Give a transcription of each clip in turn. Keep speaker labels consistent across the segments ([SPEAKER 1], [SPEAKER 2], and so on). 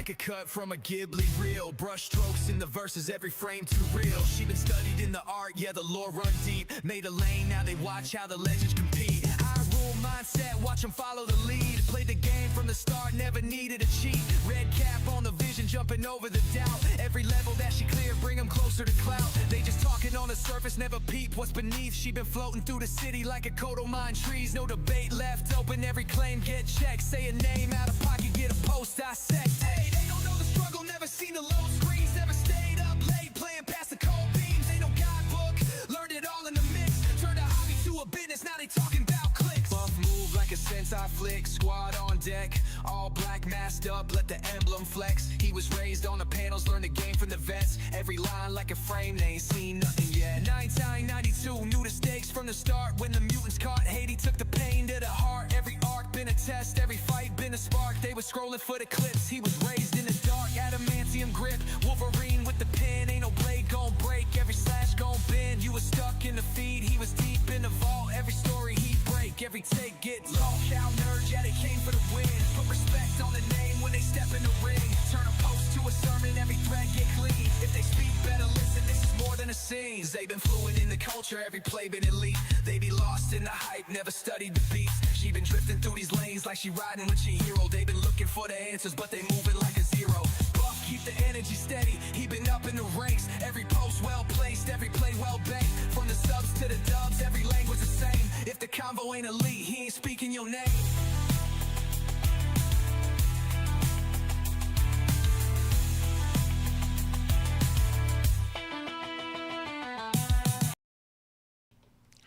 [SPEAKER 1] like a cut from a Ghibli reel. Brush strokes in the verses, every frame too real. She been studied in the art, yeah, the lore run deep. Made a lane, now they watch how the legends compete. High rule mindset, watch them follow the lead. Played the game from the start, never needed a cheat. Red cap on the vision, jumping over the doubt. Every level that she cleared, bring them closer to clout. They just talking on the surface, never peep what's beneath. She been floating through the city like a coat of mine trees. No debate left open, every claim get checked. Say a name out of pocket, get a post dissect. Hey, they don't know the struggle, never seen the low screens. Never stayed up late, playing past the cold beams. Ain't no guidebook, learned it all in the mix. Turned a hobby to a business, now they talking about clicks. Buff move like a sentai flick, squad on deck. All black masked up, let the emblem flex. He was raised on the panels, learned the game from the vets. Every line like a frame, they ain't seen nothing yet. 1992, knew the stakes from the start. When the mutants caught Haiti, took the pain to the heart. Every arc been a test, every fight been a spark. They was scrolling for the clips, he was raised in the dark. Adamantium grip, Wolverine with the pen. Ain't no blade gon' break, every slash gon' bend. You was stuck in the feed, he was deep in the vault. Every story he break, every take get lost. Cow nerds, yeah, they came for the win. Put respect on the name when they step in the ring. Turn a post to a sermon, every thread get clean. If they speak, better listen, this is more than a scenes. They been fluent in the culture, every play been elite. They be lost in the hype, never studied the beats. She been drifting through these lanes like she riding with your hero. They been looking for the answers, but they moving like a zero. Buff, keep the energy steady, he been up in the ranks. Every post well placed, every play well baked. From the subs to the dubs, every language the same. If the convo ain't elite, he ain't speaking your name.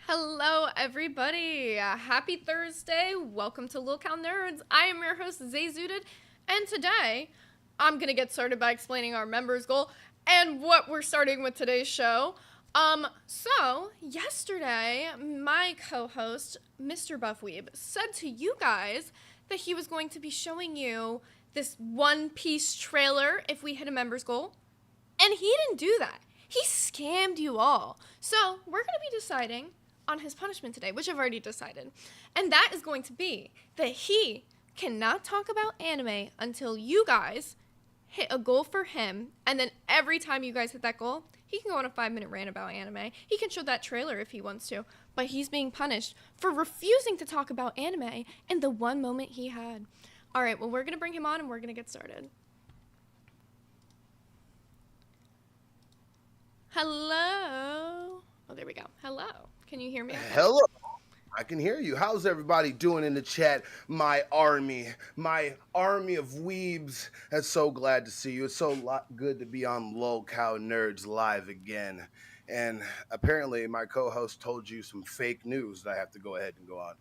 [SPEAKER 2] Hello everybody, happy Thursday, welcome to Lil Cow Nerds. I am your host Zay Zooted, and today I'm gonna get started by explaining our members goal and what we're starting with today's show. So yesterday my co-host Mr. Buffweeb said to you guys that he was going to be showing you this One Piece trailer if we hit a members goal, and he didn't do that. He scammed you all. So we're gonna be deciding on his punishment today, which I've already decided. And that is going to be that he cannot talk about anime until you guys hit a goal for him, and then every time you guys hit that goal, he can go on a 5-minute rant about anime. He can show that trailer if he wants to, but he's being punished for refusing to talk about anime in the one moment he had. All right, well, we're going to bring him on and we're going to get started. Hello. Oh, there we go. Hello. Can you hear me?
[SPEAKER 3] Hello. I can hear you. How's everybody doing in the chat? My army of weebs. That's so glad to see you. It's so good to be on Lol Cow Nerds live again. And apparently my co-host told you some fake news that I have to go ahead and go on.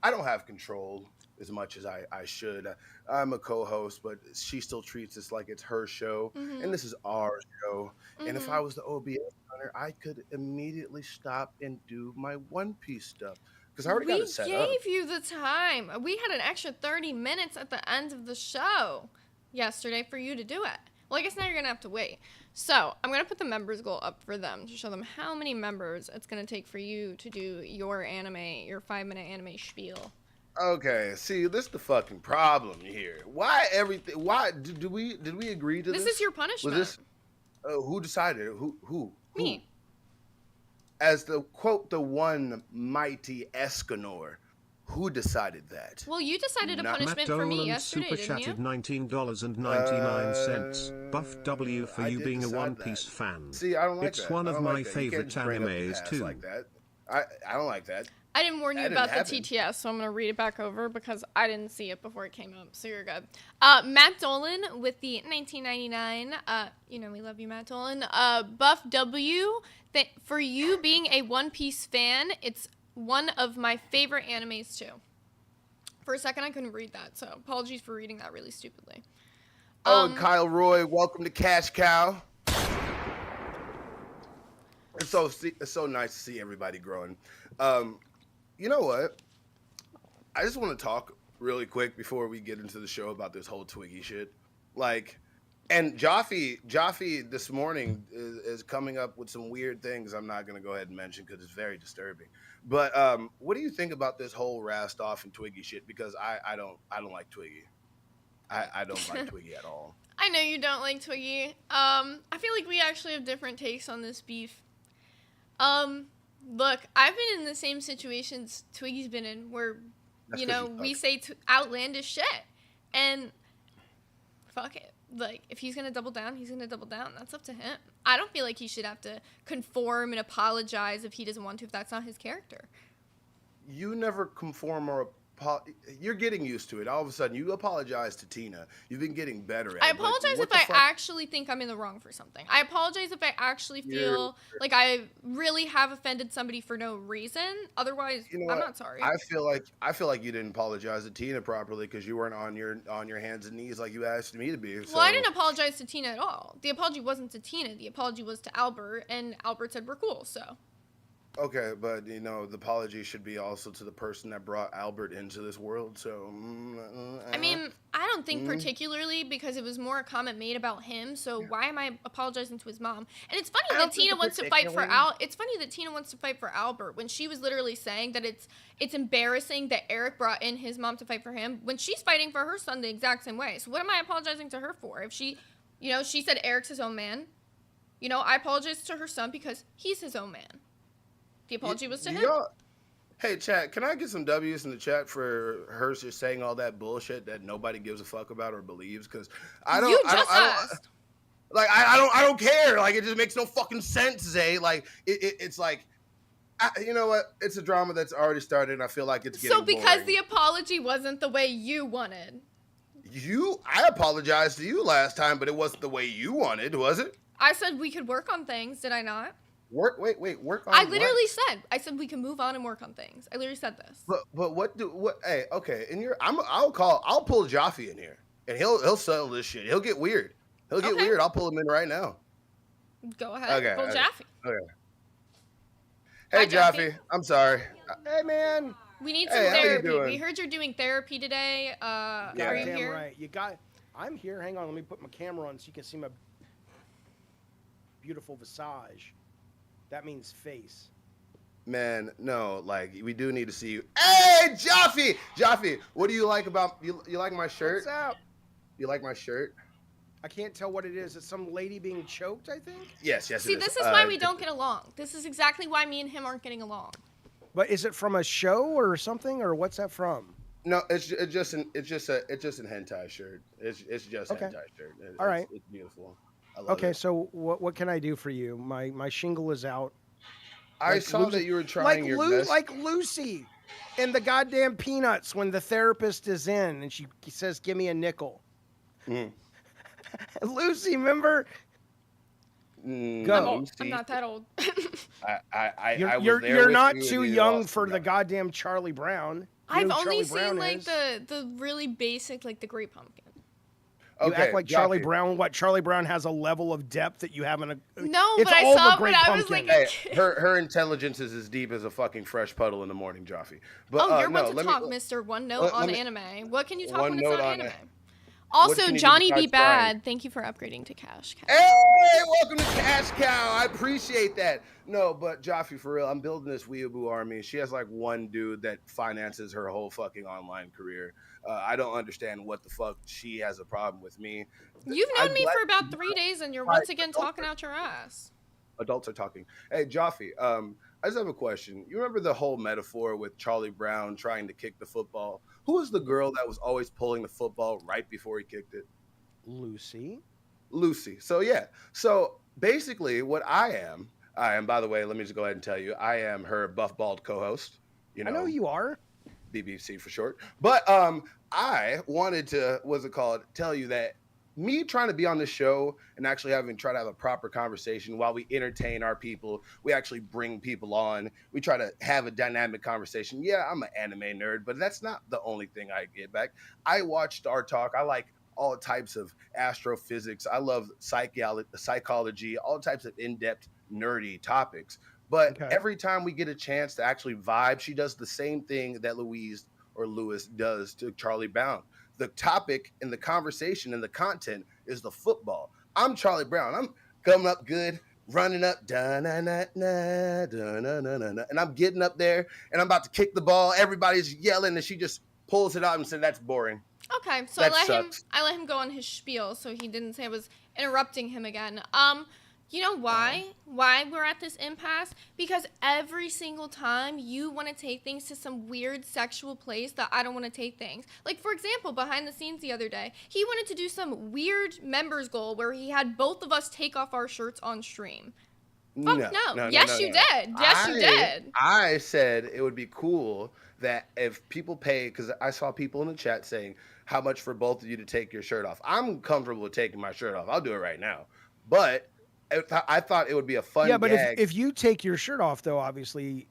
[SPEAKER 3] I don't have control as much as I should. I'm a co-host, but she still treats this like it's her show, and this is our show. And if I was the OBS runner, I could immediately stop and do my One Piece stuff because I already got it set up.
[SPEAKER 2] We gave you the time. We had an extra 30 minutes at the end of the show yesterday for you to do it. Well, I guess now you're going to have to wait. So I'm going to put the members goal up for them to show them how many members it's going to take for you to do your 5-minute anime spiel.
[SPEAKER 3] Okay, see, this is the fucking problem here. Why everything? Why did we agree to this?
[SPEAKER 2] This is your punishment.
[SPEAKER 3] Was this? Who decided? Who?
[SPEAKER 2] Me.
[SPEAKER 3] As the quote, the one mighty Escanor, who decided that?
[SPEAKER 2] Well, you decided a punishment for me yesterday,
[SPEAKER 4] super
[SPEAKER 2] didn't you?
[SPEAKER 4] chatted $19.99. Buff W for you being a One Piece fan.
[SPEAKER 3] See, I don't like that.
[SPEAKER 4] It's one of my favorite animes too.
[SPEAKER 3] Like that. I don't like that.
[SPEAKER 2] I didn't warn you about the TTS, so I'm going to read it back over because I didn't see it before it came up, so you're good. Matt Dolan with the 1999, we love you, Matt Dolan. Buff W, for you being a One Piece fan, it's one of my favorite animes too. For a second, I couldn't read that, so apologies for reading that really stupidly.
[SPEAKER 3] And Kyle Roy, welcome to Cash Cow. It's so nice to see everybody growing. You know what? I just want to talk really quick before we get into the show about this whole Twiggy shit. And Joffy this morning is coming up with some weird things I'm not going to go ahead and mention because it's very disturbing. But what do you think about this whole Rastoff and Twiggy shit? Because I don't like Twiggy. I don't like Twiggy at all.
[SPEAKER 2] I know you don't like Twiggy. I feel like we actually have different takes on this beef. Look, I've been in the same situations Twiggy's been in, where, we say outlandish shit, and fuck it. Like, if he's gonna double down, he's gonna double down. That's up to him. I don't feel like he should have to conform and apologize if he doesn't want to, if that's not his character.
[SPEAKER 3] You never conform or you're getting used to it. All of a sudden, you apologize to Tina. You've been getting better at it.
[SPEAKER 2] I apologize if I actually think I'm in the wrong for something. I apologize if I actually feel like I really have offended somebody for no reason. Otherwise, I'm not sorry.
[SPEAKER 3] I feel like you didn't apologize to Tina properly because you weren't on your hands and knees like you asked me to be. So.
[SPEAKER 2] Well, I didn't apologize to Tina at all. The apology wasn't to Tina. The apology was to Albert, and Albert said we're cool, so.
[SPEAKER 3] Okay, but the apology should be also to the person that brought Albert into this world. So,
[SPEAKER 2] I mean, I don't think particularly, because it was more a comment made about him. So why am I apologizing to his mom? And it's funny that Tina wants to fight for It's funny that Tina wants to fight for Albert when she was literally saying that it's embarrassing that Eric brought in his mom to fight for him when she's fighting for her son the exact same way. So what am I apologizing to her for? If she, she said Eric's his own man. I apologize to her son because he's his own man. The apology was to him.
[SPEAKER 3] Hey, chat, can I get some W's in the chat for her just saying all that bullshit that nobody gives a fuck about or believes? Because I don't care. Like, it just makes no fucking sense, Zay. Like, it's like, you know what? It's a drama that's already started, and I feel like it's getting
[SPEAKER 2] because boring. The apology wasn't the way you wanted.
[SPEAKER 3] I apologized to you last time, but it wasn't the way you wanted, was it?
[SPEAKER 2] I said we could work on things, did I not?
[SPEAKER 3] Work on.
[SPEAKER 2] I literally said we can move on and work on things. I literally said this.
[SPEAKER 3] But hey, okay, I'll pull Joffy in here and he'll settle this shit. He'll get weird. I'll pull him in right now.
[SPEAKER 2] Go ahead.
[SPEAKER 3] Okay.
[SPEAKER 2] Pull Joffy.
[SPEAKER 3] Okay. Hey, Joffy. I'm sorry.
[SPEAKER 5] Hey, man.
[SPEAKER 2] We need some therapy. We heard you're doing therapy today. Are you here?
[SPEAKER 5] Right. I'm here. Hang on. Let me put my camera on so you can see my beautiful visage. That means face.
[SPEAKER 3] Man, no, like, we do need to see you. Hey, Joffy! Joffy, what do you like about, you like my shirt?
[SPEAKER 5] What's up?
[SPEAKER 3] You like my shirt?
[SPEAKER 5] I can't tell what it is. It's some lady being choked, I think?
[SPEAKER 3] Yes,
[SPEAKER 2] See, this is why we don't get along. This is exactly why me and him aren't getting along.
[SPEAKER 5] But is it from a show or something, or what's that from?
[SPEAKER 3] No, it's just an hentai shirt. It's just
[SPEAKER 5] okay.
[SPEAKER 3] Hentai shirt.
[SPEAKER 5] All right.
[SPEAKER 3] It's beautiful. I love
[SPEAKER 5] okay,
[SPEAKER 3] it.
[SPEAKER 5] So what can I do for you? My shingle is out.
[SPEAKER 3] I saw that you were trying your best.
[SPEAKER 5] Like Lucy in the goddamn Peanuts when the therapist is in and she says, "Give me a nickel." Mm. Lucy, remember?
[SPEAKER 2] Go. I'm not that old.
[SPEAKER 5] You're not too young for the goddamn Charlie Brown.
[SPEAKER 2] I've only seen like the really basic, like the Great Pumpkin.
[SPEAKER 5] You act like Charlie Brown. What, Charlie Brown has a level of depth that you haven't?
[SPEAKER 2] No, but I saw it. I was like,
[SPEAKER 3] her intelligence is as deep as a fucking fresh puddle in the morning, Joffy. But,
[SPEAKER 2] you're one to talk, Mr. One Note on anime. What can you talk when it's not anime? Also, Johnny Be Bad, thank you for upgrading to Cash Cow.
[SPEAKER 3] Hey, welcome to Cash Cow. I appreciate that. No, but Joffy, for real, I'm building this weeaboo army. She has like one dude that finances her whole fucking online career. I don't understand what the fuck she has a problem with me.
[SPEAKER 2] You've known me for about 3 days, and you're once again talking out your ass.
[SPEAKER 3] Adults are talking. Hey, Joffy, I just have a question. You remember the whole metaphor with Charlie Brown trying to kick the football? Who was the girl that was always pulling the football right before he kicked it?
[SPEAKER 5] Lucy.
[SPEAKER 3] So, yeah. So, basically, what I am, by the way, let me just go ahead and tell you, I am her buff bald co-host.
[SPEAKER 5] I know you are.
[SPEAKER 3] BBC for short. But I wanted to, tell you that me trying to be on the show and actually try to have a proper conversation while we entertain our people, we actually bring people on. We try to have a dynamic conversation. Yeah, I'm an anime nerd, but that's not the only thing I get back. I watch Star Talk. I like all types of astrophysics. I love psychology, all types of in-depth nerdy topics. But every time we get a chance to actually vibe, she does the same thing that Louis does to Charlie Brown. The topic and the conversation and the content is the football. I'm Charlie Brown. I'm coming up good, running up, da-na-na-na, da-na-na-na, and I'm getting up there, and I'm about to kick the ball. Everybody's yelling, and she just pulls it out and said, "That's boring."
[SPEAKER 2] Okay, so
[SPEAKER 3] That
[SPEAKER 2] I
[SPEAKER 3] sucks.
[SPEAKER 2] let him go on his spiel, so he didn't say I was interrupting him again. You know why? Why we're at this impasse? Because every single time you want to take things to some weird sexual place that I don't want to take things. Like, for example, behind the scenes the other day, he wanted to do some weird members goal where he had both of us take off our shirts on stream. Fuck no. Yes, you did. Yes, you did.
[SPEAKER 3] I said it would be cool that if people pay, because I saw people in the chat saying how much for both of you to take your shirt off. I'm comfortable with taking my shirt off. I'll do it right now. But I thought it would be a fun
[SPEAKER 5] Yeah, but
[SPEAKER 3] gag.
[SPEAKER 5] if you take your shirt off, though, obviously,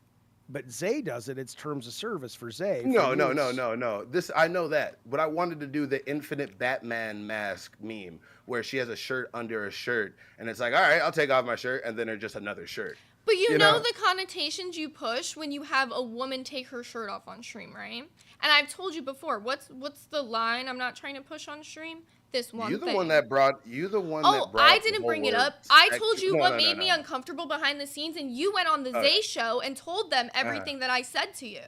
[SPEAKER 5] but Zay does it. It's terms of service for Zay.
[SPEAKER 3] No. This I know that, but I wanted to do the infinite Batman mask meme where she has a shirt under a shirt, and it's like, all right, I'll take off my shirt, and then there's just another shirt.
[SPEAKER 2] But you know the connotations you push when you have a woman take her shirt off on stream, right? And I've told you before, what's the line I'm not trying to push on stream? This one
[SPEAKER 3] You're the
[SPEAKER 2] thing.
[SPEAKER 3] one that brought. You're the one that
[SPEAKER 2] Oh,
[SPEAKER 3] brought.
[SPEAKER 2] I didn't bring it up. I told you what made me uncomfortable behind the scenes, and you went on the Zay show and told them everything that I said to you.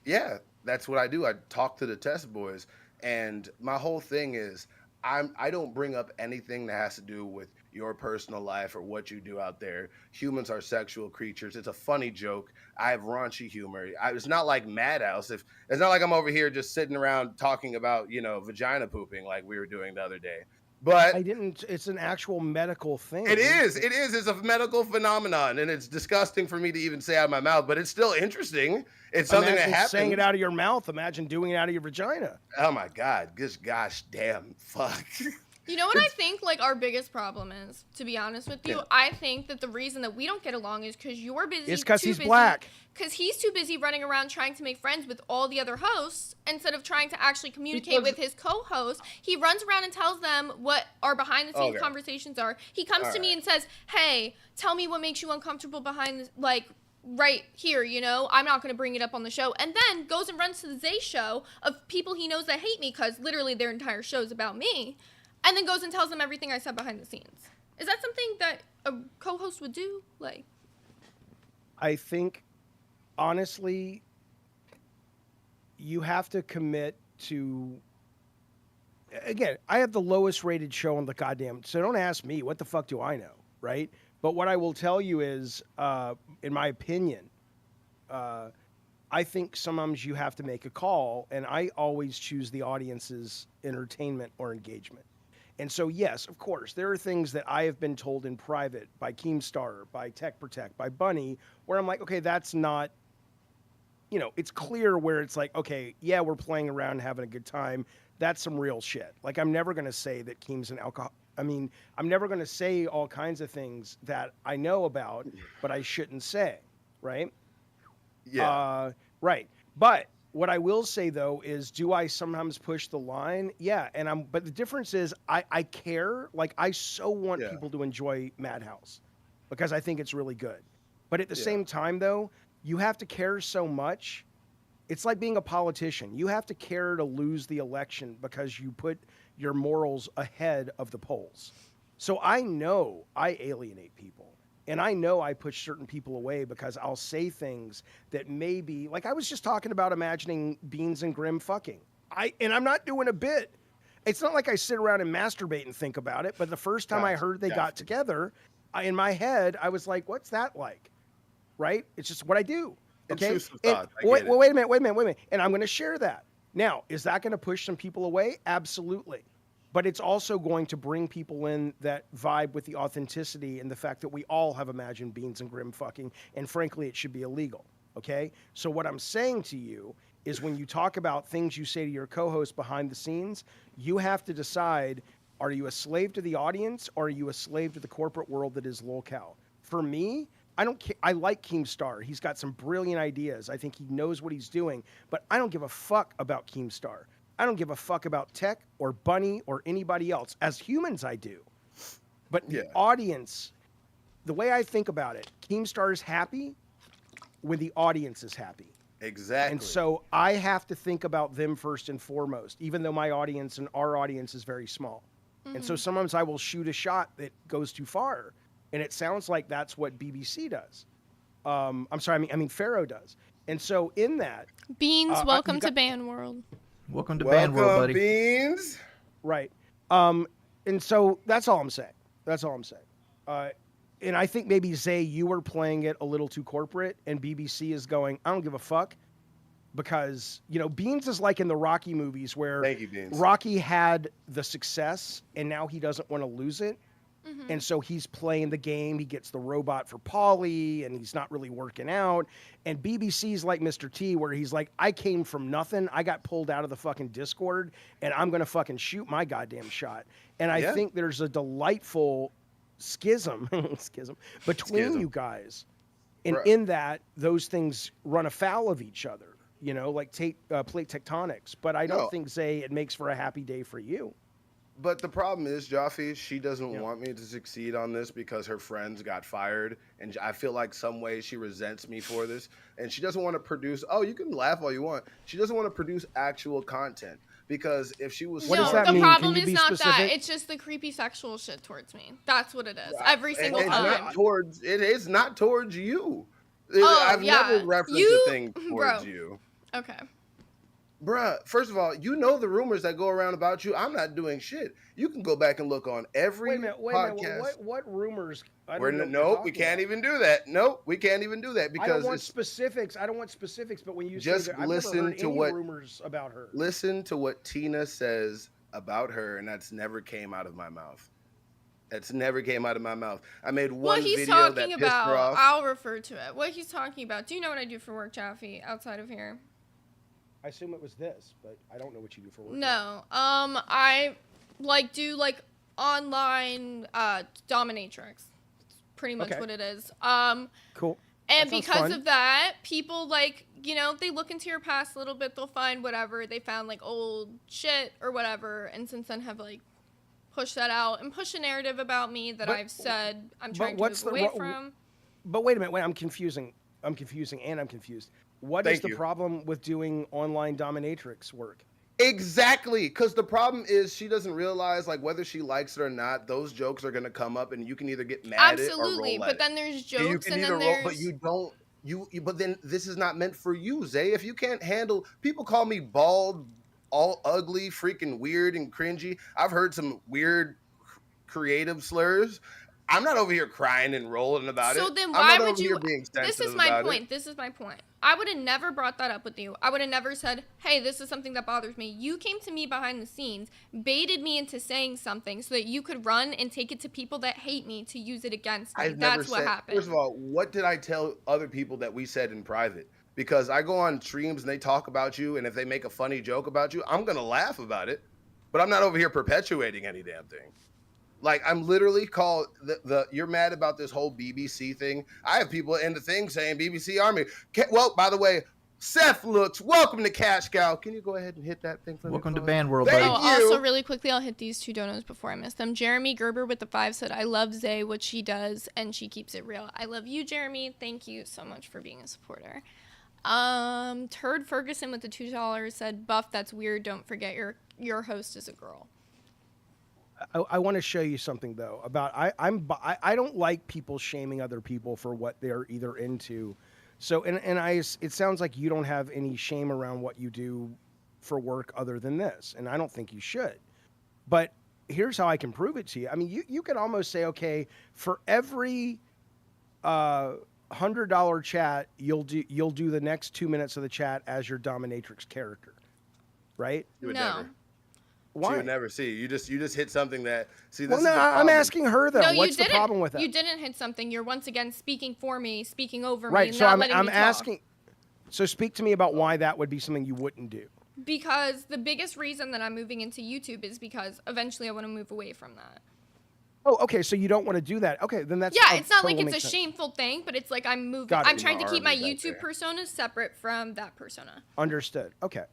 [SPEAKER 3] Yeah, that's what I do. I talk to the test boys, and my whole thing is I don't bring up anything that has to do with your personal life or what you do out there. Humans are sexual creatures. It's a funny joke. I have raunchy humor. It's not like Madhouse. It's not like I'm over here just sitting around talking about vagina pooping like we were doing the other day. But
[SPEAKER 5] I didn't. It's an actual medical thing.
[SPEAKER 3] It is. It's a medical phenomenon, and it's disgusting for me to even say out of my mouth. But it's still interesting. It's something that happens.
[SPEAKER 5] Saying it out of your mouth. Imagine doing it out of your vagina.
[SPEAKER 3] Oh my God! Just gosh damn fuck.
[SPEAKER 2] You know what I think, like, our biggest problem is, to be honest with you? Yeah. I think that the reason that we don't get along is because you're busy.
[SPEAKER 5] It's because he's black.
[SPEAKER 2] Because he's too busy running around trying to make friends with all the other hosts instead of trying to actually communicate with his co-host. He runs around and tells them what our behind-the-scenes conversations are. He comes to me and says, hey, tell me what makes you uncomfortable behind, like, right here, I'm not going to bring it up on the show. And then goes and runs to the Zay show of people he knows that hate me because literally their entire show is about me. And then goes and tells them everything I said behind the scenes. Is that something that a co-host would do? Like,
[SPEAKER 5] I think, honestly, you have to commit to. Again, I have the lowest rated show on the goddamn. So don't ask me. What the fuck do I know, right? But what I will tell you is, in my opinion, I think sometimes you have to make a call, and I always choose the audience's entertainment or engagement. And so, yes, of course, there are things that I have been told in private by Keemstar, by Tech Protect, by Bunny, where I'm like, okay, that's not, it's clear where it's like, okay, yeah, we're playing around and having a good time. That's some real shit. Like, I'm never going to say that Keem's an alcohol. I'm never going to say all kinds of things that I know about, but I shouldn't say, right?
[SPEAKER 3] Yeah.
[SPEAKER 5] Right. But what I will say, though, is do I sometimes push the line? Yeah. But the difference is I care. Like, I so want people to enjoy Madhouse because I think it's really good. But at the same time, though, you have to care so much. It's like being a politician. You have to care to lose the election because you put your morals ahead of the polls. So I know I alienate people. And I know I push certain people away because I'll say things that maybe, like I was just talking about imagining Beans and Grimm fucking. And I'm not doing a bit. It's not like I sit around and masturbate and think about it, but the first time I heard they got together, in my head, I was like, what's that like? Right? It's just what I do. Okay? Wait a minute. And I'm going to share that. Now, is that going to push some people away? Absolutely. But it's also going to bring people in that vibe with the authenticity and the fact that we all have imagined Beans and Grimm fucking, and frankly, it should be illegal, okay? So what I'm saying to you is when you talk about things you say to your co-host behind the scenes, you have to decide, are you a slave to the audience or are you a slave to the corporate world that is lolcow? For me, I don't care. I like Keemstar. He's got some brilliant ideas. I think he knows what he's doing, but I don't give a fuck about Keemstar. I don't give a fuck about Tech or Bunny or anybody else. As humans, I do. But the audience, the way I think about it, Keemstar is happy when the audience is happy.
[SPEAKER 3] Exactly.
[SPEAKER 5] And so I have to think about them first and foremost, even though my audience and our audience is very small. Mm-hmm. And so sometimes I will shoot a shot that goes too far. And it sounds like that's what BBC does. I'm sorry, I mean Pharaoh does. And so in that...
[SPEAKER 2] Beans, welcome to Ban World.
[SPEAKER 6] Welcome to Band World, buddy.
[SPEAKER 3] Beans.
[SPEAKER 5] Right. And so that's all I'm saying. That's all I'm saying. And I think maybe, Zay, you were playing it a little too corporate, and BBC is going, I don't give a fuck. Because, you know, Beans is like in the Rocky movies where
[SPEAKER 3] Thank you, Beans.
[SPEAKER 5] Rocky had the success, and now he doesn't want to lose it.
[SPEAKER 2] Mm-hmm.
[SPEAKER 5] And so he's playing the game. He gets the robot for Polly, and he's not really working out. And BBC's like Mr. T, where he's like, I came from nothing. I got pulled out of the fucking Discord, and I'm going to fucking shoot my goddamn shot. And I think there's a delightful schism between you guys. And in that, those things run afoul of each other, you know, like plate tectonics. But I don't think, Zay, it makes for a happy day for you.
[SPEAKER 3] But the problem is, Joffy, she doesn't want me to succeed on this because her friends got fired. And I feel like some way she resents me for this. And she doesn't want to produce, you can laugh all you want. She doesn't want to produce actual content. Because if she was...
[SPEAKER 5] What does that mean?
[SPEAKER 2] The problem is not
[SPEAKER 5] specific?
[SPEAKER 2] that. It's just the creepy sexual shit towards me. That's what it is. Every single time.
[SPEAKER 3] It is not towards you. I've never referenced a thing towards you.
[SPEAKER 2] Okay.
[SPEAKER 3] Bruh, first of all, you know the rumors that go around about you. I'm not doing shit. You can go back and look on every podcast.
[SPEAKER 5] What rumors?
[SPEAKER 3] We can't even do that. Nope, we can't even do that because
[SPEAKER 5] I don't want specifics. But when you
[SPEAKER 3] just
[SPEAKER 5] say that,
[SPEAKER 3] listen
[SPEAKER 5] I've never heard
[SPEAKER 3] to
[SPEAKER 5] any
[SPEAKER 3] what
[SPEAKER 5] rumors about her.
[SPEAKER 3] Listen to what Tina says about her, and that's never came out of my mouth. That's never came out of my mouth. I made one video that pissed her off.
[SPEAKER 2] I'll refer to it. What he's talking about. Do you know what I do for work, Joffy, outside of here?
[SPEAKER 5] I assume it was this, but I don't know what you do for work.
[SPEAKER 2] No. I do online dominatrix. It's pretty much what it is.
[SPEAKER 5] Cool.
[SPEAKER 2] And because of that, people they look into your past a little bit, they'll find whatever. They found old shit or whatever, and since then have pushed that out and pushed a narrative about me that I've said I'm trying to move away from.
[SPEAKER 5] But wait a minute, I'm confusing and I'm confused. What is the problem with doing online dominatrix work?
[SPEAKER 3] Exactly, because the problem is she doesn't realize whether she likes it or not. Those jokes are gonna come up, and you can either get mad at it or roll at
[SPEAKER 2] but then there's jokes, and then there's.
[SPEAKER 3] But you don't. But then this is not meant for you, Zay. If you can't handle, people call me bald, all ugly, freaking weird and cringy. I've heard some weird, creative slurs. I'm not over here crying and rolling about it.
[SPEAKER 2] So then why would you?
[SPEAKER 3] This is my
[SPEAKER 2] point. This is my point. I would have never brought that up with you. I would have never said, hey, this is something that bothers me. You came to me behind the scenes, baited me into saying something so that you could run and take it to people that hate me to use it against me. That's what happened.
[SPEAKER 3] First of all, what did I tell other people that we said in private? Because I go on streams and they talk about you, and if they make a funny joke about you, I'm going to laugh about it. But I'm not over here perpetuating any damn thing. I'm literally called you're mad about this whole BBC thing. I have people in the thing saying BBC Army. Well, by the way, Seth Looks, welcome to Cash Cow. Can you go ahead and hit that thing for me?
[SPEAKER 6] Welcome to Band World,
[SPEAKER 3] buddy.
[SPEAKER 2] Also, really quickly, I'll hit these 2 donos before I miss them. Jeremy Gerber with the 5 said, I love Zay, what she does, and she keeps it real. I love you, Jeremy. Thank you so much for being a supporter. Turd Ferguson with the $2 said, Buff, that's weird. Don't forget your host is a girl.
[SPEAKER 5] I want to show you something though about I don't like people shaming other people for what they're either into. So it sounds like you don't have any shame around what you do for work other than this, and I don't think you should. But here's how I can prove it to you. I mean, you could almost say, okay, for every $100 chat, you'll do the next 2 minutes of the chat as your dominatrix character, right?
[SPEAKER 3] You would
[SPEAKER 2] No.
[SPEAKER 3] never.
[SPEAKER 5] Why?
[SPEAKER 3] She would never see. You just hit something that see. This
[SPEAKER 5] Well,
[SPEAKER 3] is
[SPEAKER 5] no,
[SPEAKER 3] the
[SPEAKER 5] I'm
[SPEAKER 3] problem.
[SPEAKER 5] asking her though.
[SPEAKER 2] No,
[SPEAKER 5] What's the problem with that?
[SPEAKER 2] You didn't hit something. You're once again speaking for me, speaking over me,
[SPEAKER 5] Right.
[SPEAKER 2] and
[SPEAKER 5] So
[SPEAKER 2] not letting
[SPEAKER 5] I'm
[SPEAKER 2] me talk.
[SPEAKER 5] asking. So speak to me about why that would be something you wouldn't do.
[SPEAKER 2] Because the biggest reason that I'm moving into YouTube is because eventually I want to move away from that.
[SPEAKER 5] Oh, okay. So you don't want to do that. Okay, then that's
[SPEAKER 2] It's not like
[SPEAKER 5] totally
[SPEAKER 2] it's a
[SPEAKER 5] makes sense.
[SPEAKER 2] shameful thing, but it's like I'm moving.
[SPEAKER 5] Got it.
[SPEAKER 2] I'm trying to keep my
[SPEAKER 3] Army right
[SPEAKER 2] YouTube
[SPEAKER 3] there.
[SPEAKER 2] persona separate from that persona.
[SPEAKER 5] Understood. Okay.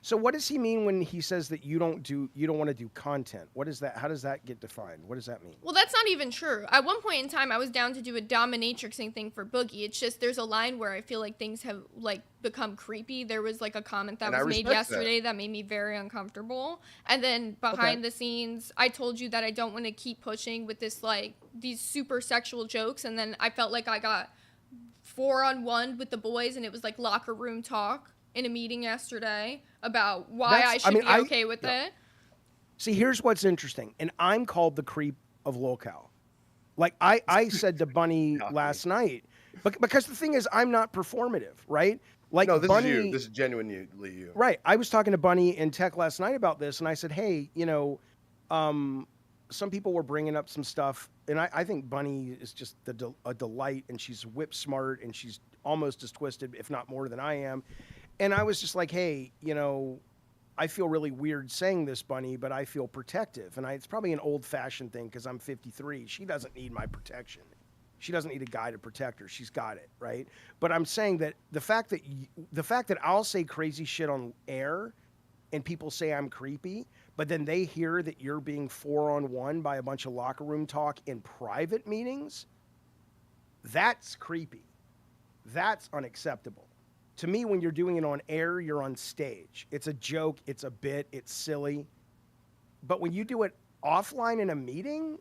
[SPEAKER 5] So what does he mean when he says that you don't want to do content? What is that? How does that get defined? What does that mean?
[SPEAKER 2] Well, that's not even true. At one point in time, I was down to do a dominatrixing thing for Boogie. It's just there's a line where I feel like things have become creepy. There was a comment that was made yesterday that made me very uncomfortable. And then behind the scenes, I told you that I don't want to keep pushing with this these super sexual jokes. And then I felt like I got 4-on-1 with the boys, and it was locker room talk. in a meeting yesterday about why I should be okay with it.
[SPEAKER 5] See, here's what's interesting, and I'm called the creep of locale. Like I said to Bunny last night, because the thing is, I'm not performative, right? Like,
[SPEAKER 3] no, this
[SPEAKER 5] Bunny,
[SPEAKER 3] is you. This is genuinely you.
[SPEAKER 5] Right. I was talking to Bunny in tech last night about this, and I said, hey, some people were bringing up some stuff, and I think Bunny is just a delight, and she's whip smart, and she's almost as twisted, if not more than I am. And I was just like, hey, I feel really weird saying this, Bunny, but I feel protective. And it's probably an old-fashioned thing because I'm 53. She doesn't need my protection. She doesn't need a guy to protect her. She's got it, right? But I'm saying that the fact that I'll say crazy shit on air and people say I'm creepy, but then they hear that you're being 4-on-1 by a bunch of locker room talk in private meetings, that's creepy. That's unacceptable. To me, when you're doing it on air, you're on stage. It's a joke, it's a bit, it's silly. But when you do it offline in a meeting,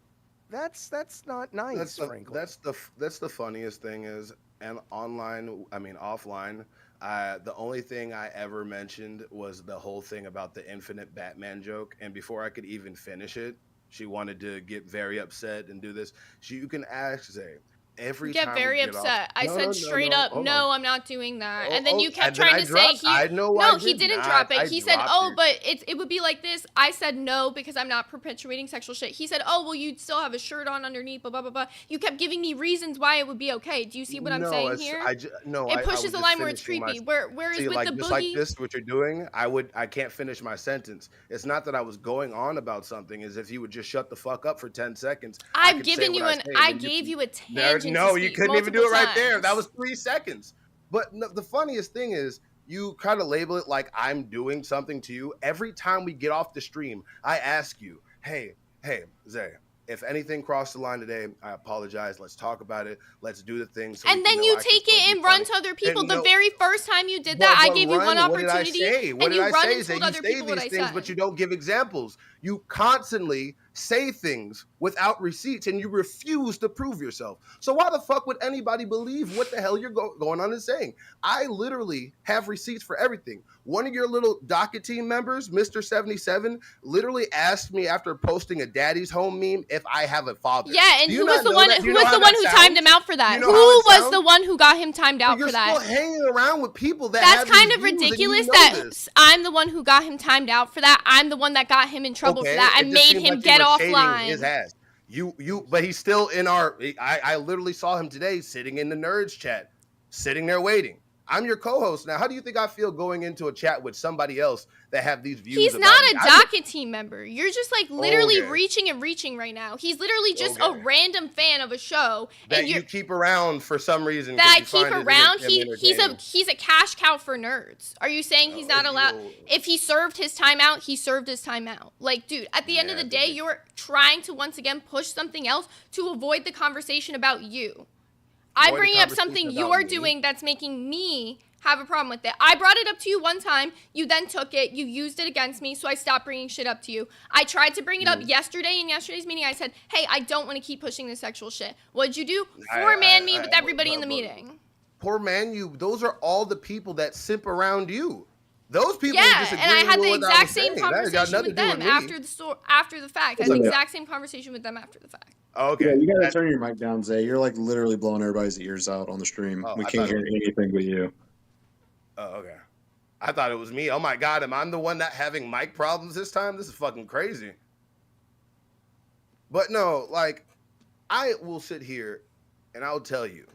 [SPEAKER 5] that's not nice, frankly.
[SPEAKER 3] That's the funniest thing is, and offline, the only thing I ever mentioned was the whole thing about the infinite Batman joke. And before I could even finish it, she wanted to get very upset and do this. You can ask Zay. Every
[SPEAKER 2] get
[SPEAKER 3] time
[SPEAKER 2] very upset. I said straight up, no, I'm not doing that. And then you kept trying to say he didn't drop it. He said, but it would be like this. I said no because I'm not perpetuating sexual shit. He said, well, you'd still have a shirt on underneath, blah, blah, blah, blah. You kept giving me reasons why it would be okay. Do you see what I'm saying here? It pushes the line where it's creepy. Whereas with the boogie,
[SPEAKER 3] just like this, what you're doing, I can't finish my sentence. It's not that I was going on about something. Is if you would just shut the fuck up for 10 seconds.
[SPEAKER 2] I gave you a tangent.
[SPEAKER 3] No, you couldn't even do it right there. That was 3 seconds. But the funniest thing is you kind of label it like I'm doing something to you. Every time we get off the stream, I ask you, hey, Zay, if anything crossed the line today, I apologize. Let's talk about it. Let's do the thing.
[SPEAKER 2] And then you take it and run to other people. The very first time you did that, I gave you one opportunity.
[SPEAKER 3] What did I say? You say
[SPEAKER 2] these
[SPEAKER 3] things, but you don't give examples. You constantly say things without receipts, and you refuse to prove yourself. So why the fuck would anybody believe what the hell you're going on and saying? I literally have receipts for everything. One of your little docket team members, Mr. 77, literally asked me after posting a daddy's home meme if I have a father.
[SPEAKER 2] Yeah, and who was the one who timed him out for that? Who was the one who got him timed out for that?
[SPEAKER 3] You're still hanging around with people that
[SPEAKER 2] That's kind of ridiculous that I'm the one who got him timed out for that. I'm the one that got him in trouble for that. I made him get offline.
[SPEAKER 3] His ass. But he's still in I literally saw him today sitting in the nerds chat, sitting there waiting. I'm your co-host now. How do you think I feel going into a chat with somebody else that have these views?
[SPEAKER 2] He's not a docket team member. You're just like literally reaching right now. He's literally just a random fan of a show
[SPEAKER 3] that you keep around for some reason.
[SPEAKER 2] That I keep around. He's a cash cow for nerds. Are you saying he's not allowed? If he served his time out, he served his time out. Like, dude, at the end of the day, you're trying to once again push something else to avoid the conversation about you. I bring up something you're doing that's making me have a problem with it. I brought it up to you one time. You then took it. You used it against me, so I stopped bringing shit up to you. I tried to bring it up yesterday in yesterday's meeting. I said, hey, I don't want to keep pushing this sexual shit. What'd you do? Four-man me with everybody in the meeting.
[SPEAKER 3] Poor man, those are all the people that simp around you. Those people
[SPEAKER 2] and I had the exact same conversation with them after the fact. I had the exact same conversation with them after the fact.
[SPEAKER 3] Okay.
[SPEAKER 6] Yeah, you gotta turn your mic down, Zay. You're like literally blowing everybody's ears out on the stream. We can't hear anything but you.
[SPEAKER 3] Oh, okay. I thought it was me. Oh my God, am I the one that having mic problems this time? This is fucking crazy. But no, like, I will sit here and I'll tell you,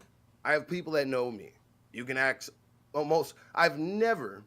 [SPEAKER 3] I have people that know me. You can ask almost, I've never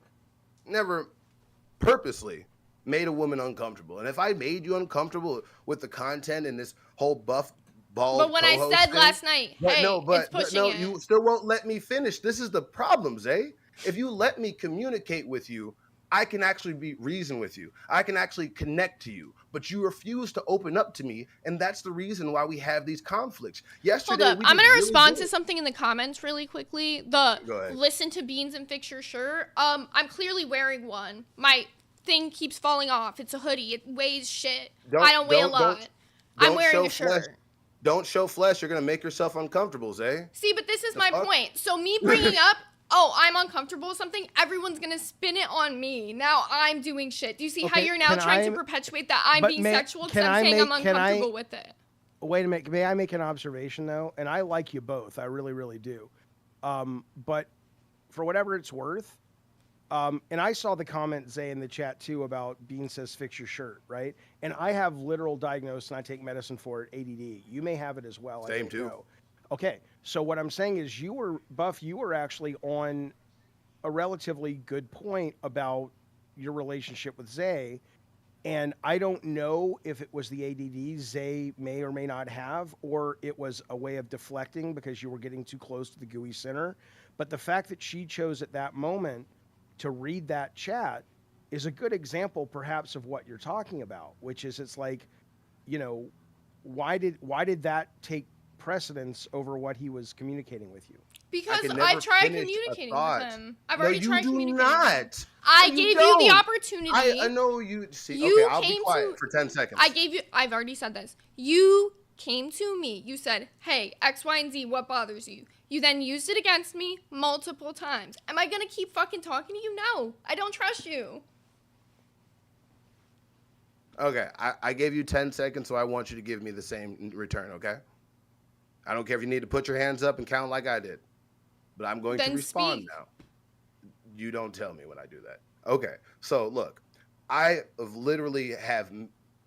[SPEAKER 3] purposely made a woman uncomfortable. And if I made you uncomfortable with the content and this whole buff bald
[SPEAKER 2] But when I said last night, it's pushing it.
[SPEAKER 3] You still won't let me finish. This is the problem, Zay. If you let me communicate with you, I can actually reason with you. I can actually connect to you. But you refuse to open up to me, and that's the reason why we have these conflicts. Yesterday,
[SPEAKER 2] hold up. I'm going to respond to something in the comments really quickly. Listen to Beans and Fix Your Shirt. I'm clearly wearing one. My thing keeps falling off. It's a hoodie. It weighs shit. I don't weigh a lot. I'm wearing a shirt.
[SPEAKER 3] Don't show flesh. You're going to make yourself uncomfortable, Zay.
[SPEAKER 2] See, but this is my point. So me bringing up oh, I'm uncomfortable with something, everyone's gonna spin it on me. Now I'm doing shit. Do you see how you're now trying to perpetuate that I'm being sexual because I'm saying I'm uncomfortable with it?
[SPEAKER 5] Wait a minute. May I make an observation, though? And I like you both. I really, really do. But for whatever it's worth, and I saw the comment, Zay, in the chat, too, about Bean says fix your shirt, right? And I have literal diagnosis, and I take medicine for it, ADD. You may have it as well.
[SPEAKER 3] Same, too.
[SPEAKER 5] Know. Okay, so what I'm saying is Buff, you were actually on a relatively good point about your relationship with Zay. And I don't know if it was the ADD Zay may or may not have, or it was a way of deflecting because you were getting too close to the gooey center. But the fact that she chose at that moment to read that chat is a good example, perhaps, of what you're talking about, which is it's like, you know, why did that take precedence over what he was communicating with you?
[SPEAKER 2] Because I've tried communicating with him. I've already tried communicating with him. I gave you the opportunity.
[SPEAKER 3] I know you. See, okay, I'll be quiet for 10 seconds.
[SPEAKER 2] I've already said this. You came to me. You said, hey, X, Y, and Z, what bothers you? You then used it against me multiple times. Am I going to keep fucking talking to you? No. I don't trust you.
[SPEAKER 3] Okay, I gave you 10 seconds, so I want you to give me the same in return, okay? I don't care if you need to put your hands up and count like I did. But I'm going to respond now. You don't tell me when I do that. Okay. So look, I literally have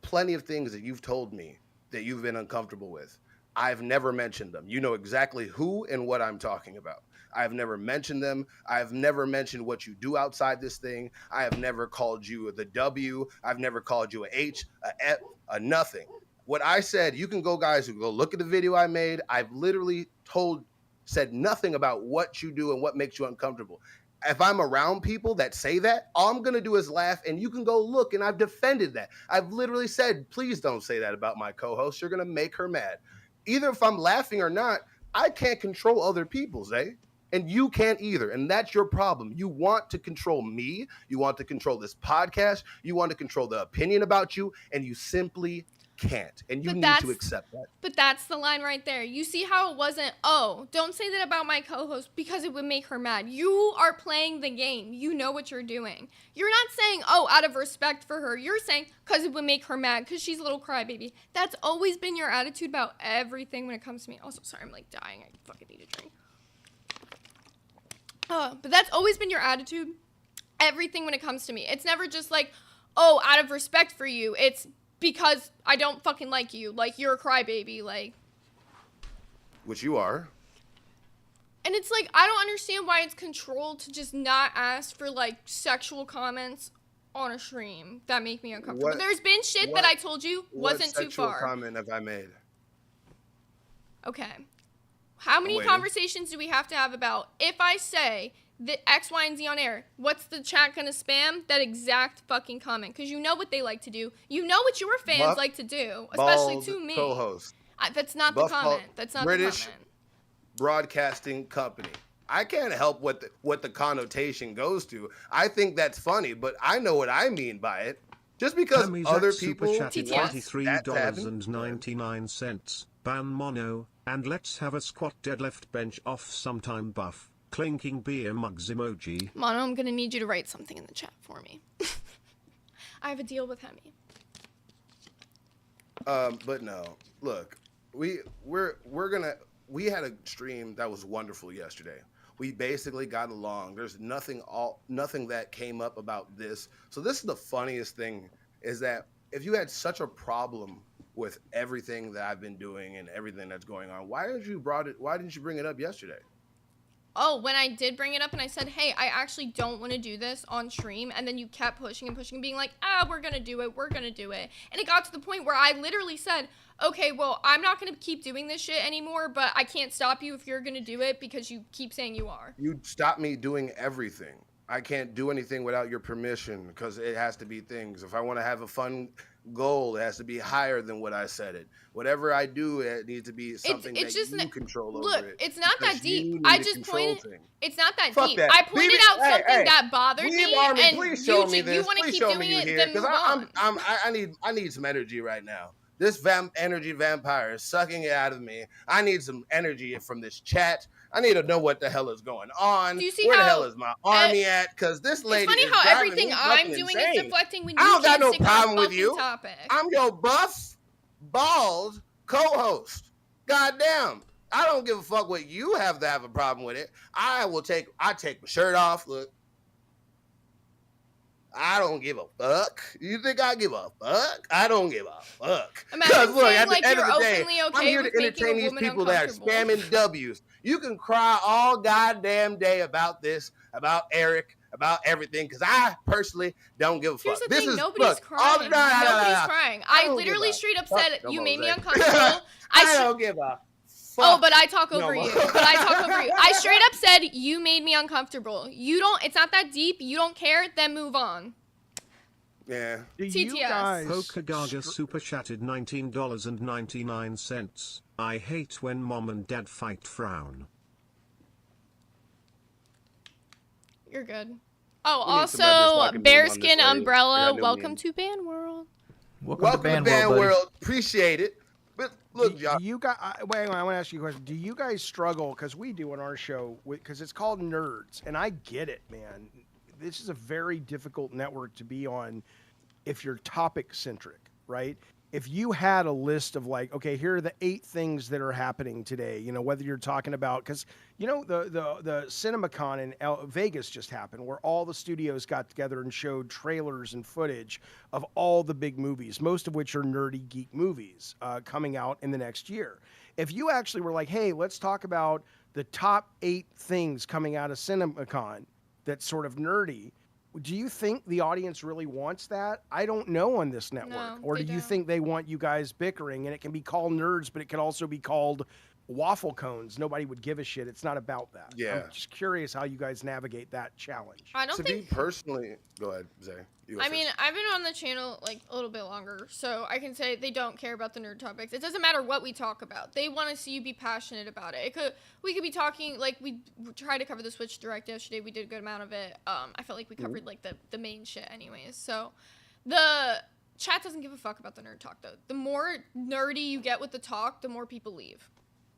[SPEAKER 3] plenty of things that you've told me that you've been uncomfortable with. I've never mentioned them. You know exactly who and what I'm talking about. I've never mentioned them. I've never mentioned what you do outside this thing. I have never called you the W. I've never called you a H, a F, a nothing. What I said, you can go, guys, go look at the video I made. I've literally said nothing about what you do and what makes you uncomfortable. If I'm around people that say that, all I'm going to do is laugh, and you can go look, and I've defended that. I've literally said, please don't say that about my co-host. You're going to make her mad. Either if I'm laughing or not, I can't control other people's, and you can't either, and that's your problem. You want to control me. You want to control this podcast. You want to control the opinion about you, and you simply can't, and you need to accept that.
[SPEAKER 2] But that's the line right there. You see how it wasn't, oh, don't say that about my co-host because it would make her mad. You are playing the game. You know what you're doing. You're not saying, oh, out of respect for her. You're saying because it would make her mad because she's a little crybaby. That's always been your attitude about everything when it comes to me. Also, sorry, I'm like dying. I fucking need a drink. But that's always been your attitude. Everything when it comes to me. It's never just like, oh, out of respect for you. It's because I don't fucking like you. Like, you're a crybaby, like.
[SPEAKER 3] Which you are.
[SPEAKER 2] And it's like, I don't understand why it's controlled to just not ask for, like, sexual comments on a stream that make me uncomfortable. There's been shit that I told you wasn't too far.
[SPEAKER 3] What sexual comment have I made?
[SPEAKER 2] Okay. How many conversations do we have to have about, if I say the X, Y, and Z on air, what's the chat gonna spam? That exact fucking comment. Because you know what they like to do. You know what your fans like to do. Especially to me.
[SPEAKER 3] Co-host.
[SPEAKER 2] That's not the comment. That's not
[SPEAKER 3] British
[SPEAKER 2] the comment.
[SPEAKER 3] Broadcasting Company. I can't help what the connotation goes to. I think that's funny, but I know what I mean by it. Just because other people want
[SPEAKER 4] $23.99. Ban mono, and let's have a squat deadlift bench off sometime, Buff. Clinking beer mugs emoji.
[SPEAKER 2] Mono, I'm gonna need you to write something in the chat for me. I have a deal with Hemi.
[SPEAKER 3] But no, look, we had a stream that was wonderful yesterday. We basically got along. There's nothing that came up about this. So this is the funniest thing, is that if you had such a problem with everything that I've been doing and everything that's going on, why didn't you bring it up yesterday?
[SPEAKER 2] Oh, when I did bring it up and I said, hey, I actually don't want to do this on stream. And then you kept pushing and pushing and being like, we're going to do it. We're going to do it. And it got to the point where I literally said, okay, well, I'm not going to keep doing this shit anymore, but I can't stop you if you're going to do it because you keep saying you are.
[SPEAKER 3] You stopped me doing everything. I can't do anything without your permission because it has to be things. If I want to have a fun goal, it has to be higher than what I said it. Whatever I do, it needs to be something that you control over.
[SPEAKER 2] Look, it's not that deep. I just pointed. It's not that deep.
[SPEAKER 3] That.
[SPEAKER 2] I pointed out something that bothered me, and
[SPEAKER 3] please show me this.
[SPEAKER 2] You want to keep doing it, then move on.
[SPEAKER 3] I need some energy right now. This energy vampire is sucking it out of me. I need some energy from this chat. I need to know what the hell is going on.
[SPEAKER 2] Do you see
[SPEAKER 3] Where the
[SPEAKER 2] how
[SPEAKER 3] hell is my army at? Because this lady
[SPEAKER 2] it's funny
[SPEAKER 3] is
[SPEAKER 2] how
[SPEAKER 3] driving
[SPEAKER 2] everything
[SPEAKER 3] me
[SPEAKER 2] I'm
[SPEAKER 3] fucking
[SPEAKER 2] doing
[SPEAKER 3] insane.
[SPEAKER 2] is deflecting when
[SPEAKER 3] I
[SPEAKER 2] you
[SPEAKER 3] don't got
[SPEAKER 2] can't
[SPEAKER 3] no
[SPEAKER 2] stick on
[SPEAKER 3] problem
[SPEAKER 2] a
[SPEAKER 3] with
[SPEAKER 2] fucking
[SPEAKER 3] you.
[SPEAKER 2] topic.
[SPEAKER 3] I'm your buff, bald co-host. Goddamn. I don't give a fuck what you have to have a problem with it. I take my shirt off. Look. I don't give a fuck. You think I give a fuck? I don't give a fuck.
[SPEAKER 2] Imagine
[SPEAKER 3] Look,
[SPEAKER 2] saying
[SPEAKER 3] at the
[SPEAKER 2] like
[SPEAKER 3] end
[SPEAKER 2] you're
[SPEAKER 3] of the day,
[SPEAKER 2] openly
[SPEAKER 3] I'm
[SPEAKER 2] okay
[SPEAKER 3] here
[SPEAKER 2] with
[SPEAKER 3] to
[SPEAKER 2] making a
[SPEAKER 3] entertain these
[SPEAKER 2] woman
[SPEAKER 3] people that are
[SPEAKER 2] uncomfortable.
[SPEAKER 3] spamming W's. You can cry all goddamn day about this, about Eric, about everything, because I personally don't give a fuck.
[SPEAKER 2] Here's the thing, nobody's
[SPEAKER 3] look,
[SPEAKER 2] crying. Nobody's crying. I
[SPEAKER 3] don't
[SPEAKER 2] literally
[SPEAKER 3] give a
[SPEAKER 2] straight up
[SPEAKER 3] fuck
[SPEAKER 2] said
[SPEAKER 3] no
[SPEAKER 2] you
[SPEAKER 3] more,
[SPEAKER 2] made me
[SPEAKER 3] Zay.
[SPEAKER 2] uncomfortable.
[SPEAKER 3] I don't give a fuck.
[SPEAKER 2] Oh, but I talk over
[SPEAKER 3] no
[SPEAKER 2] you.
[SPEAKER 3] more.
[SPEAKER 2] But I talk over you. I straight up said you made me uncomfortable. You don't. It's not that deep. You don't care. Then move on.
[SPEAKER 3] Yeah.
[SPEAKER 5] Do you
[SPEAKER 2] TTS.
[SPEAKER 5] guys
[SPEAKER 4] Pokagaga super chatted $19.99. I hate when mom and dad fight frown.
[SPEAKER 2] You're good. Oh,
[SPEAKER 3] We need some members so I
[SPEAKER 2] also
[SPEAKER 3] can move on this
[SPEAKER 2] Bearskin
[SPEAKER 3] later. I
[SPEAKER 2] Umbrella.
[SPEAKER 3] got no
[SPEAKER 2] Welcome
[SPEAKER 3] meme.
[SPEAKER 2] to Band World.
[SPEAKER 7] Welcome to Band World, buddy.
[SPEAKER 3] Appreciate it. But look,
[SPEAKER 5] do
[SPEAKER 3] y'all.
[SPEAKER 5] you guys? Wait, I want to ask you a question. Do you guys struggle? Because we do on our show, because it's called Nerds, and I get it, man. This is a very difficult network to be on if you're topic centric, right? If you had a list of like, okay, here are the 8 things that are happening today, you know, whether you're talking about, because, you know, the CinemaCon in Vegas just happened where all the studios got together and showed trailers and footage of all the big movies, most of which are nerdy geek movies coming out in the next year. If you actually were like, hey, let's talk about the top 8 things coming out of CinemaCon that's sort of nerdy, do you think the audience really wants that? I don't know on this network.
[SPEAKER 2] No,
[SPEAKER 5] or do
[SPEAKER 2] they
[SPEAKER 5] you
[SPEAKER 2] don't.
[SPEAKER 5] think they want you guys bickering and it can be called nerds, but it could also be called waffle cones? Nobody would give a shit. It's not about that.
[SPEAKER 3] Yeah.
[SPEAKER 5] I'm just curious how you guys navigate that challenge.
[SPEAKER 2] I don't
[SPEAKER 3] To
[SPEAKER 2] think.
[SPEAKER 3] be personally, go ahead, Zay. You go
[SPEAKER 2] I mean,
[SPEAKER 3] first.
[SPEAKER 2] I've been on the channel like a little bit longer, so I can say they don't care about the nerd topics. It doesn't matter what we talk about. They want to see you be passionate about it. We could be talking like we tried to cover the Switch Direct yesterday. We did a good amount of it. I felt like we covered like the main shit anyways. So the chat doesn't give a fuck about the nerd talk though. The more nerdy you get with the talk, the more people leave.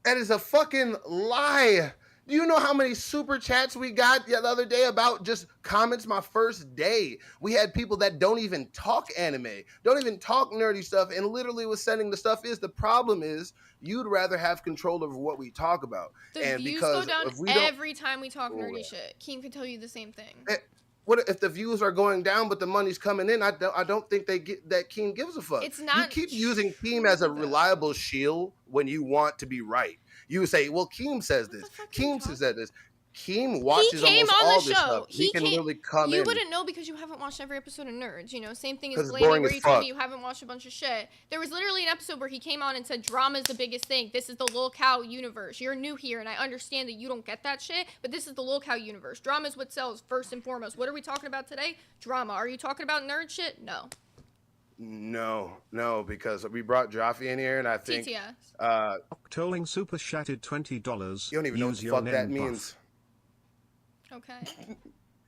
[SPEAKER 3] That is a fucking lie. Do you know how many super chats we got the other day about just comments my first day? We had people that don't even talk anime, don't even talk nerdy stuff, and literally was sending the stuff is the problem is you'd rather have control over what we talk about.
[SPEAKER 2] The
[SPEAKER 3] and
[SPEAKER 2] views
[SPEAKER 3] because
[SPEAKER 2] go down
[SPEAKER 3] if we don't,
[SPEAKER 2] every time we talk nerdy
[SPEAKER 3] yeah.
[SPEAKER 2] shit. Keem could tell you the same thing.
[SPEAKER 3] what if the views are going down but the money's coming in? I don't think they get that Keem gives a fuck.
[SPEAKER 2] It's not
[SPEAKER 3] You keep using Keem as a
[SPEAKER 2] true, though.
[SPEAKER 3] reliable shield when you want to be right. You say, well, Keem says
[SPEAKER 2] What the
[SPEAKER 3] this.
[SPEAKER 2] fuck are you
[SPEAKER 3] Keem says this. Keem
[SPEAKER 2] He
[SPEAKER 3] watches
[SPEAKER 2] came
[SPEAKER 3] almost
[SPEAKER 2] on
[SPEAKER 3] all
[SPEAKER 2] the
[SPEAKER 3] this
[SPEAKER 2] show.
[SPEAKER 3] stuff. He can
[SPEAKER 2] came,
[SPEAKER 3] literally come
[SPEAKER 2] you
[SPEAKER 3] in.
[SPEAKER 2] wouldn't know because you haven't watched every episode of Nerds. You know, same thing
[SPEAKER 3] 'Cause
[SPEAKER 2] as
[SPEAKER 3] it's
[SPEAKER 2] Blaney,
[SPEAKER 3] boring
[SPEAKER 2] where
[SPEAKER 3] as
[SPEAKER 2] you told
[SPEAKER 3] fuck.
[SPEAKER 2] me you haven't watched a bunch of shit. There was literally an episode where he came on and said drama is the biggest thing. This is the Lil Cow universe. You're new here, and I understand that you don't get that shit, but this is the Lil Cow universe. Drama is what sells first and foremost. What are we talking about today? Drama. Are you talking about nerd shit? No.
[SPEAKER 3] No, because we brought Joffy in here, and I think
[SPEAKER 2] TTS.
[SPEAKER 4] Octoling super chatted $20.
[SPEAKER 3] You don't even know what
[SPEAKER 4] Use
[SPEAKER 3] the
[SPEAKER 4] your
[SPEAKER 3] fuck that
[SPEAKER 4] nen buff.
[SPEAKER 3] means.
[SPEAKER 2] Okay.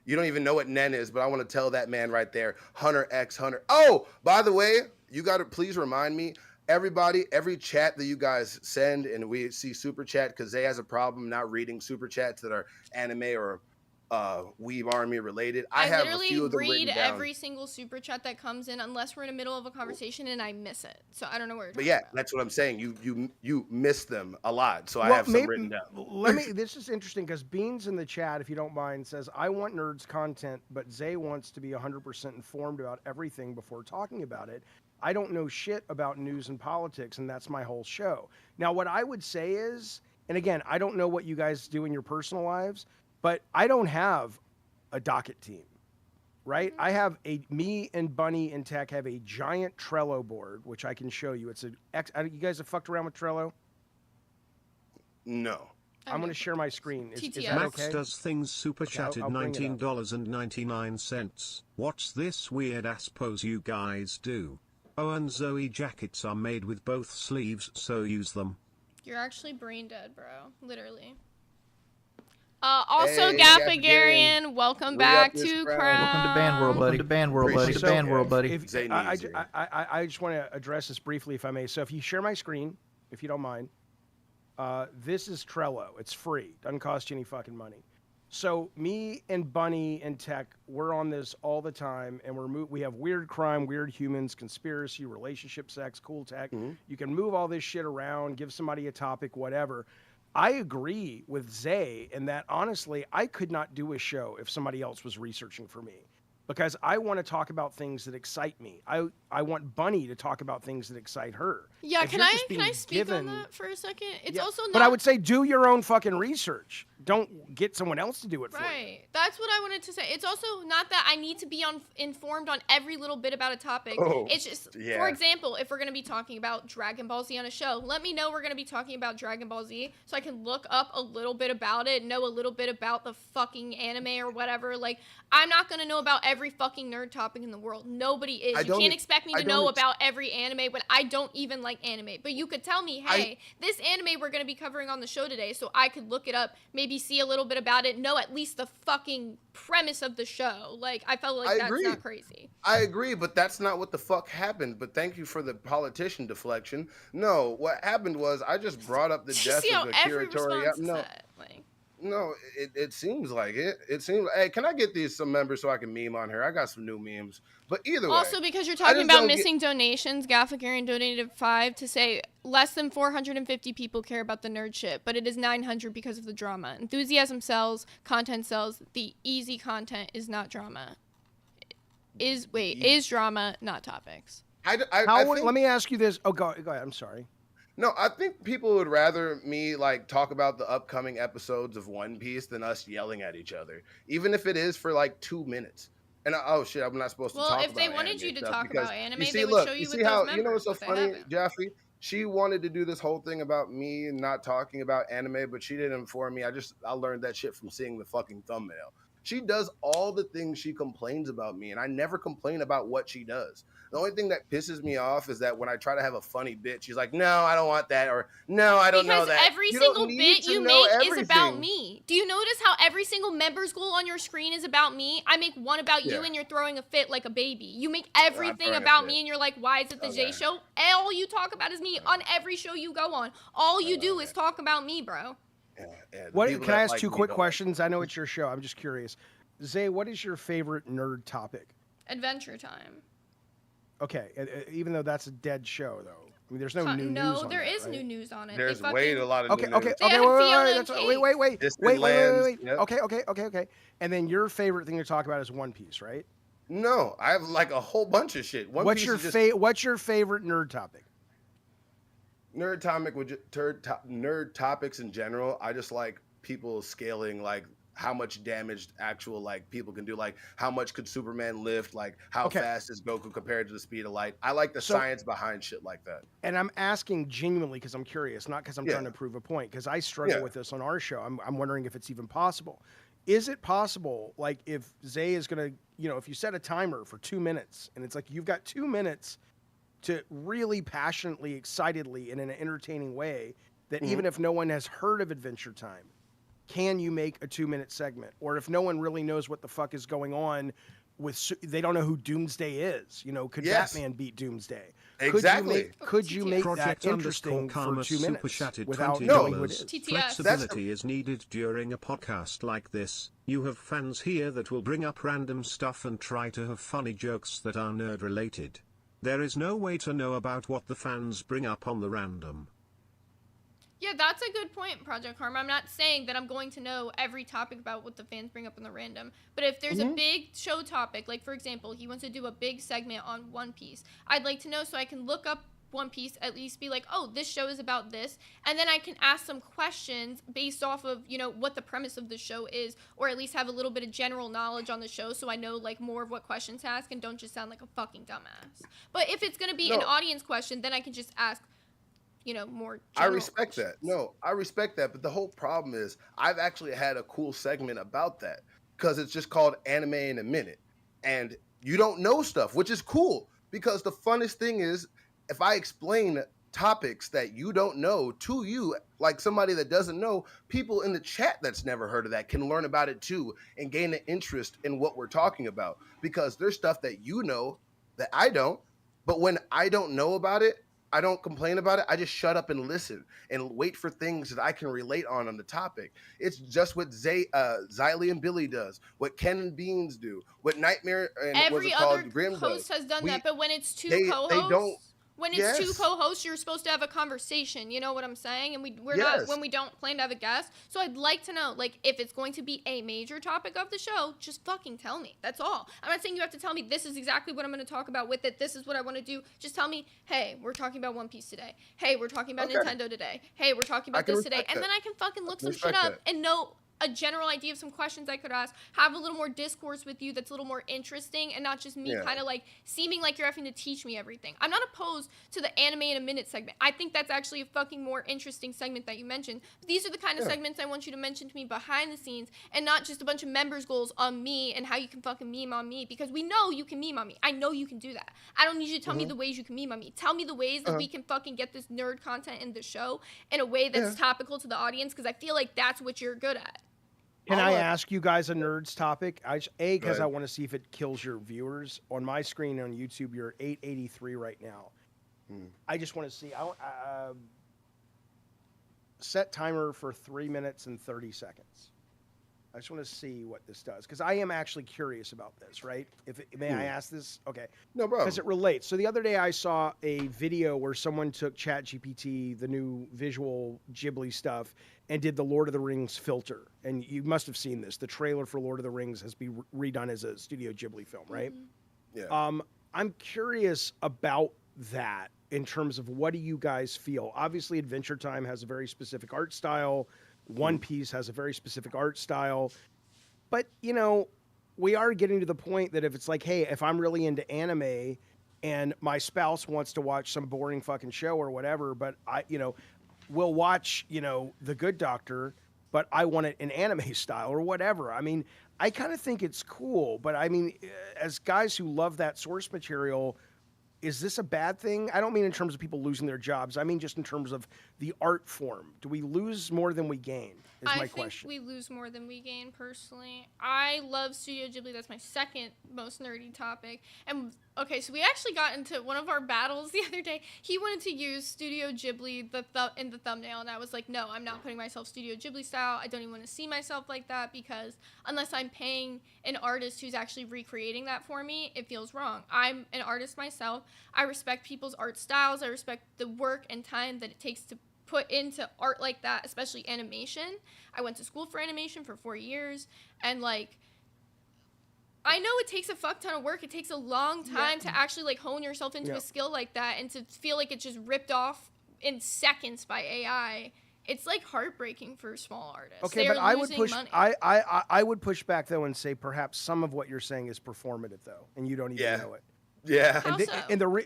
[SPEAKER 3] You don't even know what Nen is, but I want to tell that man right there, Hunter X Hunter. Oh, by the way, you got to please remind me, everybody, every chat that you guys send, and we see super chat because Zay has a problem not reading super chats that are anime or Weeb Army related. I have a
[SPEAKER 2] literally
[SPEAKER 3] few of them
[SPEAKER 2] read
[SPEAKER 3] written down.
[SPEAKER 2] every single super chat that comes in unless we're in the middle of a conversation and I miss it. So I don't know where you're
[SPEAKER 3] But
[SPEAKER 2] talking
[SPEAKER 3] yeah,
[SPEAKER 2] about.
[SPEAKER 3] that's what I'm saying. You miss them a lot, so I
[SPEAKER 5] Well,
[SPEAKER 3] have some written down.
[SPEAKER 5] Let me. This is interesting because Beans in the chat, if you don't mind, says I want nerds content, but Zay wants to be 100% informed about everything before talking about it. I don't know shit about news and politics, and that's my whole show. Now, what I would say is, and again, I don't know what you guys do in your personal lives, but I don't have a docket team, right? I have me and Bunny and Tech have a giant Trello board, which I can show you. It's you guys have fucked around with Trello?
[SPEAKER 3] No.
[SPEAKER 5] I'm going to share my screen. Is
[SPEAKER 2] TTS.
[SPEAKER 5] that
[SPEAKER 4] Max
[SPEAKER 5] okay?
[SPEAKER 4] does things super
[SPEAKER 5] Okay, I'll
[SPEAKER 4] chatted
[SPEAKER 5] bring it up.
[SPEAKER 4] $19.99. What's this weird ass pose you guys do? Oh, and Zoe jackets are made with both sleeves, so use them.
[SPEAKER 2] You're actually brain dead, bro. Literally. Also,
[SPEAKER 3] Hey,
[SPEAKER 2] Gapagarian, welcome back
[SPEAKER 3] this
[SPEAKER 2] to
[SPEAKER 3] crowd.
[SPEAKER 2] Crown.
[SPEAKER 7] Welcome to Band World, buddy. Welcome to Band World, buddy.
[SPEAKER 3] Appreciate
[SPEAKER 7] Band
[SPEAKER 3] it.
[SPEAKER 7] World, buddy.
[SPEAKER 5] If,
[SPEAKER 3] Zay
[SPEAKER 5] I
[SPEAKER 3] needs it.
[SPEAKER 5] just want to address this briefly, if I may. So if you share my screen, if you don't mind. This is Trello. It's free. Doesn't cost you any fucking money. So me and Bunny and Tech, we're on this all the time, and we have weird crime, weird humans, conspiracy, relationship, sex, cool tech. You can move all this shit around, give somebody a topic, whatever. I agree with Zay in that, honestly, I could not do a show if somebody else was researching for me. Because I want to talk about things that excite me. I want Bunny to talk about things that excite her.
[SPEAKER 2] Yeah,
[SPEAKER 5] If
[SPEAKER 2] can
[SPEAKER 5] you're
[SPEAKER 2] I
[SPEAKER 5] just being
[SPEAKER 2] speak
[SPEAKER 5] given-
[SPEAKER 2] on that for a second? It's
[SPEAKER 5] Yeah,
[SPEAKER 2] also not.
[SPEAKER 5] But I would say do your own fucking research. Don't get someone else to do it for you.
[SPEAKER 2] Right. That's what I wanted to say. It's also not that I need to be informed on every little bit about a topic.
[SPEAKER 3] Oh,
[SPEAKER 2] It's just,
[SPEAKER 3] yeah.
[SPEAKER 2] for example, if we're going to be talking about Dragon Ball Z on a show, let me know we're going to be talking about Dragon Ball Z so I can look up a little bit about it, know a little bit about the fucking anime or whatever. Like, I'm not going to know about every fucking nerd topic in the world. Nobody is. You can't expect me to know about every anime when I don't even like anime. But you could tell me, hey, this anime we're going to be covering on the show today, so I could look it up, maybe see a little bit about it, know at least the fucking premise of the show. Like, I felt like that's not crazy.
[SPEAKER 3] I agree, but that's not what the fuck happened. But thank you for the politician deflection. No, what happened was I just brought up the death
[SPEAKER 2] See how
[SPEAKER 3] of
[SPEAKER 2] every
[SPEAKER 3] Akira
[SPEAKER 2] response
[SPEAKER 3] Toriyama.
[SPEAKER 2] is
[SPEAKER 3] No,
[SPEAKER 2] that, like,
[SPEAKER 3] no, it seems like it. It seems. Hey, can I get some members so I can meme on her? I got some new memes. But either way.
[SPEAKER 2] Also, because you're talking about missing donations, Gaffagarian donated 5 to say less than 450 people care about the nerd shit, but it is 900 because of the drama. Enthusiasm sells, content sells. The easy content is not drama. Is drama, not topics.
[SPEAKER 3] I think,
[SPEAKER 5] let me ask you this. Oh, go ahead. I'm sorry.
[SPEAKER 3] No, I think people would rather me like talk about the upcoming episodes of One Piece than us yelling at each other, even if it is for like 2 minutes. And oh shit, I'm not supposed to talk about
[SPEAKER 2] Well, if they wanted you to talk about anime,
[SPEAKER 3] you see,
[SPEAKER 2] they would
[SPEAKER 3] look,
[SPEAKER 2] show you
[SPEAKER 3] you
[SPEAKER 2] with
[SPEAKER 3] see how
[SPEAKER 2] those
[SPEAKER 3] you know what's so
[SPEAKER 2] members, but they
[SPEAKER 3] funny,
[SPEAKER 2] haven't.
[SPEAKER 3] Joffy? She wanted to do this whole thing about me and not talking about anime, but she didn't inform me. I learned that shit from seeing the fucking thumbnail. She does all the things she complains about me, and I never complain about what she does. The only thing that pisses me off is that when I try to have a funny bit, she's like, "No, I don't want that," or "No, I don't know that."
[SPEAKER 2] Because every
[SPEAKER 3] You
[SPEAKER 2] single
[SPEAKER 3] don't need
[SPEAKER 2] bit
[SPEAKER 3] to
[SPEAKER 2] you
[SPEAKER 3] know
[SPEAKER 2] make is about
[SPEAKER 3] everything.
[SPEAKER 2] me. Do you notice how every single members goal on your screen is about me? I make one about you,
[SPEAKER 3] Yeah.
[SPEAKER 2] and you're throwing a fit like a baby. You make everything
[SPEAKER 3] throwing a
[SPEAKER 2] about
[SPEAKER 3] fit.
[SPEAKER 2] me, and you're like, "Why is it the J
[SPEAKER 3] Okay.
[SPEAKER 2] show?" All you talk about is me on every show you go on. All you do is talk about me, bro.
[SPEAKER 3] Yeah, the
[SPEAKER 5] What
[SPEAKER 3] people
[SPEAKER 5] can I
[SPEAKER 3] that
[SPEAKER 5] ask
[SPEAKER 3] like
[SPEAKER 5] two
[SPEAKER 3] me
[SPEAKER 5] quick
[SPEAKER 3] don't like
[SPEAKER 5] questions? I know it's your show. I'm just curious. Zay, what is your favorite nerd topic?
[SPEAKER 2] Adventure Time.
[SPEAKER 5] Okay, even though that's a dead show, though. I mean, there's no new news
[SPEAKER 2] No,
[SPEAKER 5] on
[SPEAKER 2] there
[SPEAKER 5] that,
[SPEAKER 2] is
[SPEAKER 5] right?
[SPEAKER 2] new news on it.
[SPEAKER 3] There's
[SPEAKER 2] They
[SPEAKER 3] way
[SPEAKER 2] fucking-
[SPEAKER 3] a lot of
[SPEAKER 5] Okay,
[SPEAKER 3] new
[SPEAKER 5] okay,
[SPEAKER 3] news.
[SPEAKER 2] They
[SPEAKER 5] okay,
[SPEAKER 2] had
[SPEAKER 5] wait,
[SPEAKER 2] Fiona and
[SPEAKER 5] wait,
[SPEAKER 2] Cake.
[SPEAKER 3] Distant lands, yep.
[SPEAKER 5] Okay. And then your favorite thing to talk about is One Piece, right?
[SPEAKER 3] No, I have like a whole bunch of shit.
[SPEAKER 5] What's your favorite nerd topic?
[SPEAKER 3] Nerd topics in general? I just like people scaling like how much damage actual like people can do, like how much could Superman lift, like how fast is Goku compared to the speed of light. I like the science behind shit like that.
[SPEAKER 5] And I'm asking genuinely because I'm curious, not because I'm trying to prove a point, because I struggle with this on our show. I'm wondering if it's even possible. Is it possible, like if Zay is going to, if you set a timer for 2 minutes and it's like you've got 2 minutes to really passionately, excitedly, in an entertaining way, that even if no one has heard of Adventure Time, can you make a 2-minute segment? Or if no one really knows what the fuck is going on they don't know who Doomsday is, could Batman beat Doomsday?
[SPEAKER 3] Exactly.
[SPEAKER 5] Could you make
[SPEAKER 4] Project
[SPEAKER 5] that interesting for 2 minutes
[SPEAKER 4] Super
[SPEAKER 5] without
[SPEAKER 4] $20.
[SPEAKER 5] knowing who it is?
[SPEAKER 2] TTS.
[SPEAKER 4] Flexibility is needed during a podcast like this. You have fans here that will bring up random stuff and try to have funny jokes that are nerd related. There is no way to know about what the fans bring up on the random.
[SPEAKER 2] Yeah, that's a good point, Project Karma. I'm not saying that I'm going to know every topic about what the fans bring up in the random. But if there's a big show topic, like, for example, he wants to do a big segment on One Piece, I'd like to know so I can look up One Piece, at least be like, oh, this show is about this. And then I can ask some questions based off of, what the premise of the show is, or at least have a little bit of general knowledge on the show so I know, like, more of what questions to ask and don't just sound like a fucking dumbass. But if it's going to be an audience question, then I can just ask more
[SPEAKER 3] I respect
[SPEAKER 2] questions.
[SPEAKER 3] that. No, I respect that. But the whole problem is I've actually had a cool segment about that because it's just called Anime in a Minute. And you don't know stuff, which is cool because the funnest thing is if I explain topics that you don't know to you, like somebody that doesn't know, people in the chat that's never heard of that can learn about it too and gain an interest in what we're talking about because there's stuff that you know that I don't. But when I don't know about it, I don't complain about it. I just shut up and listen and wait for things that I can relate on the topic. It's just what Xylee and Billy does, what Ken and Beans do, what Nightmare and
[SPEAKER 2] Every
[SPEAKER 3] what's it
[SPEAKER 2] other
[SPEAKER 3] called, Grim
[SPEAKER 2] host
[SPEAKER 3] does.
[SPEAKER 2] has done that, but when it's two
[SPEAKER 3] they
[SPEAKER 2] co-hosts,
[SPEAKER 3] don't.
[SPEAKER 2] when it's
[SPEAKER 3] Yes.
[SPEAKER 2] two co-hosts, you're supposed to have a conversation. You know what I'm saying? And we're
[SPEAKER 3] Yes.
[SPEAKER 2] not when we don't plan to have a guest. So I'd like to know, like, if it's going to be a major topic of the show, just fucking tell me. That's all. I'm not saying you have to tell me this is exactly what I'm going to talk about with it. This is what I want to do. Just tell me, hey, we're talking about One Piece today. Hey, we're talking about
[SPEAKER 3] Okay.
[SPEAKER 2] Nintendo today. Hey, we're talking about this today. And then I can fucking look some shit
[SPEAKER 3] respect
[SPEAKER 2] up
[SPEAKER 3] that.
[SPEAKER 2] and know a general idea of some questions I could ask, have a little more discourse with you that's a little more interesting and not just me kind of like seeming like you're having to teach me everything. I'm not opposed to the anime in a minute segment. I think that's actually a fucking more interesting segment that you mentioned. But these are the kind of segments I want you to mention to me behind the scenes and not just a bunch of members goals on me and how you can fucking meme on me, because we know you can meme on me. I know you can do that. I don't need you to tell me the ways you can meme on me. Tell me the ways that we can fucking get this nerd content in the show in a way that's topical to the audience, because I feel like that's what you're good at.
[SPEAKER 5] Can I ask you guys a nerds topic? Because I want to see if it kills your viewers. On my screen on YouTube, you're 883 right now. I just want to see. Set timer for 3 minutes and 30 seconds. I just want to see what this does, because I am actually curious about this, right? May I ask this? Okay.
[SPEAKER 3] No problem.
[SPEAKER 5] Because it relates. So the other day I saw a video where someone took ChatGPT, the new visual Ghibli stuff, and did the Lord of the Rings filter. And you must have seen this. The trailer for Lord of the Rings has been redone as a Studio Ghibli film, right?
[SPEAKER 3] Yeah.
[SPEAKER 5] I'm curious about that in terms of, what do you guys feel? Obviously, Adventure Time has a very specific art style. One Piece has a very specific art style. But, you know, we are getting to the point that if it's like, hey, if I'm really into anime and my spouse wants to watch some boring fucking show or whatever, but we'll watch, The Good Doctor, but I want it in anime style or whatever. I mean, I kind of think it's cool, but I mean, as guys who love that source material, is this a bad thing? I don't mean in terms of people losing their jobs. I mean just in terms of the art form. Do we lose more than we gain? Is my question.
[SPEAKER 2] I think we lose more than we gain, personally. I love Studio Ghibli. That's my second most nerdy topic. And okay, so we actually got into one of our battles the other day. He wanted to use Studio Ghibli in the thumbnail, and I was like, no, I'm not putting myself Studio Ghibli style. I don't even want to see myself like that, because unless I'm paying an artist who's actually recreating that for me, it feels wrong. I'm an artist myself. I respect people's art styles. I respect the work and time that it takes to put into art like that, especially animation. I went to school for animation for 4 years, and like, I know it takes a fuck ton of work. It takes a long time to actually like hone yourself into a skill like that, and to feel like it's just ripped off in seconds by AI. It's like heartbreaking for small artists.
[SPEAKER 5] Okay, but I would push. I would push back though and say perhaps some of what you're saying is performative though, and you don't even know it.
[SPEAKER 3] Yeah.
[SPEAKER 2] How so?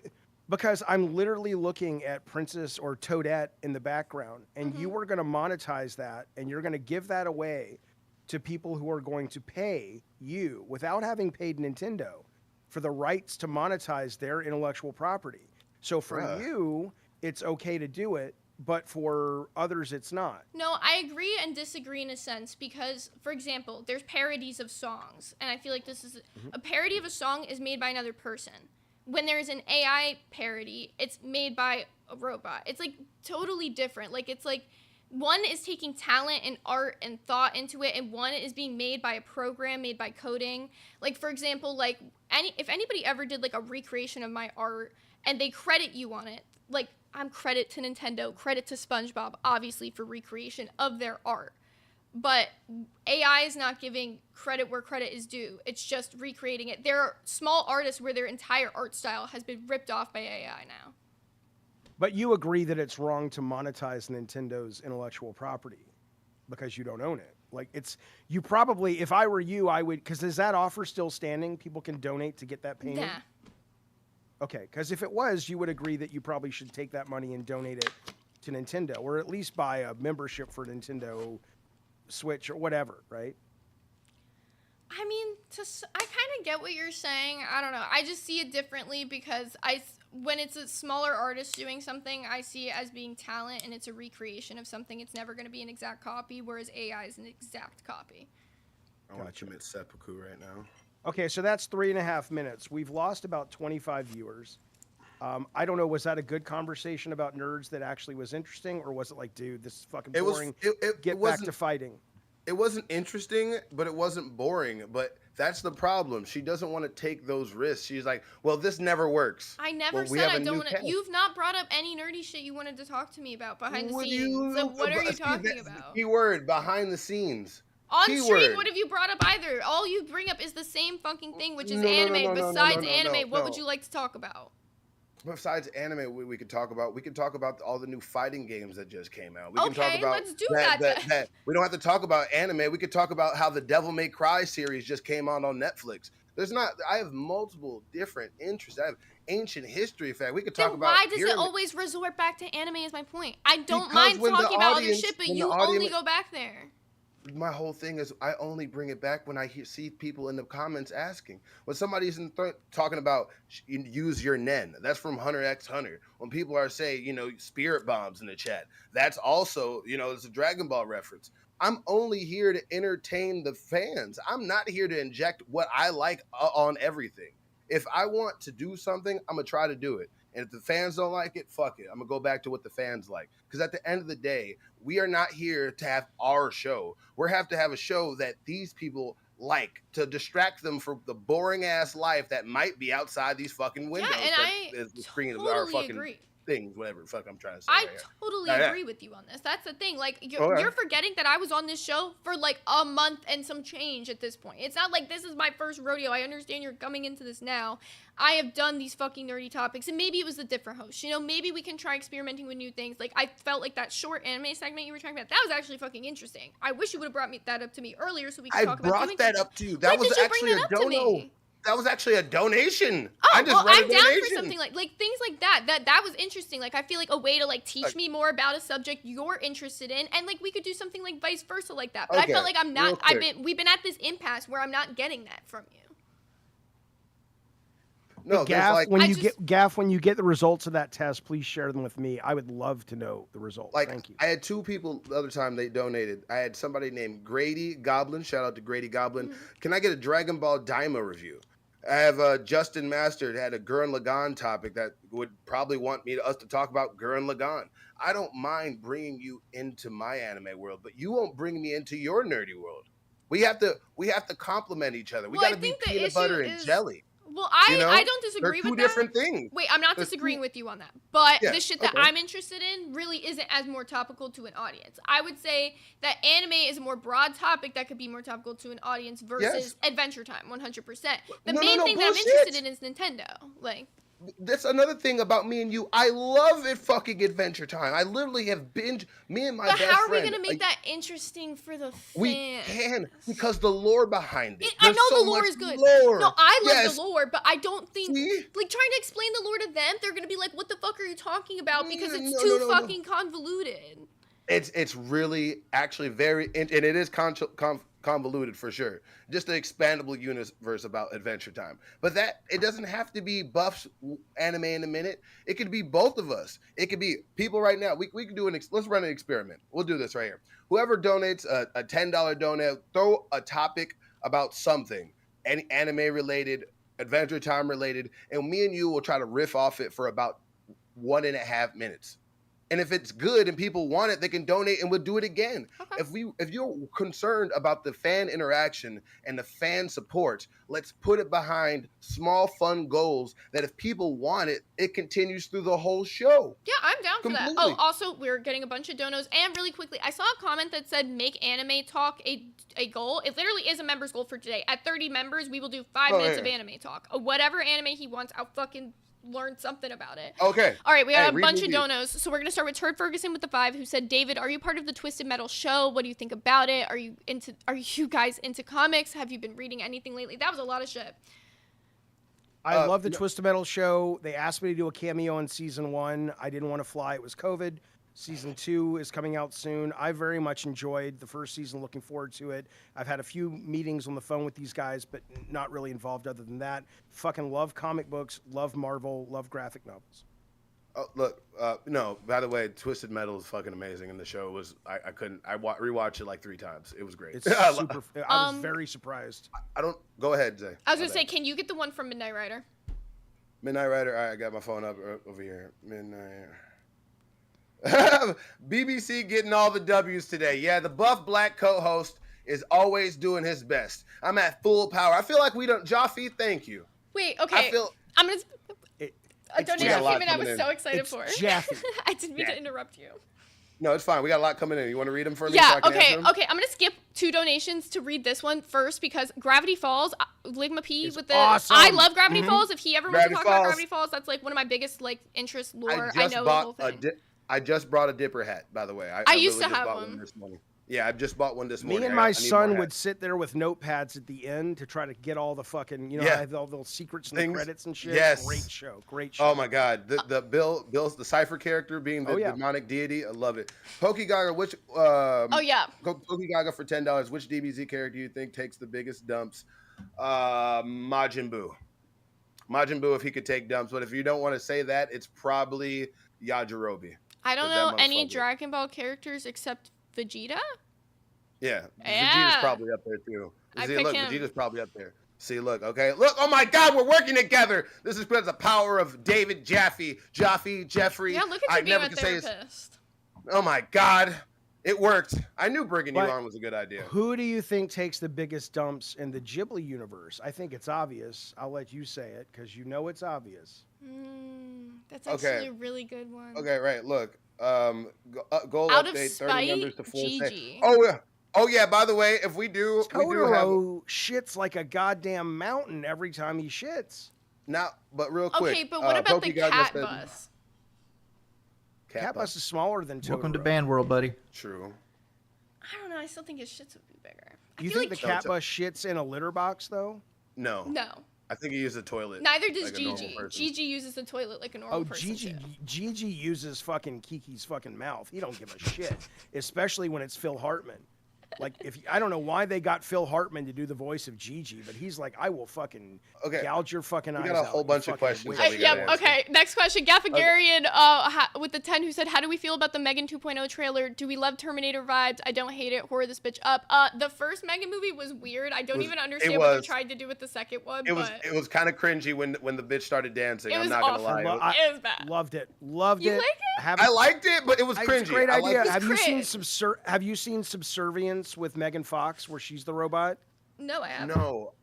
[SPEAKER 5] Because I'm literally looking at Princess or Toadette in the background, and you are going to monetize that, and you're going to give that away to people who are going to pay you without having paid Nintendo for the rights to monetize their intellectual property. So for you, it's okay to do it, but for others, it's not.
[SPEAKER 2] No, I agree and disagree in a sense, because, for example, there's parodies of songs, and I feel like this is a parody of a song is made by another person. When there's an AI parody, it's made by a robot. It's like totally different. Like, it's like one is taking talent and art and thought into it, and one is being made by a program, made by coding. Like, for example, like if anybody ever did like a recreation of my art and they credit you on it, like, I'm credit to Nintendo, credit to SpongeBob, obviously, for recreation of their art. But AI is not giving credit where credit is due. It's just recreating it. There are small artists where their entire art style has been ripped off by AI now.
[SPEAKER 5] But you agree that it's wrong to monetize Nintendo's intellectual property because you don't own it. Like, you probably, if I were you, I would, because is that offer still standing? People can donate to get that payment?
[SPEAKER 2] Nah.
[SPEAKER 5] Okay, because if it was, you would agree that you probably should take that money and donate it to Nintendo, or at least buy a membership for Nintendo Switch or whatever, right?
[SPEAKER 2] I mean, I kind of get what you're saying. I don't know. I just see it differently, because when it's a smaller artist doing something, I see it as being talent, and it's a recreation of something. It's never going to be an exact copy, whereas AI is an exact copy.
[SPEAKER 3] I want to commit seppuku right now.
[SPEAKER 5] Okay, so that's 3.5 minutes. We've lost about 25 viewers. I don't know. Was that a good conversation about nerds that actually was interesting, or was it like, dude, this is fucking boring? Get back to fighting.
[SPEAKER 3] It wasn't interesting, but it wasn't boring. But that's the problem. She doesn't want to take those risks. She's like, well, this never works.
[SPEAKER 2] I never said I don't want to. You've not brought up any nerdy shit you wanted to talk to me about behind the scenes. So what are you talking about?
[SPEAKER 3] Keyword, behind the scenes.
[SPEAKER 2] On stream, what have you brought up either? All you bring up is the same fucking thing, which is anime. Besides anime, what would you like to talk about?
[SPEAKER 3] Besides anime, we could talk about all the new fighting games that just came out. We can talk
[SPEAKER 2] Okay,
[SPEAKER 3] about
[SPEAKER 2] let's do that.
[SPEAKER 3] We don't have to talk about anime. We could talk about how the Devil May Cry series just came out on Netflix. I have multiple different interests. I have ancient history. In fact, we could talk about.
[SPEAKER 2] Why does it always resort back to anime? Is my point. I don't mind talking about other shit, but you only go back there.
[SPEAKER 3] My whole thing is I only bring it back when I see people in the comments asking. When somebody's talking about use your nen, that's from Hunter x Hunter. When people are saying, spirit bombs in the chat, that's also, it's a Dragon Ball reference. I'm only here to entertain the fans. I'm not here to inject what I like on everything. If I want to do something, I'm going to try to do it. And if the fans don't like it, fuck it. I'm going to go back to what the fans like. Because at the end of the day, we are not here to have our show. We have to have a show that these people like to distract them from the boring ass life that might be outside these fucking windows.
[SPEAKER 2] Yeah, and I totally agree.
[SPEAKER 3] Things, whatever the fuck I'm trying to say.
[SPEAKER 2] I totally agree with you on this. That's the thing. Like, you're forgetting that I was on this show for like a month and some change at this point. It's not like this is my first rodeo. I understand you're coming into this now. I have done these fucking nerdy topics, and maybe it was a different host. Maybe we can try experimenting with new things. Like, I felt like that short anime segment you were talking about, that was actually fucking interesting. I wish you would have brought that up to me earlier so we could talk about
[SPEAKER 3] I brought that up to you. That was actually a dono. That was actually a donation.
[SPEAKER 2] Oh, I'm down for something like things like that. That was interesting. Like, I feel like a way to like teach me more about a subject you're interested in, and like we could do something like vice versa like that. But I felt like I'm not. We've been at this impasse where I'm not getting that from you.
[SPEAKER 5] No, Gaff, when you get the results of that test, please share them with me. I would love to know the results. Thank you.
[SPEAKER 3] I had two people the other time they donated. I had somebody named Grady Goblin. Shout out to Grady Goblin. Can I get a Dragon Ball Daima review? I have Justin Master had a Gurren Lagann topic that would probably want us to talk about Gurren Lagann. I don't mind bringing you into my anime world, but you won't bring me into your nerdy world. We have to complement each other. We got to be peanut butter and jelly.
[SPEAKER 2] Well, I don't disagree with that.
[SPEAKER 3] They're two different things.
[SPEAKER 2] Wait, I'm not disagreeing with you on that. But the shit that I'm interested in really isn't as more topical to an audience. I would say that anime is a more broad topic that could be more topical to an audience versus Adventure Time, 100%. The main thing that I'm interested in is Nintendo. Like,
[SPEAKER 3] that's another thing about me and you. I love it fucking Adventure Time. I literally have binged me and my best friend.
[SPEAKER 2] But how are we going to make that interesting for the fans?
[SPEAKER 3] We can, because the lore behind it.
[SPEAKER 2] I know the lore is good.
[SPEAKER 3] Lore.
[SPEAKER 2] No, I love the lore, but I don't think, like, trying to explain the lore to them, they're going to be like, what the fuck are you talking about? Because it's too fucking convoluted.
[SPEAKER 3] It's really actually very, and it is convoluted for sure. Just an expandable universe about Adventure Time. But that, it doesn't have to be Buff's anime in a minute. It could be both of us. It could be people right now. We could do let's run an experiment. We'll do this right here. Whoever donates a $10 donate, throw a topic about something, any anime related, Adventure Time related, and me and you will try to riff off it for about 1.5 minutes. And if it's good and people want it, they can donate and we'll do it again. Okay. If you're concerned about the fan interaction and the fan support, let's put it behind small, fun goals that if people want it, it continues through the whole show.
[SPEAKER 2] Yeah, I'm down for that. Oh, also, we're getting a bunch of donos. And really quickly, I saw a comment that said, make anime talk a goal. It literally is a member's goal for today. At 30 members, we will do 5 minutes of anime talk. Whatever anime he wants, I'll fucking learn something about it.
[SPEAKER 3] Okay.
[SPEAKER 2] All right, we have a bunch of donos. So we're going to start with Turd Ferguson with the 5, who said, David, are you part of the Twisted Metal show? What do you think about it? Are you guys into comics? Have you been reading anything lately? That was a lot of shit.
[SPEAKER 5] I love the Twisted Metal show. They asked me to do a cameo in season 1. I didn't want to fly. It was COVID. Season 2 is coming out soon. I very much enjoyed the first season, looking forward to it. I've had a few meetings on the phone with these guys, but not really involved other than that. Fucking love comic books, love Marvel, love graphic novels.
[SPEAKER 3] Oh, look, no, by the way, Twisted Metal is fucking amazing, and the show was, I rewatched it like 3 times. It was great.
[SPEAKER 5] It's super, I was very surprised.
[SPEAKER 3] Go ahead, Zay.
[SPEAKER 2] I was going to say, can you get the one from Midnight Rider?
[SPEAKER 3] Midnight Rider. All right, I got my phone up over here. Midnight. BBC getting all the W's today. Yeah, the buff black co-host is always doing his best. I'm at full power. I feel like we don't. Joffy, thank you.
[SPEAKER 2] Wait, okay. I'm gonna. A donation came in. I was so excited for.
[SPEAKER 5] Jaffy.
[SPEAKER 2] I didn't mean to interrupt you.
[SPEAKER 3] No, it's fine. We got a lot coming in. You want to read them for me?
[SPEAKER 2] Yeah.
[SPEAKER 3] So I can
[SPEAKER 2] Okay.
[SPEAKER 3] answer them?
[SPEAKER 2] Okay. I'm gonna skip 2 donations to read this one first because Gravity Falls, Ligma P
[SPEAKER 5] It's
[SPEAKER 2] with the.
[SPEAKER 5] awesome.
[SPEAKER 2] I love Gravity Falls. If he ever wants to talk about
[SPEAKER 3] Falls.
[SPEAKER 2] Gravity Falls, that's like one of my biggest like interest lore. I know the whole thing.
[SPEAKER 3] I just brought a dipper hat, by the way.
[SPEAKER 2] I used to have one.
[SPEAKER 3] This morning. Yeah, I just bought one this morning.
[SPEAKER 5] Me and my son would sit there with notepads at the end to try to get all the fucking, I have all the secrets and the credits and shit.
[SPEAKER 3] Yes.
[SPEAKER 5] Great show.
[SPEAKER 3] Oh my God, the Cypher character being the demonic deity, I love it. Pokegaga, which Pokegaga for $10. Which DBZ character do you think takes the biggest dumps? Majin Buu. Majin Buu, if he could take dumps, but if you don't want to say that, it's probably Yajirobe.
[SPEAKER 2] I don't know any Dragon Ball characters except Vegeta.
[SPEAKER 3] Yeah, Vegeta's probably up there too. Look,
[SPEAKER 2] him.
[SPEAKER 3] Vegeta's probably up there. See, look, okay, look. Oh my God, we're working together. This is because of the power of David, Joffy, Jeffrey.
[SPEAKER 2] Yeah, look at you being a therapist.
[SPEAKER 3] Oh my God, it worked. I knew bringing you on was a good idea.
[SPEAKER 5] Who do you think takes the biggest dumps in the Ghibli universe? I think it's obvious. I'll let you say it because you know it's obvious.
[SPEAKER 2] That's actually a really good one.
[SPEAKER 3] Okay, right. Look, goal
[SPEAKER 2] Out
[SPEAKER 3] update:
[SPEAKER 2] of
[SPEAKER 3] 30
[SPEAKER 2] spite,
[SPEAKER 3] members to full
[SPEAKER 2] Gigi.
[SPEAKER 3] Oh yeah. By the way, if we do
[SPEAKER 5] Totoro shits like a goddamn mountain every time he shits.
[SPEAKER 3] Now, but real quick.
[SPEAKER 2] Okay, but what about the cat bus?
[SPEAKER 5] Cat bus is smaller than Totoro.
[SPEAKER 7] Welcome to Band World, buddy.
[SPEAKER 3] True.
[SPEAKER 2] I don't know. I still think his shits would be bigger.
[SPEAKER 5] You think the cat bus shits in a litter box though?
[SPEAKER 3] No.
[SPEAKER 2] No.
[SPEAKER 3] I think he uses a toilet.
[SPEAKER 2] Neither does Gigi. Gigi uses the toilet like a normal person.
[SPEAKER 5] Gigi uses fucking Kiki's fucking mouth. He don't give a shit, especially when it's Phil Hartman. Like, I don't know why they got Phil Hartman to do the voice of Gigi, but he's like, I will fucking gouge your fucking eyes out.
[SPEAKER 3] We got a whole bunch of questions.
[SPEAKER 2] Okay, next question. Gaffagarian with the 10 who said, how do we feel about the Megan 2.0 trailer? Do we love Terminator vibes? I don't hate it. Horror this bitch up. The first Megan movie was weird. I don't even understand what they tried to do with the second one.
[SPEAKER 3] It was kind of cringy when the bitch started dancing.
[SPEAKER 2] I'm
[SPEAKER 3] not
[SPEAKER 2] awful.
[SPEAKER 3] gonna lie.
[SPEAKER 2] It was bad.
[SPEAKER 5] Loved it.
[SPEAKER 2] You like it?
[SPEAKER 3] I liked it, but it was cringy.
[SPEAKER 5] It's a great idea.
[SPEAKER 2] Have
[SPEAKER 5] you seen Subservience with Megan Fox where she's the robot?
[SPEAKER 2] No, I haven't.
[SPEAKER 3] No.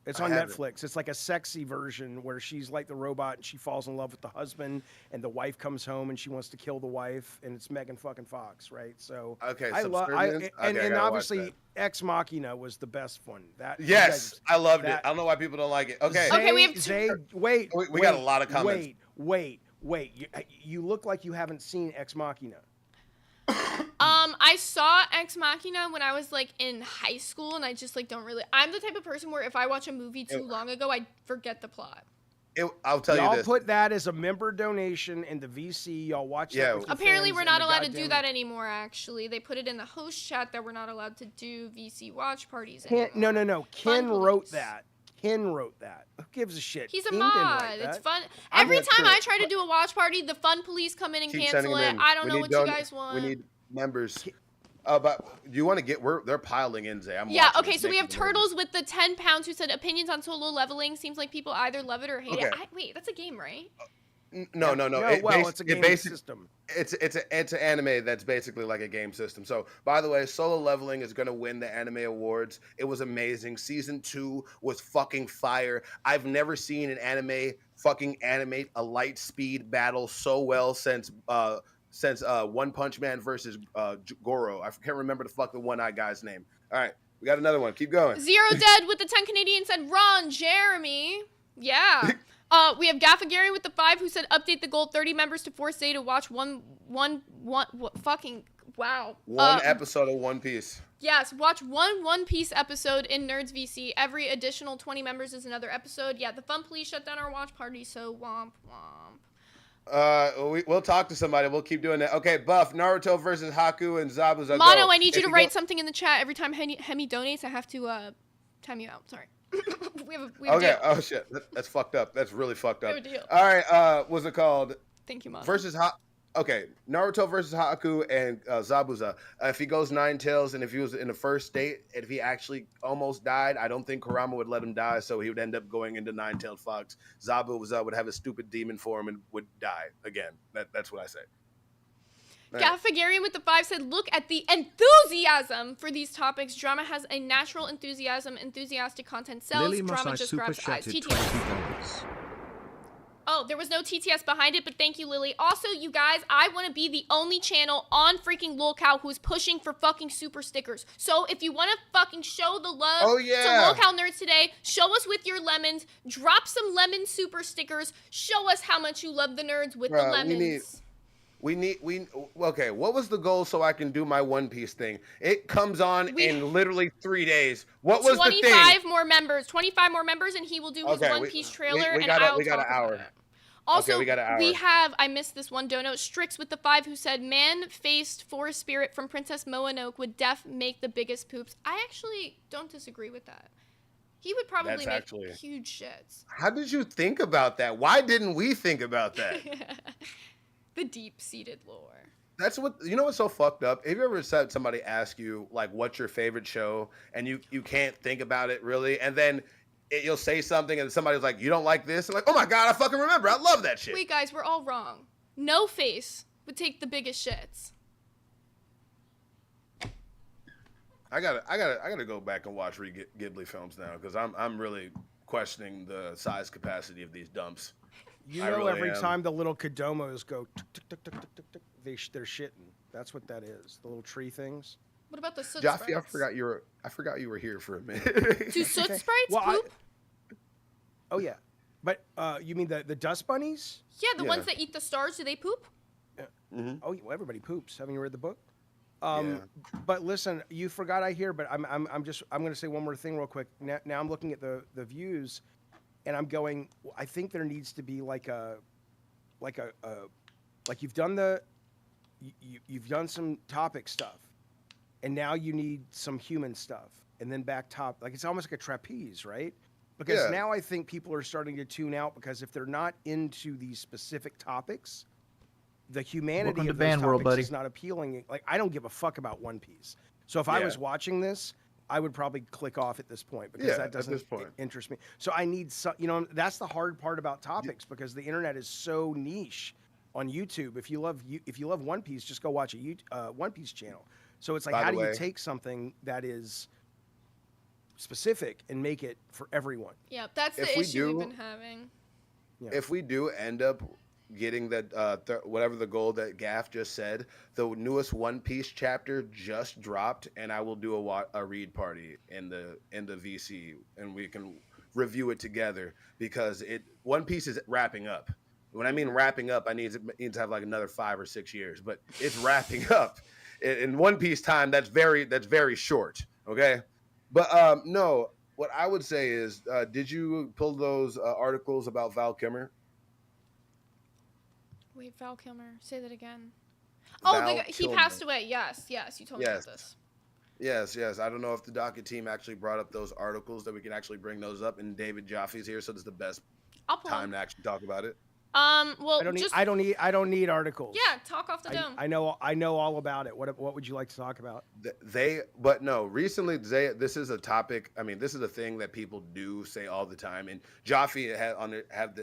[SPEAKER 5] It's on Netflix. It's like a sexy version where she's like the robot and she falls in love with the husband and the wife comes home and she wants to kill the wife and it's Megan fucking Fox, right? So and obviously Ex Machina was the best one.
[SPEAKER 3] I loved it. I don't know why people don't like it. Okay.
[SPEAKER 2] We have
[SPEAKER 3] we got a lot of comments.
[SPEAKER 5] Wait. You look like you haven't seen Ex Machina.
[SPEAKER 2] I saw Ex Machina when I was like in high school, and I just like don't really. I'm the type of person where if I watch a movie too long ago, I forget the plot.
[SPEAKER 3] I'll tell you this.
[SPEAKER 5] Y'all put that as a member donation in the VC. Y'all watch that. With
[SPEAKER 2] Apparently, we're not allowed to do that anymore. Actually, they put it in the host chat that we're not allowed to do VC watch parties anymore.
[SPEAKER 5] No. Ken wrote that. Who gives a shit?
[SPEAKER 2] He's a mod. It's fun. Every time I try to do a watch party, the Fun Police come in and cancel it. I don't know what you guys want.
[SPEAKER 3] We need members. But you want to get? They're piling in, Zay.
[SPEAKER 2] Okay. So we have Turtles with the 10 pounds who said opinions on solo leveling. Seems like people either love it or hate it. Wait, that's a game, right?
[SPEAKER 3] No.
[SPEAKER 5] It's a game system.
[SPEAKER 3] It's an anime that's basically like a game system. So, by the way, Solo Leveling is going to win the anime awards. It was amazing. Season 2 was fucking fire. I've never seen an anime fucking animate a light speed battle so well since One Punch Man versus Goro. I can't remember the one-eyed guy's name. All right, we got another one. Keep going.
[SPEAKER 2] Zero Dead with the 10 Canadian said, Ron Jeremy. Yeah. We have Gaffagarian with the 5 who said update the goal 30 members to force Zay to watch one
[SPEAKER 3] episode of One Piece.
[SPEAKER 2] Yes, watch One Piece episode in Nerds VC. Every additional 20 members is another episode. Yeah, the Fun Police shut down our watch party, so womp womp.
[SPEAKER 3] We'll talk to somebody. We'll keep doing that. Okay, Buff, Naruto versus Haku and Zabuza.
[SPEAKER 2] Mono, I need you to write something in the chat. Every time Hemi donates, I have to time you out. Sorry. we have a deal.
[SPEAKER 3] Oh shit, that's fucked up. That's really fucked up.
[SPEAKER 2] We have a deal.
[SPEAKER 3] All right, what's it called?
[SPEAKER 2] Thank you, Mono.
[SPEAKER 3] okay, Naruto versus Haku and Zabuza. If he goes 9 tails, and if he was in the first state, if he actually almost died, I don't think Kurama would let him die, so he would end up going into 9-tailed fox. Zabuza would have a stupid demon form and would die again. That's what I say.
[SPEAKER 2] Gaffagarian with the 5 said, look at the enthusiasm for these topics. Drama has a natural enthusiasm. Enthusiastic content sells.
[SPEAKER 4] Lily
[SPEAKER 2] Drama just grabs eyes. TTS. Oh, there was no TTS behind it, but thank you, Lily. Also, you guys, I want to be the only channel on freaking LolCow who's pushing for fucking super stickers. So if you want to fucking show the love to LolCow Nerds today, show us with your lemons. Drop some lemon super stickers. Show us how much you love the nerds with the lemons.
[SPEAKER 3] Okay, what was the goal so I can do my One Piece thing? It comes on in literally 3 days. What was the thing?
[SPEAKER 2] 25 more members, and he will do his One Piece trailer, and I'll talk about it. Also, we got an hour. I missed this one dono, Strix with the 5, who said, man-faced forest spirit from Princess Mononoke would make the biggest poops. I actually don't disagree with that. He would probably make huge shits.
[SPEAKER 3] How did you think about that? Why didn't we think about that?
[SPEAKER 2] The deep-seated lore.
[SPEAKER 3] That's what, you know what's so fucked up? Have you ever said somebody ask you, like, what's your favorite show? And you can't think about it really. And then you'll say something and somebody's like, you don't like this? And like, oh my God, I fucking remember. I love that shit.
[SPEAKER 2] Wait, guys, we're all wrong. No Face would take the biggest shits.
[SPEAKER 3] I gotta go back and watch Ghibli films now because I'm really questioning the size capacity of these dumps.
[SPEAKER 5] You know, really every time the little Kodomos go tick, tick, tick, tick, tick, tick, tick, they're shitting. That's what that is. The little tree things.
[SPEAKER 2] What about the soot
[SPEAKER 3] Joffy,
[SPEAKER 2] sprites?
[SPEAKER 3] I forgot you were here for a minute.
[SPEAKER 2] Do soot sprites poop?
[SPEAKER 5] Oh yeah, but you mean the dust bunnies?
[SPEAKER 2] Yeah, the ones that eat the stars. Do they poop?
[SPEAKER 5] Mm-hmm. Oh, well, everybody poops. Haven't you read the book? But listen, you forgot I hear. But I'm going to say one more thing real quick. Now I'm looking at the views. And I'm going, I think there needs to be like you've done you've done some topic stuff, and now you need some human stuff, and then back top, like it's almost like a trapeze, right? Because now I think people are starting to tune out because if they're not into these specific topics, the humanity of those topics is not appealing. Like I don't give a fuck about One Piece. So if I was watching this, I would probably click off at this point because that doesn't interest me. So I need that's the hard part about topics because the internet is so niche on YouTube. If you love One Piece, just go watch a One Piece channel. So it's like, how do you take something that is specific and make it for everyone?
[SPEAKER 2] Yeah, that's the issue we've been having.
[SPEAKER 3] Yeah. If we do end up getting that whatever the goal that Gaff just said, the newest One Piece chapter just dropped, and I will do a read party in the VC, and we can review it together because One Piece is wrapping up. When I mean wrapping up, I need to have like another 5 or 6 years, but it's wrapping up. In One Piece time, that's very short. Okay, but no, what I would say is, did you pull those articles about Val Kilmer?
[SPEAKER 2] Wait, Val Kilmer. Say that again. Oh, he passed away. Yes, you told me about this.
[SPEAKER 3] Yes. I don't know if the docket team actually brought up those articles that we can actually bring those up, and David Joffy's here, so this is the best time to actually talk about it.
[SPEAKER 2] Well,
[SPEAKER 5] I don't need articles.
[SPEAKER 2] Yeah, talk off the dome.
[SPEAKER 5] I know all about it. What would you like to talk about?
[SPEAKER 3] Recently, this is a topic. I mean, this is a thing that people do say all the time, and Joffy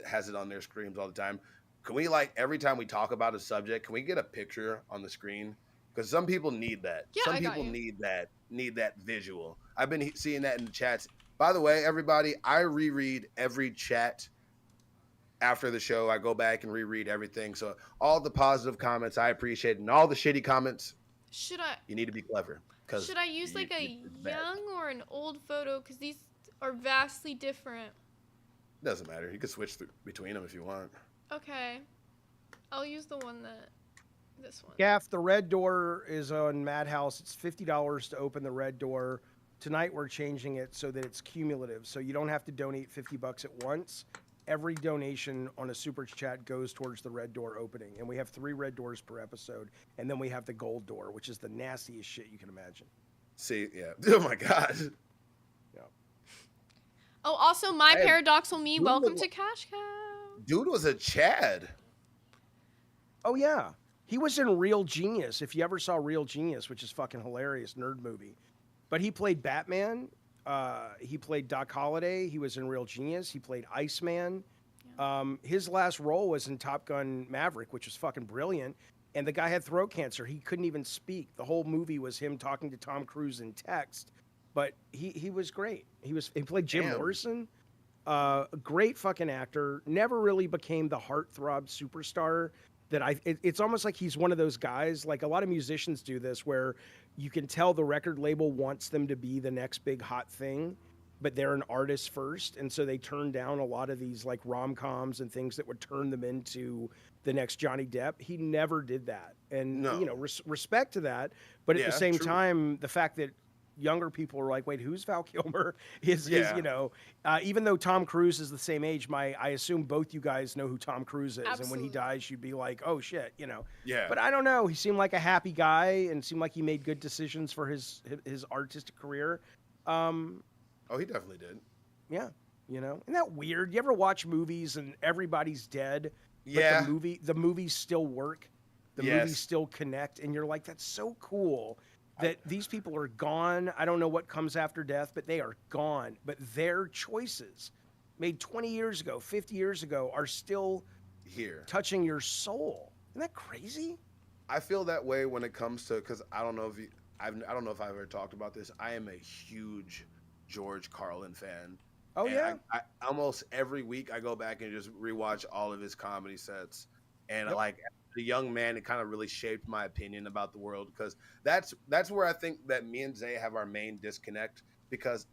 [SPEAKER 3] has it on their screens all the time. Can we, like, every time we talk about a subject, can we get a picture on the screen? Because some people need that.
[SPEAKER 2] Yeah,
[SPEAKER 3] some people need that visual. I've been seeing that in the chats. By the way, everybody, I reread every chat after the show. I go back and reread everything. So all the positive comments, I appreciate, and all the shitty comments, you need to be clever.
[SPEAKER 2] Should I use like a young or an old photo? Because these are vastly different.
[SPEAKER 3] Doesn't matter. You can switch between them if you want.
[SPEAKER 2] Okay. I'll use this one.
[SPEAKER 5] Gaff, the red door is on Madhouse. It's $50 to open the red door. Tonight we're changing it so that it's cumulative. So you don't have to donate $50 at once. Every donation on a super chat goes towards the red door opening. And we have 3 red doors per episode. And then we have the gold door, which is the nastiest shit you can imagine.
[SPEAKER 3] See, yeah. Oh my God.
[SPEAKER 5] Yeah.
[SPEAKER 2] Oh, also, my paradoxal me, welcome to Cash Cow.
[SPEAKER 3] Dude was a Chad.
[SPEAKER 5] Oh, yeah. He was in Real Genius. If you ever saw Real Genius, which is fucking hilarious, nerd movie. But he played Batman. He played Doc Holliday. He was in Real Genius. He played Iceman. His last role was in Top Gun Maverick, which was fucking brilliant. And the guy had throat cancer. He couldn't even speak. The whole movie was him talking to Tom Cruise in text. But he was great. He played Jim Morrison. A great fucking actor. Never really became the heartthrob superstar that it's almost like he's one of those guys, like a lot of musicians do this, where you can tell the record label wants them to be the next big hot thing, but they're an artist first. And so they turn down a lot of these like rom-coms and things that would turn them into the next Johnny Depp. He never did that. And, respect to that. But at the same time, the fact that younger people are like, wait, who's Val Kilmer? Even though Tom Cruise is the same age, I assume both you guys know who Tom Cruise is.
[SPEAKER 2] Absolutely.
[SPEAKER 5] And when he dies, you'd be like, oh shit,
[SPEAKER 3] Yeah.
[SPEAKER 5] But I don't know. He seemed like a happy guy and seemed like he made good decisions for his artistic career.
[SPEAKER 3] He definitely did.
[SPEAKER 5] Yeah. Isn't that weird? You ever watch movies and everybody's dead?
[SPEAKER 3] Yeah.
[SPEAKER 5] But the movies still work. The movies still connect. And you're like, that's so cool. That these people are gone. I don't know what comes after death, but they are gone. But their choices made 20 years ago, 50 years ago are still
[SPEAKER 3] here,
[SPEAKER 5] touching your soul. Isn't that crazy?
[SPEAKER 3] I feel that way when it comes to, because I don't know if I've ever talked about this. I am a huge George Carlin fan.
[SPEAKER 5] Oh,
[SPEAKER 3] and
[SPEAKER 5] yeah.
[SPEAKER 3] I almost every week I go back and just rewatch all of his comedy sets, and like the young man, it kind of really shaped my opinion about the world, because that's where I think that me and Zay have our main disconnect, because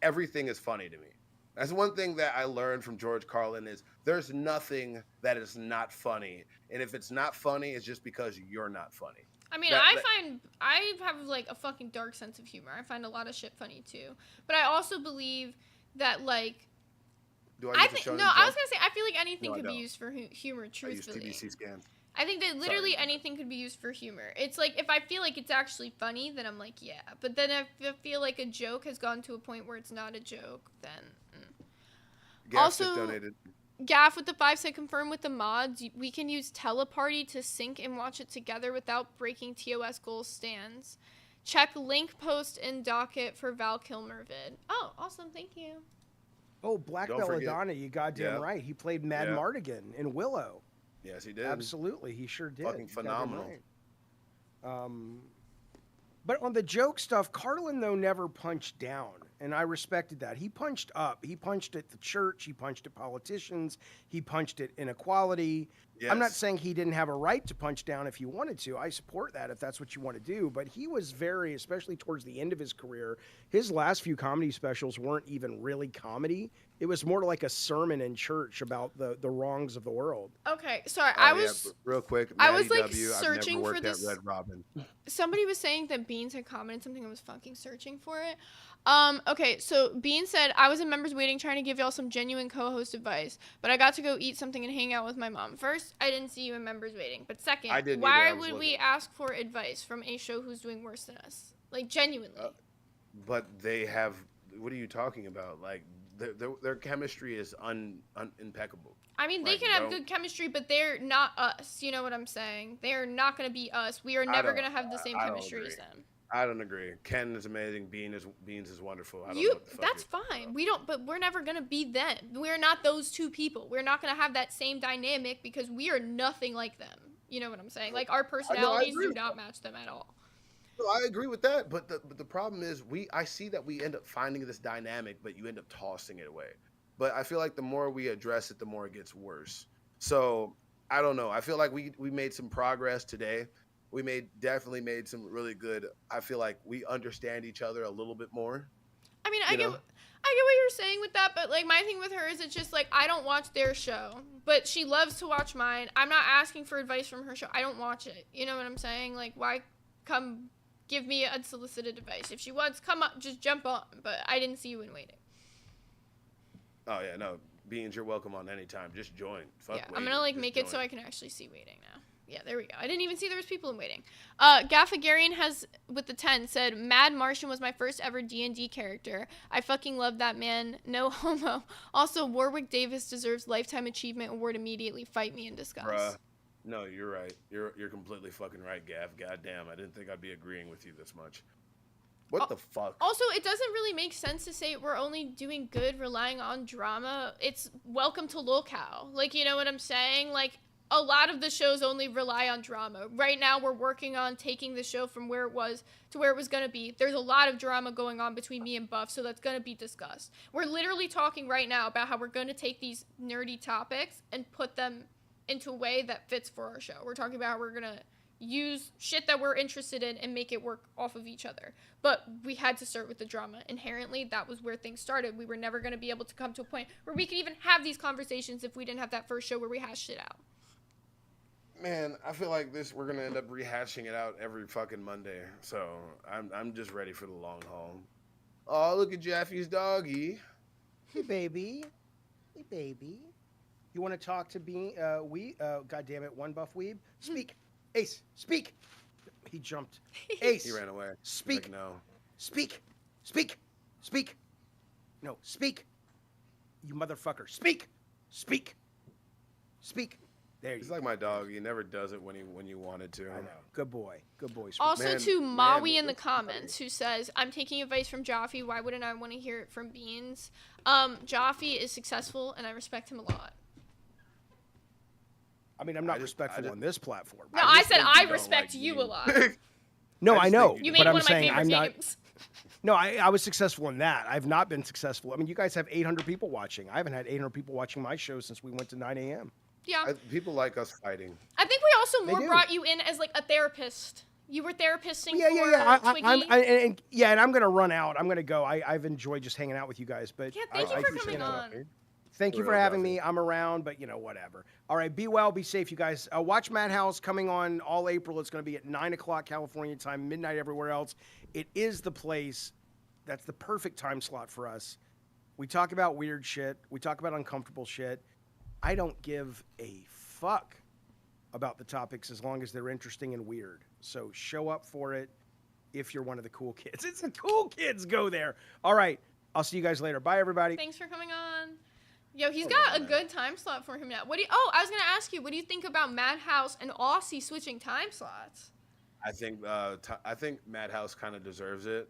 [SPEAKER 3] everything is funny to me. That's one thing that I learned from George Carlin is there's nothing that is not funny, and if it's not funny, it's just because you're not funny.
[SPEAKER 2] I mean, I have like a fucking dark sense of humor. I find a lot of shit funny too, but I also believe that like. I was gonna say I feel like anything could be used for humor. Truthfully,
[SPEAKER 3] I use TBC scans.
[SPEAKER 2] I think that literally anything could be used for humor. It's like, if I feel like it's actually funny, then I'm like, yeah. But then if I feel like a joke has gone to a point where it's not a joke, then...
[SPEAKER 3] Gaff
[SPEAKER 2] also,
[SPEAKER 3] just donated.
[SPEAKER 2] Gaff with the 5 said, confirm with the mods, we can use Teleparty to sync and watch it together without breaking TOS goal stands. Check link post and docket for Val Kilmer vid. Oh, awesome. Thank you.
[SPEAKER 5] Oh, Black Belladonna, you goddamn right. He played Mad Mardigan in Willow.
[SPEAKER 3] Yes, he did.
[SPEAKER 5] Absolutely, he sure did.
[SPEAKER 3] Fucking phenomenal.
[SPEAKER 5] Right. But on the joke stuff, Carlin, though, never punched down, and I respected that. He punched up. He punched at the church. He punched at politicians. He punched at inequality. Yes. I'm not saying he didn't have a right to punch down if he wanted to. I support that if that's what you want to do. But he was very, especially towards the end of his career, his last few comedy specials weren't even really comedy. It was more like a sermon in church about the wrongs of the world.
[SPEAKER 2] Okay, sorry. I was
[SPEAKER 3] real quick.
[SPEAKER 2] I was like
[SPEAKER 3] W,
[SPEAKER 2] searching for this.
[SPEAKER 3] Red Robin.
[SPEAKER 2] Somebody was saying that Beans had commented something. I was fucking searching for it. Okay, so Beans said, I was in members waiting trying to give y'all some genuine co-host advice, but I got to go eat something and hang out with my mom. First, I didn't see you in members waiting, but second, why would we ask for advice from a show who's doing worse than us? Like, genuinely.
[SPEAKER 3] But they have, what are you talking about? Like, their chemistry is impeccable. I
[SPEAKER 2] mean, they can have good chemistry, but they're not us. You know what I'm saying? They're not going to be us. We are never going to have the same chemistry as them.
[SPEAKER 3] I don't agree. Ken is amazing. Beans is wonderful.
[SPEAKER 2] That's fine. But we're never going to be them. We're not those two people. We're not going to have that same dynamic because we are nothing like them. You know what I'm saying? Like, our personalities do not match them at all.
[SPEAKER 3] No, I agree with that, but the problem is I see that we end up finding this dynamic, but you end up tossing it away. But I feel like the more we address it, the more it gets worse. So I don't know. I feel like we made some progress today. We definitely made some really good. I feel like we understand each other a little bit more.
[SPEAKER 2] I mean, I get what you're saying with that, but like my thing with her is it's just like I don't watch their show, but she loves to watch mine. I'm not asking for advice from her show. I don't watch it. You know what I'm saying? Like, why come give me unsolicited advice? If she wants, come up, just jump on. But I didn't see you in waiting.
[SPEAKER 3] Oh yeah, no, Beans, you're welcome on any time. Just join. Fuck
[SPEAKER 2] I'm gonna like make it so I can actually see waiting now. Yeah, there we go. I didn't even see there was people in waiting. Gaffagarian has, with the 10, said, Mad Martian was my first ever D&D character. I fucking love that man. No homo. Also, Warwick Davis deserves Lifetime Achievement Award immediately. Fight me in disgust.
[SPEAKER 3] Bruh. No, you're right. You're completely fucking right, Gav. God damn, I didn't think I'd be agreeing with you this much. What the fuck?
[SPEAKER 2] Also, it doesn't really make sense to say we're only doing good relying on drama. It's welcome to locale. Like, you know what I'm saying? Like, a lot of the shows only rely on drama. Right now, we're working on taking the show from where it was to where it was going to be. There's a lot of drama going on between me and Buff, so that's going to be discussed. We're literally talking right now about how we're going to take these nerdy topics and put them into a way that fits for our show. We're talking about how we're going to use shit that we're interested in and make it work off of each other. But we had to start with the drama. Inherently, that was where things started. We were never going to be able to come to a point where we could even have these conversations if we didn't have that first show where we hashed shit out.
[SPEAKER 3] Man, I feel like we're gonna end up rehashing it out every fucking Monday. So I'm just ready for the long haul. Oh, look at Joffy's doggy.
[SPEAKER 5] Hey, baby. Hey, baby. You want to talk to God damn it, one Buff Weeb? Speak. Ace, speak. He jumped. Ace.
[SPEAKER 3] He ran away.
[SPEAKER 5] Speak.
[SPEAKER 3] Like, no.
[SPEAKER 5] Speak. Speak. Speak. No, speak. You motherfucker. Speak. Speak. Speak. There you
[SPEAKER 3] He's
[SPEAKER 5] go.
[SPEAKER 3] like my dog. He never does it when you wanted to.
[SPEAKER 5] I know. Good boy. Good boy. Sweet.
[SPEAKER 2] Also
[SPEAKER 3] Man,
[SPEAKER 2] to Maui
[SPEAKER 3] man,
[SPEAKER 2] in the
[SPEAKER 3] that's
[SPEAKER 2] comments who says, I'm taking advice from Joffy. Why wouldn't I want to hear it from Beans? Joffy is successful and I respect him a lot.
[SPEAKER 5] I mean, I'm not respectful on this platform.
[SPEAKER 2] No, I said I
[SPEAKER 3] don't
[SPEAKER 2] respect
[SPEAKER 3] like
[SPEAKER 2] you
[SPEAKER 3] me.
[SPEAKER 2] a lot.
[SPEAKER 5] No,
[SPEAKER 3] I
[SPEAKER 5] I
[SPEAKER 3] just
[SPEAKER 5] know.
[SPEAKER 3] think
[SPEAKER 2] You
[SPEAKER 3] But
[SPEAKER 2] made
[SPEAKER 5] I'm
[SPEAKER 2] one of my
[SPEAKER 5] saying
[SPEAKER 2] favorite
[SPEAKER 5] I'm not.
[SPEAKER 2] games.
[SPEAKER 5] No, I was successful in that. I've not been successful. I mean, you guys have 800 people watching. I haven't had 800 people watching my show since we went to 9 a.m.
[SPEAKER 2] Yeah.
[SPEAKER 3] People like us fighting.
[SPEAKER 2] I think we also
[SPEAKER 5] They
[SPEAKER 2] more
[SPEAKER 5] do.
[SPEAKER 2] brought you in as like a therapist. You were therapizing
[SPEAKER 5] Yeah.
[SPEAKER 2] for Twiggy.
[SPEAKER 5] And I'm gonna run out. I'm gonna go. I've enjoyed just hanging out with you guys. But
[SPEAKER 2] Yeah, thank you for
[SPEAKER 5] appreciate
[SPEAKER 2] coming
[SPEAKER 5] it.
[SPEAKER 2] on.
[SPEAKER 5] Thank you
[SPEAKER 3] For
[SPEAKER 5] for
[SPEAKER 3] real,
[SPEAKER 5] having
[SPEAKER 3] Joffy.
[SPEAKER 5] me. I'm around, but whatever. All right, be well, be safe, you guys. Watch Madhouse coming on all April. It's going to be at 9 o'clock California time, midnight everywhere else. It is the place. That's the perfect time slot for us. We talk about weird shit. We talk about uncomfortable shit. I don't give a fuck about the topics as long as they're interesting and weird. So show up for it if you're one of the cool kids. It's the cool kids. Go there. All right. I'll see you guys later. Bye, everybody.
[SPEAKER 2] Thanks for coming on. Yo, he's got a good time slot for him now. I was gonna ask you, what do you think about Madhouse and Aussie switching time slots?
[SPEAKER 3] I think Madhouse kind of deserves it.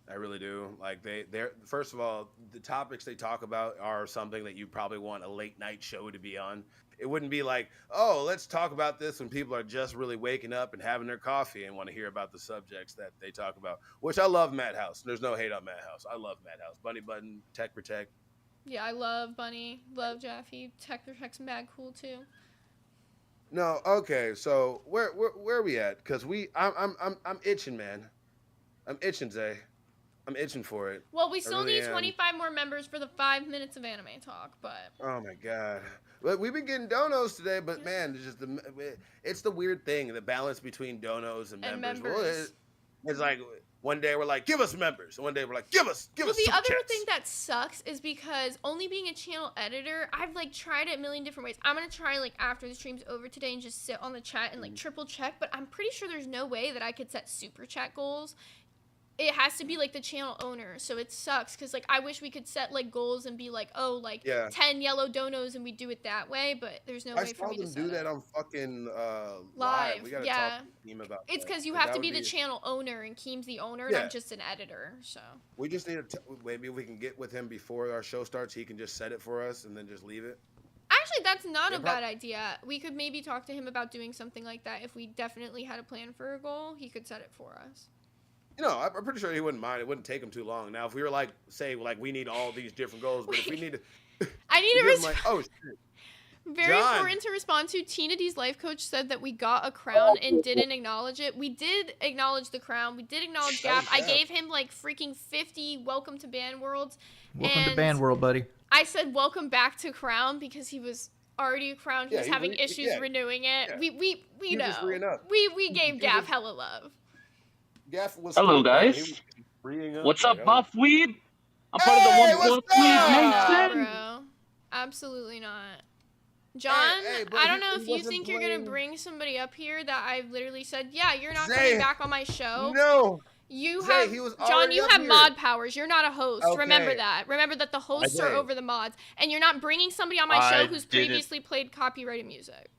[SPEAKER 3] I really do. Like they're first of all, the topics they talk about are something that you probably want a late night show to be on. It wouldn't be like, oh, let's talk about this when people are just really waking up and having their coffee and want to hear about the subjects that they talk about. Which I love Madhouse. There's no hate on Madhouse. I love Madhouse. Bunny Button, Tech Protect.
[SPEAKER 2] Yeah, I love Bunny, love Joffy. Tech Protect's mad cool too.
[SPEAKER 3] No, okay. So where are we at? Because I'm itching, man. I'm itching, Zay. I'm itching for it.
[SPEAKER 2] Well, we still
[SPEAKER 3] really
[SPEAKER 2] need
[SPEAKER 3] am.
[SPEAKER 2] 25 more members for the 5 minutes of anime talk, but
[SPEAKER 3] Oh my god. But we've been getting donos today, but man, it's the weird thing, the balance between donos and members. Well, it's like one day we're like, give us members, and one day we're like, give us.
[SPEAKER 2] Well, the
[SPEAKER 3] super
[SPEAKER 2] other
[SPEAKER 3] chats.
[SPEAKER 2] thing that sucks is because only being a channel editor, I've like tried it a million different ways. I'm gonna try like after the stream's over today and just sit on the chat and like triple check, but I'm pretty sure there's no way that I could set super chat goals. It has to be like the channel owner, so it sucks because like I wish we could set like goals and be like, oh, like 10 yellow donos and we do it that way, but there's no way for me to set
[SPEAKER 3] do that
[SPEAKER 2] it.
[SPEAKER 3] on fucking
[SPEAKER 2] Live.
[SPEAKER 3] We gotta
[SPEAKER 2] Yeah.
[SPEAKER 3] talk to the team about
[SPEAKER 2] It's
[SPEAKER 3] that,
[SPEAKER 2] because you
[SPEAKER 3] 'cause
[SPEAKER 2] have
[SPEAKER 3] that
[SPEAKER 2] to be
[SPEAKER 3] would
[SPEAKER 2] the channel owner and Keem's the owner and
[SPEAKER 3] Yeah.
[SPEAKER 2] I'm just an editor, so.
[SPEAKER 3] We just need to maybe we can get with him before our show starts. He can just set it for us and then just leave it.
[SPEAKER 2] Actually, that's not
[SPEAKER 3] Yeah,
[SPEAKER 2] a bad idea. We could maybe talk to him about doing something like that. If we definitely had a plan for a goal, he could set it for us.
[SPEAKER 3] You know, I'm pretty sure he wouldn't mind. It wouldn't take him too long. Now, if we were like, say, like we need all these different goals, but if we need to,
[SPEAKER 2] I need to
[SPEAKER 3] give him,
[SPEAKER 2] respond.
[SPEAKER 3] like, oh shit.
[SPEAKER 2] Very
[SPEAKER 3] John.
[SPEAKER 2] important to respond to. Tina D's life coach said that we got a crown and didn't acknowledge it. We did acknowledge the crown. We did acknowledge
[SPEAKER 3] Oh,
[SPEAKER 2] Gap. I
[SPEAKER 3] yeah.
[SPEAKER 2] gave him like freaking 50 welcome to Band Worlds.
[SPEAKER 7] Welcome to
[SPEAKER 2] and
[SPEAKER 7] Band World, buddy.
[SPEAKER 2] I said welcome back to crown because he was already a crown. He
[SPEAKER 3] Yeah,
[SPEAKER 2] was
[SPEAKER 3] he
[SPEAKER 2] having
[SPEAKER 3] re-
[SPEAKER 2] issues
[SPEAKER 3] yeah,
[SPEAKER 2] renewing it.
[SPEAKER 3] yeah.
[SPEAKER 2] We
[SPEAKER 3] He was just
[SPEAKER 2] know.
[SPEAKER 3] re-ing up.
[SPEAKER 2] We gave
[SPEAKER 3] He
[SPEAKER 2] Gap
[SPEAKER 3] was-
[SPEAKER 2] hella love.
[SPEAKER 3] Gaff was
[SPEAKER 8] Hello,
[SPEAKER 3] still there.
[SPEAKER 8] guys.
[SPEAKER 3] He was re-ing up,
[SPEAKER 8] What's
[SPEAKER 3] like,
[SPEAKER 8] up,
[SPEAKER 3] oh.
[SPEAKER 8] Buff Weeb? I'm
[SPEAKER 3] Hey,
[SPEAKER 8] part of the One
[SPEAKER 3] what's
[SPEAKER 8] Buff Weeb
[SPEAKER 3] up?
[SPEAKER 8] Nation.
[SPEAKER 2] Bro, absolutely not. John,
[SPEAKER 3] Hey, but
[SPEAKER 2] I don't
[SPEAKER 3] he-
[SPEAKER 2] know
[SPEAKER 3] he
[SPEAKER 2] if you
[SPEAKER 3] wasn't
[SPEAKER 2] think you're gonna
[SPEAKER 3] playing-
[SPEAKER 2] bring somebody up here that I've literally said, yeah, you're not
[SPEAKER 3] Zay,
[SPEAKER 2] coming back on my show.
[SPEAKER 3] No.
[SPEAKER 2] You
[SPEAKER 3] Zay,
[SPEAKER 2] have
[SPEAKER 3] he was
[SPEAKER 2] John,
[SPEAKER 3] already
[SPEAKER 2] you
[SPEAKER 3] up
[SPEAKER 2] have
[SPEAKER 3] here.
[SPEAKER 2] mod powers. You're not a host. Remember
[SPEAKER 3] Okay.
[SPEAKER 2] that. Remember that the hosts are
[SPEAKER 3] did.
[SPEAKER 2] over the mods, and you're not bringing somebody on my
[SPEAKER 8] I
[SPEAKER 2] show who's
[SPEAKER 8] didn't.
[SPEAKER 2] previously played copyrighted music.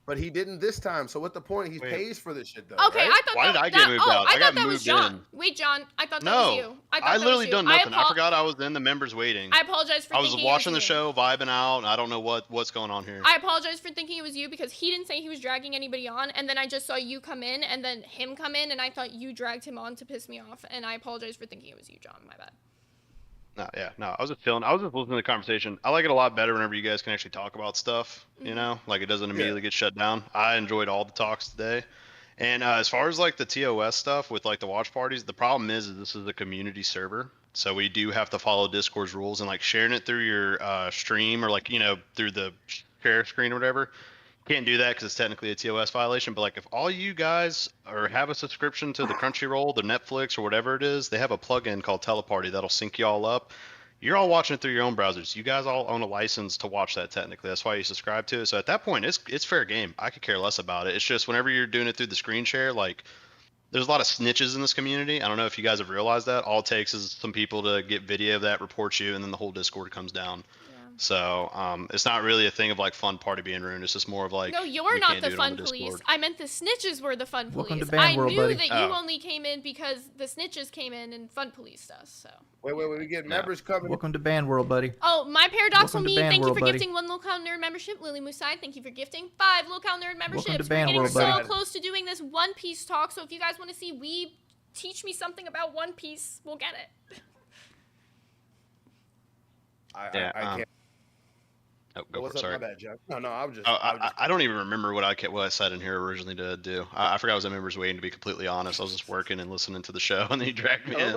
[SPEAKER 3] But he didn't this time. So what the point? He pays for this shit though.
[SPEAKER 2] Okay,
[SPEAKER 3] right?
[SPEAKER 2] I thought
[SPEAKER 8] Why
[SPEAKER 2] that,
[SPEAKER 8] did I get moved out?
[SPEAKER 2] I
[SPEAKER 8] I got
[SPEAKER 2] thought that was
[SPEAKER 8] moved
[SPEAKER 2] John.
[SPEAKER 8] in.
[SPEAKER 2] Wait, John, I thought that
[SPEAKER 8] No,
[SPEAKER 2] was you. I thought
[SPEAKER 8] I
[SPEAKER 2] that
[SPEAKER 8] literally
[SPEAKER 2] was you.
[SPEAKER 8] done nothing. I forgot I was in the members waiting.
[SPEAKER 2] I apologize for
[SPEAKER 8] I was
[SPEAKER 2] thinking
[SPEAKER 8] watching
[SPEAKER 2] it
[SPEAKER 8] the
[SPEAKER 2] was you.
[SPEAKER 8] show, vibing out, and I don't know what's going on here.
[SPEAKER 2] I apologize for thinking it was you because he didn't say he was dragging anybody on, and then I just saw you come in and then him come in, and I thought you dragged him on to piss me off, and I apologize for thinking it was you, John. My bad.
[SPEAKER 8] No, I was just chilling. I was just listening to the conversation. I like it a lot better whenever you guys can actually talk about stuff, you know? Like, it doesn't immediately get shut down. I enjoyed all the talks today. And as far as, like, the TOS stuff with, like, the watch parties, the problem is this is a community server. So we do have to follow Discord's rules, and, like, sharing it through your stream or, like, you know, through the share screen or whatever, can't do that because it's technically a TOS violation. But like, if all you guys have a subscription to the Crunchyroll, the Netflix, or whatever it is, they have a plugin called Teleparty that'll sync you all up. You're all watching it through your own browsers. You guys all own a license to watch that technically. That's why you subscribe to it. So at that point, it's fair game. I could care less about it. It's just whenever you're doing it through the screen share, like, there's a lot of snitches in this community. I don't know if you guys have realized that. All it takes is some people to get video of that, report you, and then the whole Discord comes down. So it's not really a thing of like fun party being ruined. It's just more of like,
[SPEAKER 2] no, you're not the fun police. I meant the snitches were the fun police.
[SPEAKER 7] Welcome to Band World,
[SPEAKER 2] I knew
[SPEAKER 7] buddy.
[SPEAKER 2] that you only came in because the snitches came in and fun policed us. So.
[SPEAKER 3] Wait, we get members coming.
[SPEAKER 7] Welcome to Band World, buddy.
[SPEAKER 2] Oh, my paradoxal
[SPEAKER 7] Welcome to
[SPEAKER 2] me.
[SPEAKER 7] Band
[SPEAKER 2] Thank
[SPEAKER 7] World,
[SPEAKER 2] you for
[SPEAKER 7] buddy.
[SPEAKER 2] gifting 1 Locale Nerd membership. Lily Muside, thank you for gifting 5 Locale Nerd memberships.
[SPEAKER 7] to
[SPEAKER 2] We're
[SPEAKER 7] Band
[SPEAKER 2] getting
[SPEAKER 7] World,
[SPEAKER 2] so
[SPEAKER 7] buddy.
[SPEAKER 2] close to doing this One Piece talk. So if you guys want to see Weeb teach me something about One Piece, we'll get it.
[SPEAKER 3] I can't.
[SPEAKER 8] Oh, go
[SPEAKER 3] What's
[SPEAKER 8] for it. Sorry.
[SPEAKER 3] up? My bad, Jeff. No, I was just.
[SPEAKER 8] Oh, I don't even remember what I said in here originally to do. I forgot I was at members waiting, to be completely honest. I was just working and listening to the show, and then you dragged me in.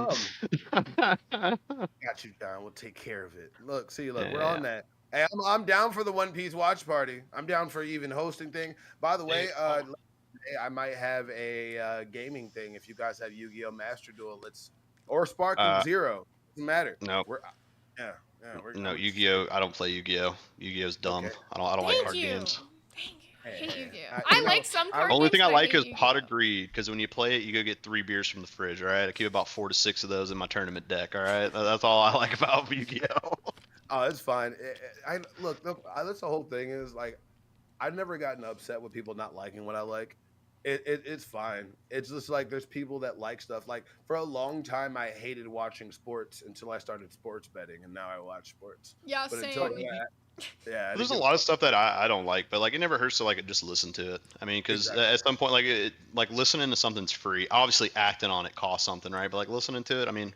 [SPEAKER 3] Got you, John. We'll take care of it. Look, we're on that. Hey, I'm down for the One Piece watch party. I'm down for even hosting thing. By the way, I might have a gaming thing. If you guys have Yu-Gi-Oh! Master Duel, or Sparkling Zero. Doesn't matter.
[SPEAKER 8] No. No, Yu-Gi-Oh! I don't play Yu-Gi-Oh! Yu-Gi-Oh's dumb.
[SPEAKER 3] Okay.
[SPEAKER 8] I don't like card games.
[SPEAKER 2] Thank you. I hate Yu-Gi-Oh!
[SPEAKER 3] I
[SPEAKER 2] I like some card games.
[SPEAKER 8] Only thing I
[SPEAKER 2] but
[SPEAKER 8] like
[SPEAKER 2] hate
[SPEAKER 8] is
[SPEAKER 2] Yu-Gi-Oh!
[SPEAKER 8] Pot of Greed, because when you play it, you go get 3 beers from the fridge. All right, I keep about 4 to 6 of those in my tournament deck. All right, that's all I like about Yu-Gi-Oh!
[SPEAKER 3] Oh, it's fine. Look, that's the whole thing is like, I've never gotten upset with people not liking what I like. It's fine. It's just like there's people that like stuff. Like for a long time, I hated watching sports until I started sports betting, and now I watch sports.
[SPEAKER 2] Yeah,
[SPEAKER 3] But
[SPEAKER 2] same.
[SPEAKER 3] until that, yeah.
[SPEAKER 8] There's a lot of stuff that I don't like, but like it never hurts to like just listen to it. I mean, because at some point, like listening to something's free. Obviously, acting on it costs something, right? But like listening to it, I mean,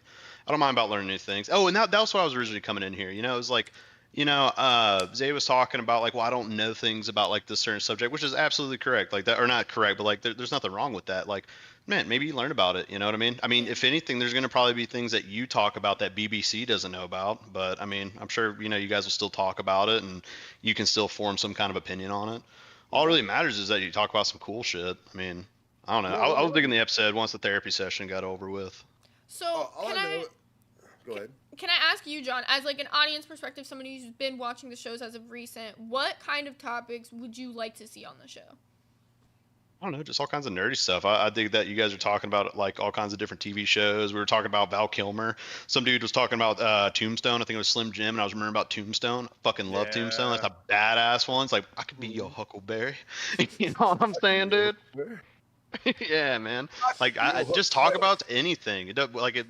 [SPEAKER 8] I don't mind about learning new things. Oh, and that was what I was originally coming in here. You know, it was like, you know, Zay was talking about like, well, I don't know things about like this certain subject, which is absolutely correct. Like that, or not correct, but like there's nothing wrong with that. Like, man, maybe you learn about it. You know what I mean? I mean, if anything, there's going to probably be things that you talk about that BBC doesn't know about. But I mean, I'm sure, you know, you guys will still talk about it and you can still form some kind of opinion on it. All really matters is that you talk about some cool shit. I mean, I don't know. I was digging the episode once the therapy session got over with.
[SPEAKER 2] So
[SPEAKER 3] Go ahead.
[SPEAKER 2] Can I ask you, John, as like an audience perspective, somebody who's been watching the shows as of recent, what kind of topics would you like to see on the show?
[SPEAKER 8] I don't know, just all kinds of nerdy stuff. I dig that you guys are talking about like all kinds of different TV shows. We were talking about Val Kilmer. Some dude was talking about Tombstone. I think it was Slim Jim, and I was remembering about Tombstone. I fucking love Tombstone. That's a badass one. It's like, I could be your Huckleberry. You know what I'm saying, dude? Yeah, man. Like, I just talk about anything.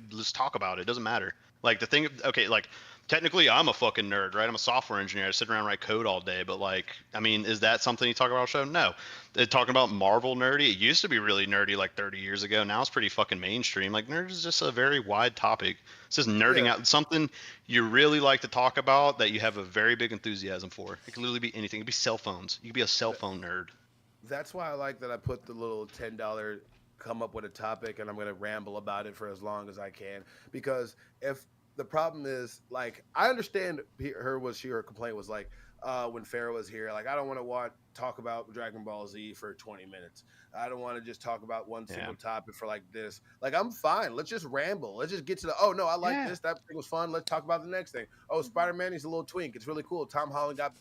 [SPEAKER 8] Just talk about it. It doesn't matter. Like, the thing, okay, like, technically, I'm a fucking nerd, right? I'm a software engineer. I sit around and write code all day. But, like, I mean, is that something you talk about on the show? No. They're talking about Marvel nerdy. It used to be really nerdy like 30 years ago. Now it's pretty fucking mainstream. Like, nerd is just a very wide topic. It's just nerding out. Something you really like to talk about that you have a very big enthusiasm for. It can literally be anything. It could be cell phones. You could be a cell phone nerd.
[SPEAKER 3] That's why I like that I put the little $10 come up with a topic and I'm going to ramble about it for as long as I can. Because if the problem is, like, I understand her complaint was like, when Farrah was here, like, I don't want to talk about Dragon Ball Z for 20 minutes. I don't want to just talk about one single topic for like this. Like, I'm fine. Let's just ramble. Let's just get to oh, no, I like this. That thing was fun. Let's talk about the next thing. Oh, Spider-Man, he's a little twink. It's really cool. Tom Holland got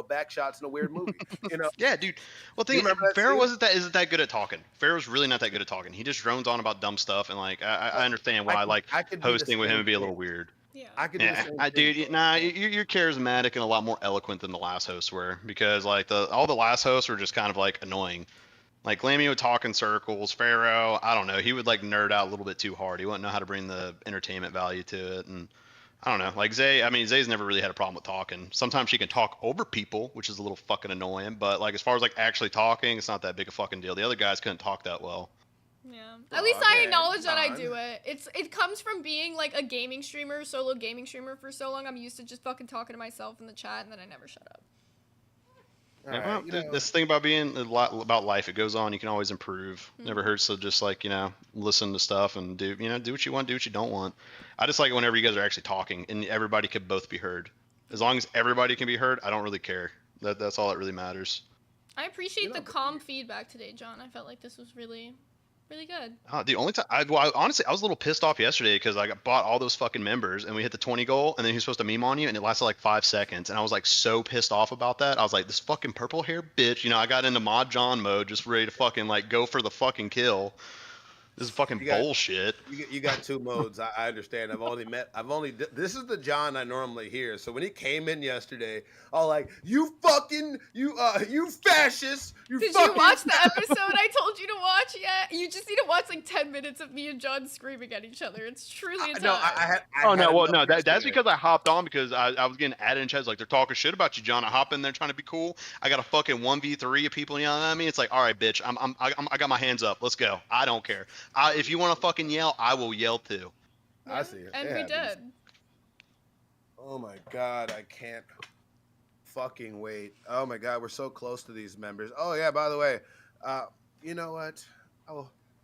[SPEAKER 3] back shots in a weird movie.
[SPEAKER 8] Yeah, dude. Well, Farrah isn't that good at talking. Farrah's really not that good at talking. He just drones on about dumb stuff, and like I understand why hosting with him would be a little weird.
[SPEAKER 2] Yeah.
[SPEAKER 3] I could do the same thing.
[SPEAKER 8] Dude, nah, you're charismatic and a lot more eloquent than the last hosts were, because like all the last hosts were just kind of like annoying. Like Lammy would talk in circles. Pharaoh, I don't know, he would like nerd out a little bit too hard. He wouldn't know how to bring the entertainment value to it, and I don't know. Like Zay, I mean, Zay's never really had a problem with talking. Sometimes she can talk over people, which is a little fucking annoying. But like as far as like actually talking, it's not that big a fucking deal. The other guys couldn't talk that well.
[SPEAKER 2] Yeah. At least I acknowledge that I do it. It comes from being like a gaming streamer, solo gaming streamer for so long. I'm used to just fucking talking to myself in the chat, and then I never shut up.
[SPEAKER 8] Yeah, well, this thing about being about life, it goes on. You can always improve. Never hurts to just like listen to stuff and do what you want, do what you don't want. I just like it whenever you guys are actually talking and everybody could both be heard. As long as everybody can be heard, I don't really care. That's all that really matters.
[SPEAKER 2] I appreciate the calm feedback today, John. I felt like this was really good.
[SPEAKER 8] The only time, honestly, I was a little pissed off yesterday because I bought all those fucking members and we hit the 20 goal and then he was supposed to meme on you and it lasted like 5 seconds and I was like so pissed off about that. I was like, this fucking purple hair bitch, I got into Mod John mode just ready to fucking like go for the fucking kill. This is fucking bullshit.
[SPEAKER 3] You got two modes. I understand. This is the John I normally hear. So when he came in yesterday, all like, you fascist.
[SPEAKER 2] Did you watch the episode I told you to watch yet? You just need to watch like 10 minutes of me and John screaming at each other. It's truly a time.
[SPEAKER 8] That's because I hopped on because I was getting added in chats like they're talking shit about you, John. I hop in there trying to be cool. I got a fucking 1v3 of people yelling at me. It's like, all right, bitch, I got my hands up. Let's go. I don't care. If you want to fucking yell, I will yell too.
[SPEAKER 3] I see it.
[SPEAKER 2] And we did.
[SPEAKER 3] Oh my god, I can't fucking wait. Oh my god, we're so close to these members. Oh yeah, by the way, you know what?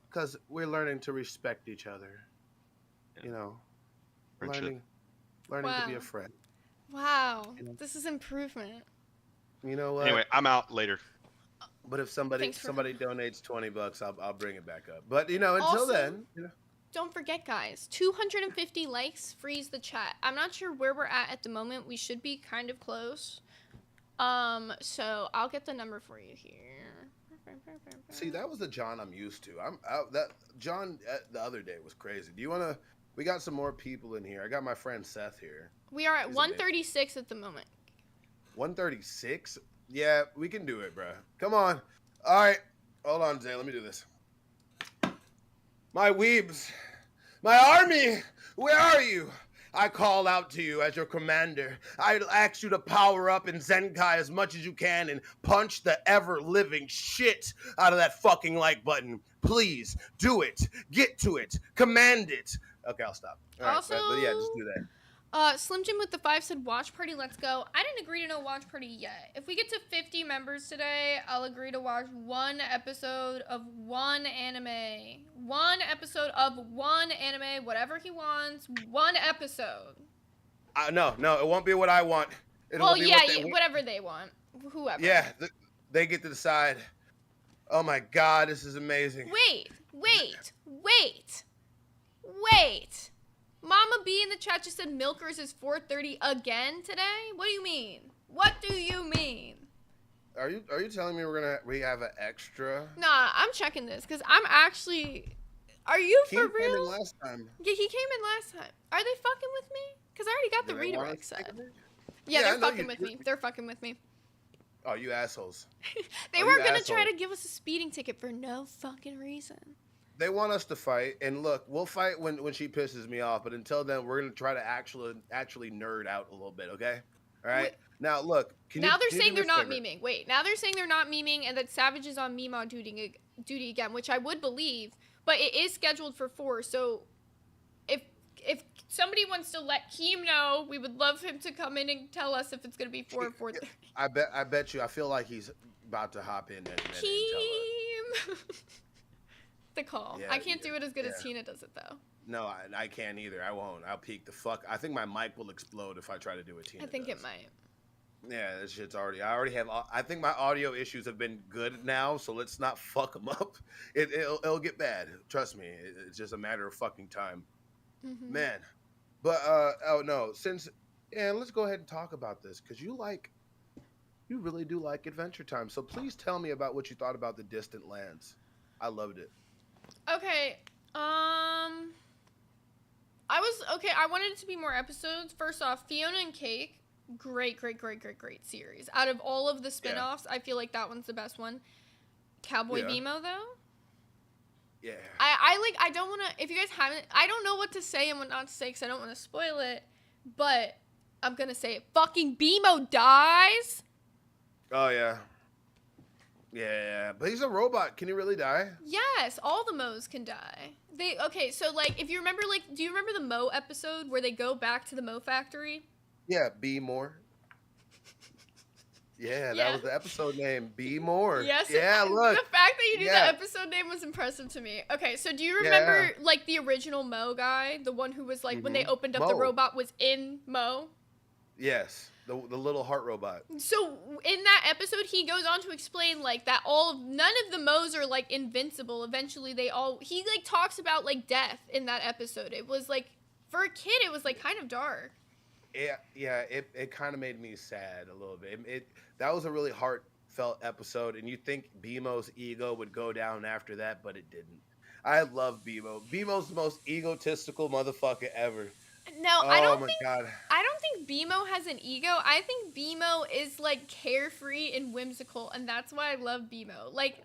[SPEAKER 3] Because we're learning to respect each other. Learning to be a friend.
[SPEAKER 2] Wow, this is improvement.
[SPEAKER 3] You know what?
[SPEAKER 8] Anyway, I'm out later.
[SPEAKER 3] But if somebody donates $20, I'll bring it back up. But until then,
[SPEAKER 2] don't forget, guys, 250 likes frees the chat. I'm not sure where we're at the moment. We should be kind of close. So I'll get the number for you here.
[SPEAKER 3] See, that was the John I'm used to. That John the other day was crazy. Do you want to? We got some more people in here. I got my friend Seth here.
[SPEAKER 2] We are at 136 at the moment.
[SPEAKER 3] 136? Yeah, we can do it, bro. Come on. All right. Hold on, Zay. Let me do this. My weebs. My army. Where are you? I call out to you as your commander. I ask you to power up in Zenkai as much as you can and punch the ever-living shit out of that fucking like button. Please, do it. Get to it. Command it. Okay, I'll stop. All right,
[SPEAKER 2] also,
[SPEAKER 3] but yeah, just do that.
[SPEAKER 2] Slim Jim with the 5 said watch party, let's go. I didn't agree to no watch party yet. If we get to 50 members today, I'll agree to watch one episode of one anime. One episode of one anime, whatever he wants. One episode.
[SPEAKER 3] No, it won't be what I want.
[SPEAKER 2] Well, yeah, whatever they want. Whoever.
[SPEAKER 3] Yeah, they get to decide. Oh my god, this is amazing.
[SPEAKER 2] Wait. Mama B in the chat just said Milkers is 4:30 again today? What do you mean? What do you mean?
[SPEAKER 3] Are you telling me we have an extra?
[SPEAKER 2] Nah, I'm checking this because I'm actually. Are you for real?
[SPEAKER 3] He came in last time.
[SPEAKER 2] Yeah, he came in last time. Are they fucking with me? Because I already got the redirect set. Yeah, they're fucking with me. They're fucking with me.
[SPEAKER 3] Oh, you assholes.
[SPEAKER 2] They were gonna try to give us a speeding ticket for no fucking reason.
[SPEAKER 3] They want us to fight, and look, we'll fight when she pisses me off. But until then, we're gonna try to actually nerd out a little bit, okay? All right. Now look.
[SPEAKER 2] Now they're saying they're not memeing. Wait. Now they're saying they're not memeing, and that Savage is on meme duty again, which I would believe, but it is scheduled for 4. So, if somebody wants to let Keem know, we would love him to come in and tell us if it's gonna be 4 or 4:30.
[SPEAKER 3] I bet you. I feel like he's about to hop in.
[SPEAKER 2] Keem. The call. Yeah, I can't do it as good as Tina does it though.
[SPEAKER 3] No, I can't either. I won't. I'll peak the fuck. I think my mic will explode if I try to do it. Tina.
[SPEAKER 2] I think it might.
[SPEAKER 3] Yeah, this shit's already. I already have. I think my audio issues have been good now, so let's not fuck them up. It'll get bad. Trust me. It's just a matter of fucking time. Mm-hmm. Man, but oh no. Let's go ahead and talk about this because you really do like Adventure Time. So please tell me about what you thought about the Distant Lands. I loved it.
[SPEAKER 2] Okay, I wanted it to be more episodes. First off, Fiona and Cake, great series. Out of all of the spin-offs, I feel like that one's the best one. Cowboy Bimo, though.
[SPEAKER 3] Yeah.
[SPEAKER 2] I don't want to, if you guys haven't, I don't know what to say and what not to say because I don't want to spoil it, but I'm going to say it. Fucking Bimo dies.
[SPEAKER 3] Oh, yeah. Yeah, but he's a robot. Can he really die?
[SPEAKER 2] Yes, all the Moes can die. So, like, if you remember, like, do you remember the Mo episode where they go back to the Mo factory?
[SPEAKER 3] Yeah, Be More. Yeah, that was the episode name. Be More.
[SPEAKER 2] Yes.
[SPEAKER 3] Yeah, look.
[SPEAKER 2] The fact that you knew the episode name was impressive to me. Okay, so do you remember, like, the original Mo guy? The one who was, like, when they opened up the robot was in Mo?
[SPEAKER 3] Yes, the little heart robot.
[SPEAKER 2] So in that episode, he goes on to explain, like, that none of the Moes are, like, invincible. Eventually, he, like, talks about, like, death in that episode. It was, like, for a kid, it was, like, kind of dark.
[SPEAKER 3] Yeah, it kind of made me sad a little bit. That was a really heartfelt episode, and you think Bimo's ego would go down after that, but it didn't. I love Bimo. Bimo's the most egotistical motherfucker ever.
[SPEAKER 2] No, I don't think Bimo has an ego. I think Bimo is, like, carefree and whimsical, and that's why I love Bimo. Like,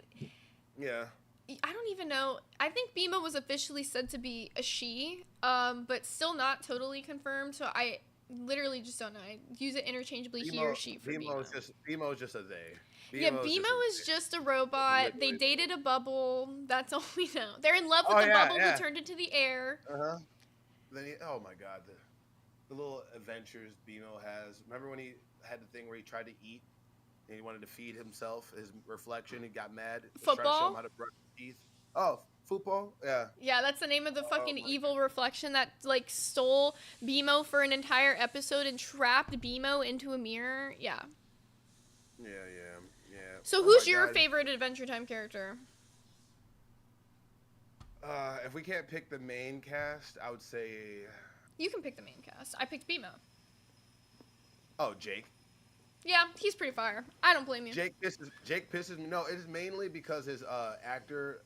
[SPEAKER 3] yeah.
[SPEAKER 2] I don't even know. I think Bimo was officially said to be a she, but still not totally confirmed. So I literally just don't know. I use it interchangeably, he or she for Bimo.
[SPEAKER 3] Bimo's just a they.
[SPEAKER 2] Bimo is just a robot. They dated a bubble. That's all we know. They're in love with the bubble who turned into the air.
[SPEAKER 3] Uh-huh. Then oh my god, the little adventures Bimo has. Remember when he had the thing where he tried to eat and he wanted to feed himself, his reflection, he got mad.
[SPEAKER 2] Football?
[SPEAKER 3] Trying to show him how to brush his teeth. Oh, football? Yeah.
[SPEAKER 2] Yeah, that's the name of the fucking evil reflection that, like, stole Bimo for an entire episode and trapped Bimo into a mirror. Yeah.
[SPEAKER 3] Yeah.
[SPEAKER 2] So who's your favorite Adventure Time character?
[SPEAKER 3] If we can't pick the main cast, I would say...
[SPEAKER 2] You can pick the main cast. I picked Bimo.
[SPEAKER 3] Oh, Jake.
[SPEAKER 2] Yeah, he's pretty fire. I don't blame you.
[SPEAKER 3] Jake pisses me. No, it is mainly because his actor...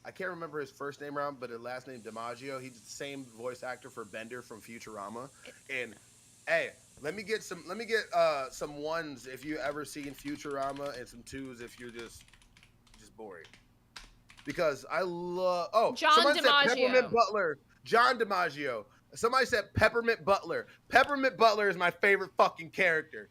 [SPEAKER 3] I can't remember his first name around, but his last name DiMaggio. He's the same voice actor for Bender from Futurama. And hey, let me get some ones if you ever seen Futurama, and some twos if you're just boring. Because I love
[SPEAKER 2] John DiMaggio.
[SPEAKER 3] Said Peppermint Butler. John DiMaggio. Somebody said Peppermint Butler. Peppermint Butler is my favorite fucking character.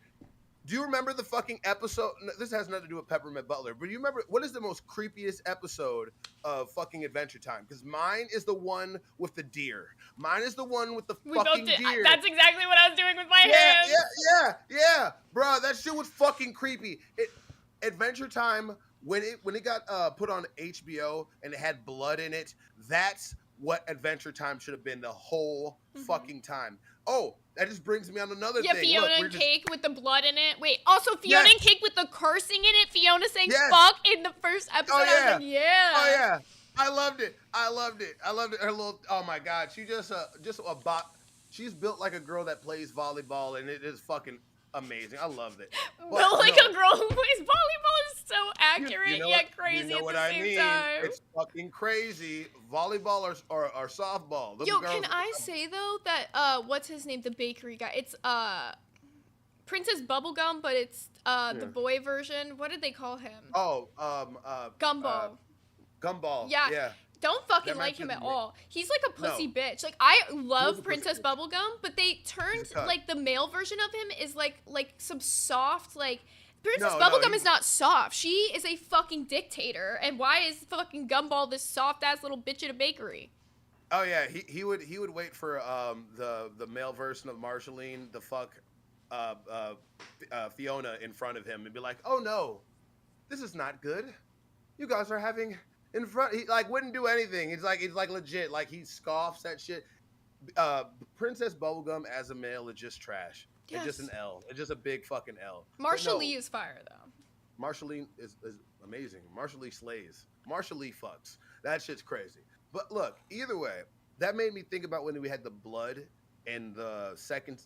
[SPEAKER 3] Do you remember the fucking episode? This has nothing to do with Peppermint Butler, but do you remember what is the most creepiest episode of fucking Adventure Time? Because mine is the one with the deer. Mine is the one with the fucking deer.
[SPEAKER 2] That's exactly what I was doing with my hands.
[SPEAKER 3] Yeah. Bro, that shit was fucking creepy. Adventure Time, when it got put on HBO and it had blood in it, that's what Adventure Time should have been the whole fucking time. Oh, that just brings me on another thing.
[SPEAKER 2] Yeah, Fiona and Cake with the blood in it. Wait, also Fiona and Cake with the cursing in it. Fiona saying fuck in the first episode.
[SPEAKER 3] Oh, yeah.
[SPEAKER 2] I was like, yeah.
[SPEAKER 3] Oh, yeah. I loved it. Her little, oh my God. She just a bot. She's built like a girl that plays volleyball, and it is fucking amazing. I loved it.
[SPEAKER 2] Built like a girl who plays volleyball is so accurate yet crazy at the same time.
[SPEAKER 3] It's fucking crazy. Volleyball or softball.
[SPEAKER 2] Yo, can I say though that what's his name? The bakery guy. It's Princess Bubblegum, but it's the boy version. What did they call him?
[SPEAKER 3] Oh,
[SPEAKER 2] Gumball.
[SPEAKER 3] Gumball.
[SPEAKER 2] Yeah. Don't fucking like him at all. He's like a pussy bitch. Like, I love Princess Bubblegum, but they turned, like, the male version of him is, like some soft, like... Princess Bubblegum is not soft. She is a fucking dictator. And why is fucking Gumball this soft-ass little bitch at a bakery?
[SPEAKER 3] Oh, yeah. He would wait for the male version of Marceline, the fuck Fiona in front of him and be like, oh, no, this is not good. You guys are having... In front, he like wouldn't do anything. He's like legit. Like he scoffs at shit. Princess Bubblegum as a male is just trash.
[SPEAKER 2] Yes.
[SPEAKER 3] It's just an L. It's just a big fucking L.
[SPEAKER 2] Marshall Lee is fire though.
[SPEAKER 3] Marceline is amazing. Marshall Lee slays. Marshall Lee fucks. That shit's crazy. But look, either way, that made me think about when we had the blood in the second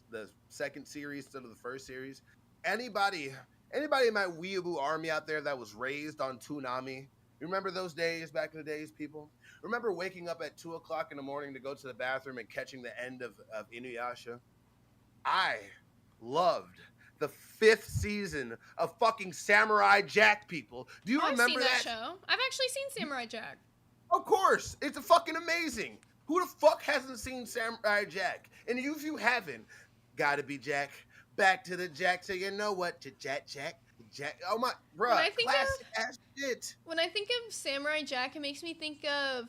[SPEAKER 3] series instead of the first series. Anybody in my weeaboo army out there that was raised on Toonami You remember those days back in the days, people? Remember waking up at 2 o'clock in the morning to go to the bathroom and catching the end of Inuyasha? I loved the 5th season of fucking Samurai Jack, people. Do you remember
[SPEAKER 2] I've seen that show. I've actually seen Samurai Jack.
[SPEAKER 3] Of course. It's fucking amazing. Who the fuck hasn't seen Samurai Jack? And if you haven't, gotta be Jack. Back to the Jack, so you know what to Jack. Oh my, bruh, classic ass shit.
[SPEAKER 2] When I think of Samurai Jack, it makes me think of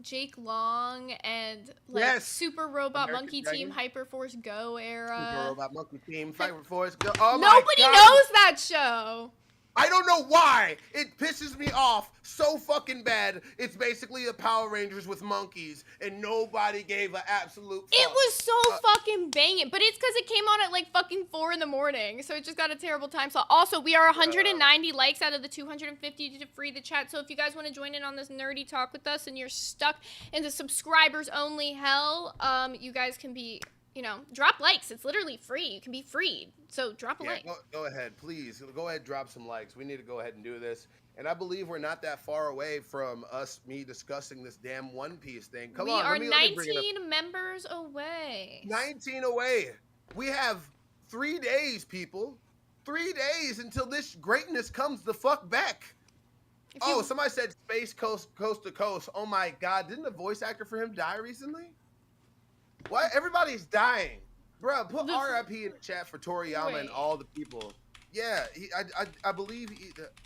[SPEAKER 2] Jake Long and like Super Robot
[SPEAKER 3] American
[SPEAKER 2] Monkey
[SPEAKER 3] Dragon.
[SPEAKER 2] Team Hyperforce Go era.
[SPEAKER 3] Super Robot Monkey Team Hyperforce Go. Oh my
[SPEAKER 2] Nobody
[SPEAKER 3] God.
[SPEAKER 2] knows that show.
[SPEAKER 3] I don't know why. It pisses me off so fucking bad. It's basically a Power Rangers with monkeys, and nobody gave an absolute fuck.
[SPEAKER 2] It was so fucking banging, but it's because it came on at like fucking 4 in the morning, so it just got a terrible time slot. Also, we are 190 likes out of the 250 to free the chat, so if you guys want to join in on this nerdy talk with us and you're stuck in the subscribers only hell, you guys can be... You know, drop likes. It's literally free. You can be freed. So drop a like.
[SPEAKER 3] Go ahead, please. Go ahead, drop some likes. We need to go ahead and do this. And I believe we're not that far away from me discussing this damn One Piece thing. Come on,
[SPEAKER 2] we are 19 members away.
[SPEAKER 3] 19 away. We have 3 days, people. 3 days until this greatness comes the fuck back. Somebody said Space Coast to Coast. Oh my God, didn't the voice actor for him die recently? What? Everybody's dying. Bruh, put RIP in the chat for Toriyama and all the people. Yeah, I believe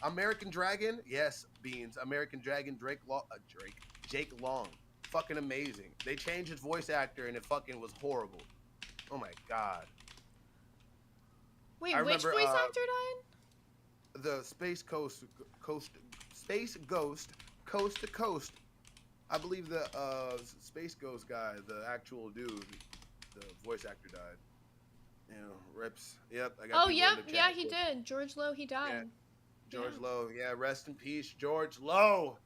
[SPEAKER 3] American Dragon. Yes, Beans. American Dragon, Jake Long. Fucking amazing. They changed his voice actor and it fucking was horrible. Oh my God.
[SPEAKER 2] Wait, which voice actor died?
[SPEAKER 3] The Space Ghost, Coast to Coast. I believe the Space Ghost guy, the actual dude, the voice actor died. You know, rips. Yep. I got
[SPEAKER 2] yeah, he did. George Lowe, he died.
[SPEAKER 3] Yeah. George Lowe, yeah, rest in peace, George Lowe.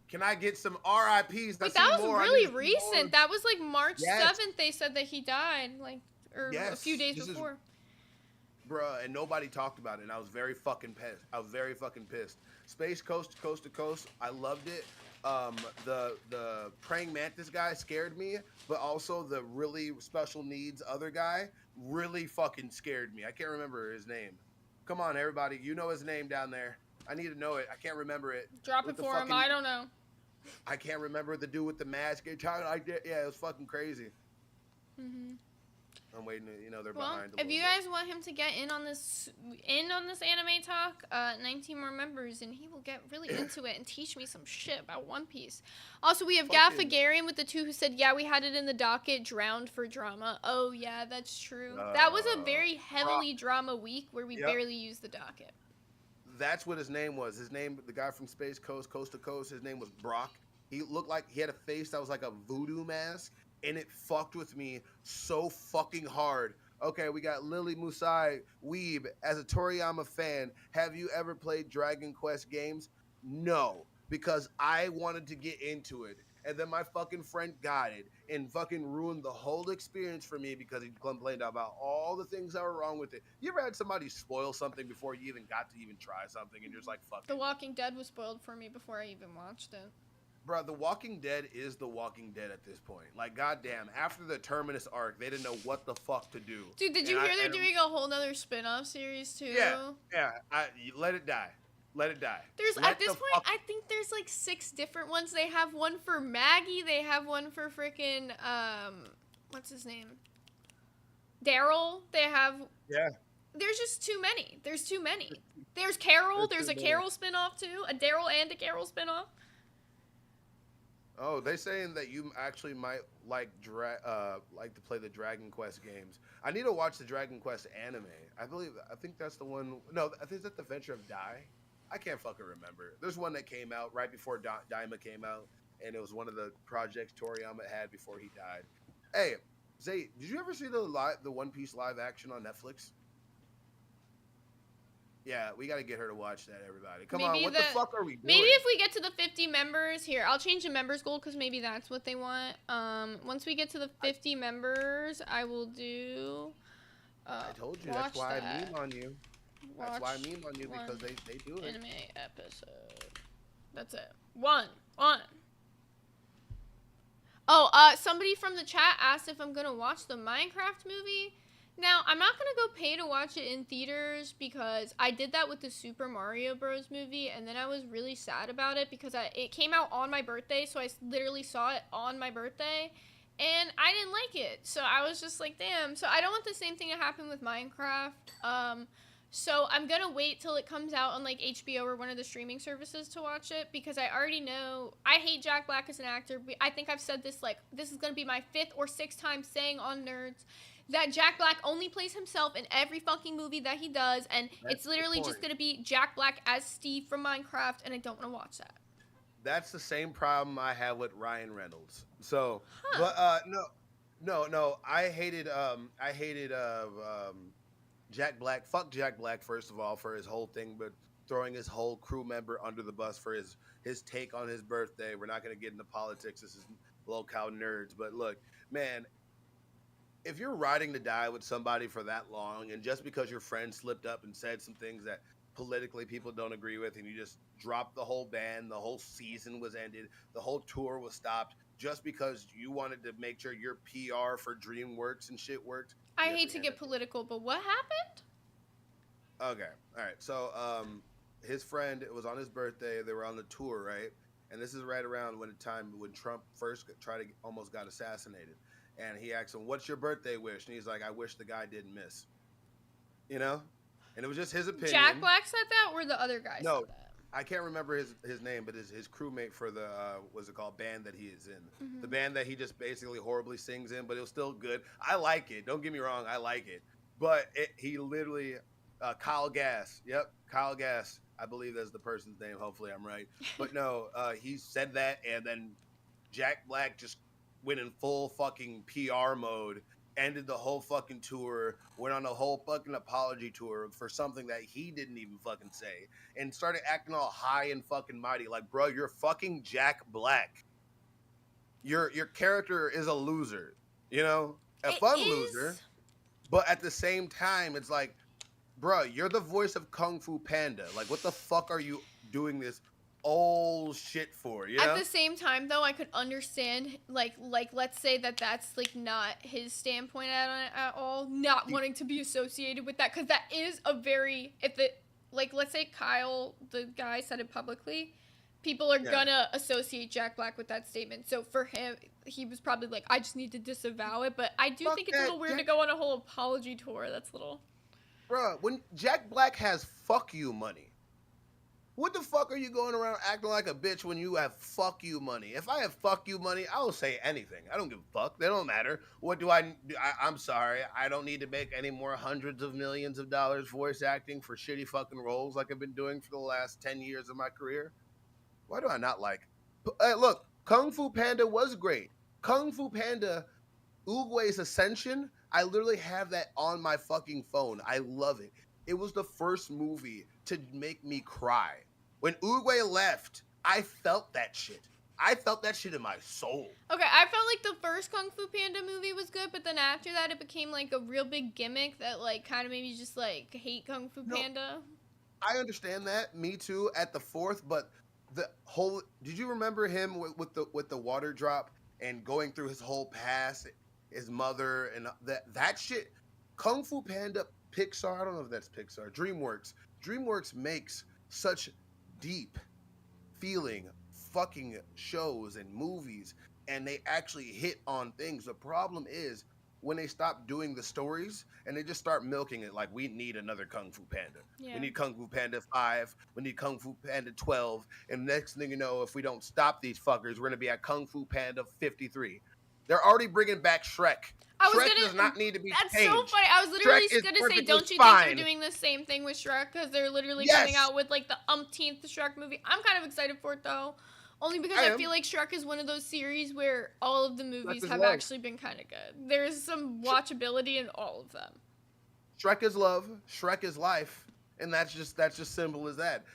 [SPEAKER 3] Can I get some RIPs?
[SPEAKER 2] But that was really recent. That was like March 7th. They said that he died, a few days before.
[SPEAKER 3] Bruh, and nobody talked about it, and I was very fucking pissed. Space Coast to Coast, I loved it. The praying mantis guy scared me, but also the really special needs other guy really fucking scared me. I can't remember his name. Come on, everybody, you know his name down there. I need to know it. I can't remember it.
[SPEAKER 2] Drop it for him. I don't know.
[SPEAKER 3] I can't remember the dude with the mask. Yeah, it was fucking crazy. I'm waiting. They're behind.
[SPEAKER 2] If you guys want him to get in on this anime talk, 19 more members, and he will get really into it and teach me some shit about One Piece. Also, we have Gaffagarian with the 2 who said, "Yeah, we had it in the docket, drowned for drama." Oh yeah, that's true. That was a very heavily drama week where we barely used the docket.
[SPEAKER 3] That's what his name was. His name, the guy from Space Coast to Coast, his name was Brock. He looked like he had a face that was like a voodoo mask. And it fucked with me so fucking hard. Okay, we got Lily Musai Weeb. As a Toriyama fan, have you ever played Dragon Quest games? No, because I wanted to get into it. And then my fucking friend got it and fucking ruined the whole experience for me because he complained about all the things that were wrong with it. You ever had somebody spoil something before you even got to even try something and you're just like, fuck
[SPEAKER 2] The Walking Dead was spoiled for me before I even watched it.
[SPEAKER 3] Bro, The Walking Dead is The Walking Dead at this point. Like, goddamn, after the Terminus arc, they didn't know what the fuck to do.
[SPEAKER 2] Dude, did you hear they're doing a whole nother spin-off series, too?
[SPEAKER 3] Yeah. Let it die. Let it die.
[SPEAKER 2] At this point, I think there's like 6 different ones. They have one for Maggie. They have one for freaking, what's his name? Daryl. They have...
[SPEAKER 3] Yeah.
[SPEAKER 2] There's just too many. There's too many. There's Carol. There's a Carol spin-off, too. A Daryl and a Carol spin-off.
[SPEAKER 3] Oh, they're saying that you actually might like to play the Dragon Quest games. I need to watch the Dragon Quest anime. I think that's the one. No, I think that's the Adventure of Dai. I can't fucking remember. There's one that came out right before Daima came out, and it was one of the projects Toriyama had before he died. Hey, Zay, did you ever see the One Piece live action on Netflix? Yeah, we got to get her to watch that, everybody. Come on, what the fuck are we doing?
[SPEAKER 2] Maybe if we get to the 50 members, here, I'll change the members goal because maybe that's what they want. Once we get to the 50 members, I will do...
[SPEAKER 3] I told you, that's why I meme on you. That's why I meme on you, because they do it.
[SPEAKER 2] Anime episode. That's it. One. Oh, somebody from the chat asked if I'm gonna watch the Minecraft movie. Now, I'm not gonna go pay to watch it in theaters because I did that with the Super Mario Bros. Movie, and then I was really sad about it because it came out on my birthday, so I literally saw it on my birthday, and I didn't like it. So I was just like, damn. So I don't want the same thing to happen with Minecraft. So I'm gonna wait till it comes out on like HBO or one of the streaming services to watch it because I already know I hate Jack Black as an actor. I think I've said this, like, this is gonna be my 5th or 6th time saying on Nerds that Jack Black only plays himself in every fucking movie that he does, and it's literally just gonna be Jack Black as Steve from Minecraft, and I don't want to watch that.
[SPEAKER 3] That's the same problem I have with Ryan Reynolds. So, but no, I hated Jack Black. Fuck Jack Black, first of all, for his whole thing, but throwing his whole crew member under the bus for his take on his birthday. We're not going to get into politics. This is Low-Cow Nerds. But look, man, if you're riding to die with somebody for that long, and just because your friend slipped up and said some things that politically people don't agree with, and you just dropped the whole band, the whole season was ended, the whole tour was stopped, just because you wanted to make sure your PR for DreamWorks and shit worked.
[SPEAKER 2] I hate to get political, but what happened?
[SPEAKER 3] Okay, all right. So, his friend, it was on his birthday. They were on the tour, right? And this is right around when Trump first almost got assassinated. And he asked him, "What's your birthday wish?" And he's like, "I wish the guy didn't miss." You know? And it was just his opinion.
[SPEAKER 2] Jack Black said that, or the other guy said that?
[SPEAKER 3] I can't remember his name, but his crewmate for the what's it called, band that he is in, the band that he just basically horribly sings in, but it was still good. I like it. Don't get me wrong, I like it. But he literally, Kyle Gass. Yep, Kyle Gass. I believe that's the person's name. Hopefully, I'm right. But no, he said that, and then Jack Black just went in full fucking PR mode. Ended the whole fucking tour, went on a whole fucking apology tour for something that he didn't even fucking say, and started acting all high and fucking mighty. Like, bro, you're fucking Jack Black. Your character is a loser, you know? A fun loser. But at the same time, it's like, bro, you're the voice of Kung Fu Panda. Like, what the fuck are you doing this old shit for, you know?
[SPEAKER 2] At the same time, though, I could understand, like let's say that's like not his standpoint at all, not wanting to be associated with that, because that is a very, let's say Kyle, the guy, said it publicly, people are gonna associate Jack Black with that statement. So for him, he was probably like, I just need to disavow it. But I do think it's a little weird to go on a whole apology tour. That's a little.
[SPEAKER 3] Bro, when Jack Black has fuck you money, what the fuck are you going around acting like a bitch when you have fuck you money? If I have fuck you money, I will say anything. I don't give a fuck. They don't matter. What do I'm sorry. I don't need to make any more hundreds of millions of dollars voice acting for shitty fucking roles like I've been doing for the last 10 years of my career. Why do I not like? Look, Kung Fu Panda was great. Kung Fu Panda, Oogway's Ascension, I literally have that on my fucking phone. I love it. It was the first movie to make me cry. When Oogway left, I felt that shit. I felt that shit in my soul.
[SPEAKER 2] Okay, I felt like the first Kung Fu Panda movie was good, but then after that, it became like a real big gimmick that like kind of made me just like hate Kung Fu Panda.
[SPEAKER 3] I understand that. Me too. At the fourth, but the whole. Did you remember him with the water drop and going through his whole past, his mother, and that shit? Kung Fu Panda, Pixar. I don't know if that's Pixar. DreamWorks makes such deep feeling fucking shows and movies, and they actually hit on things. The problem is when they stop doing the stories and they just start milking it like, we need another Kung Fu Panda. Yeah. We need Kung Fu Panda 5. We need Kung Fu Panda 12. And next thing you know, if we don't stop these fuckers, we're going to be at Kung Fu Panda 53. They're already bringing back Shrek. Shrek does not need to be changed.
[SPEAKER 2] That's so funny. I was literally going to say, don't you think they're doing the same thing with Shrek? Because they're literally coming out with like the umpteenth Shrek movie. I'm kind of excited for it though. Only because I feel like Shrek is one of those series where all of the movies have actually been kind of good. There's some watchability in all of them.
[SPEAKER 3] Shrek is love. Shrek is life. And that's just simple as that.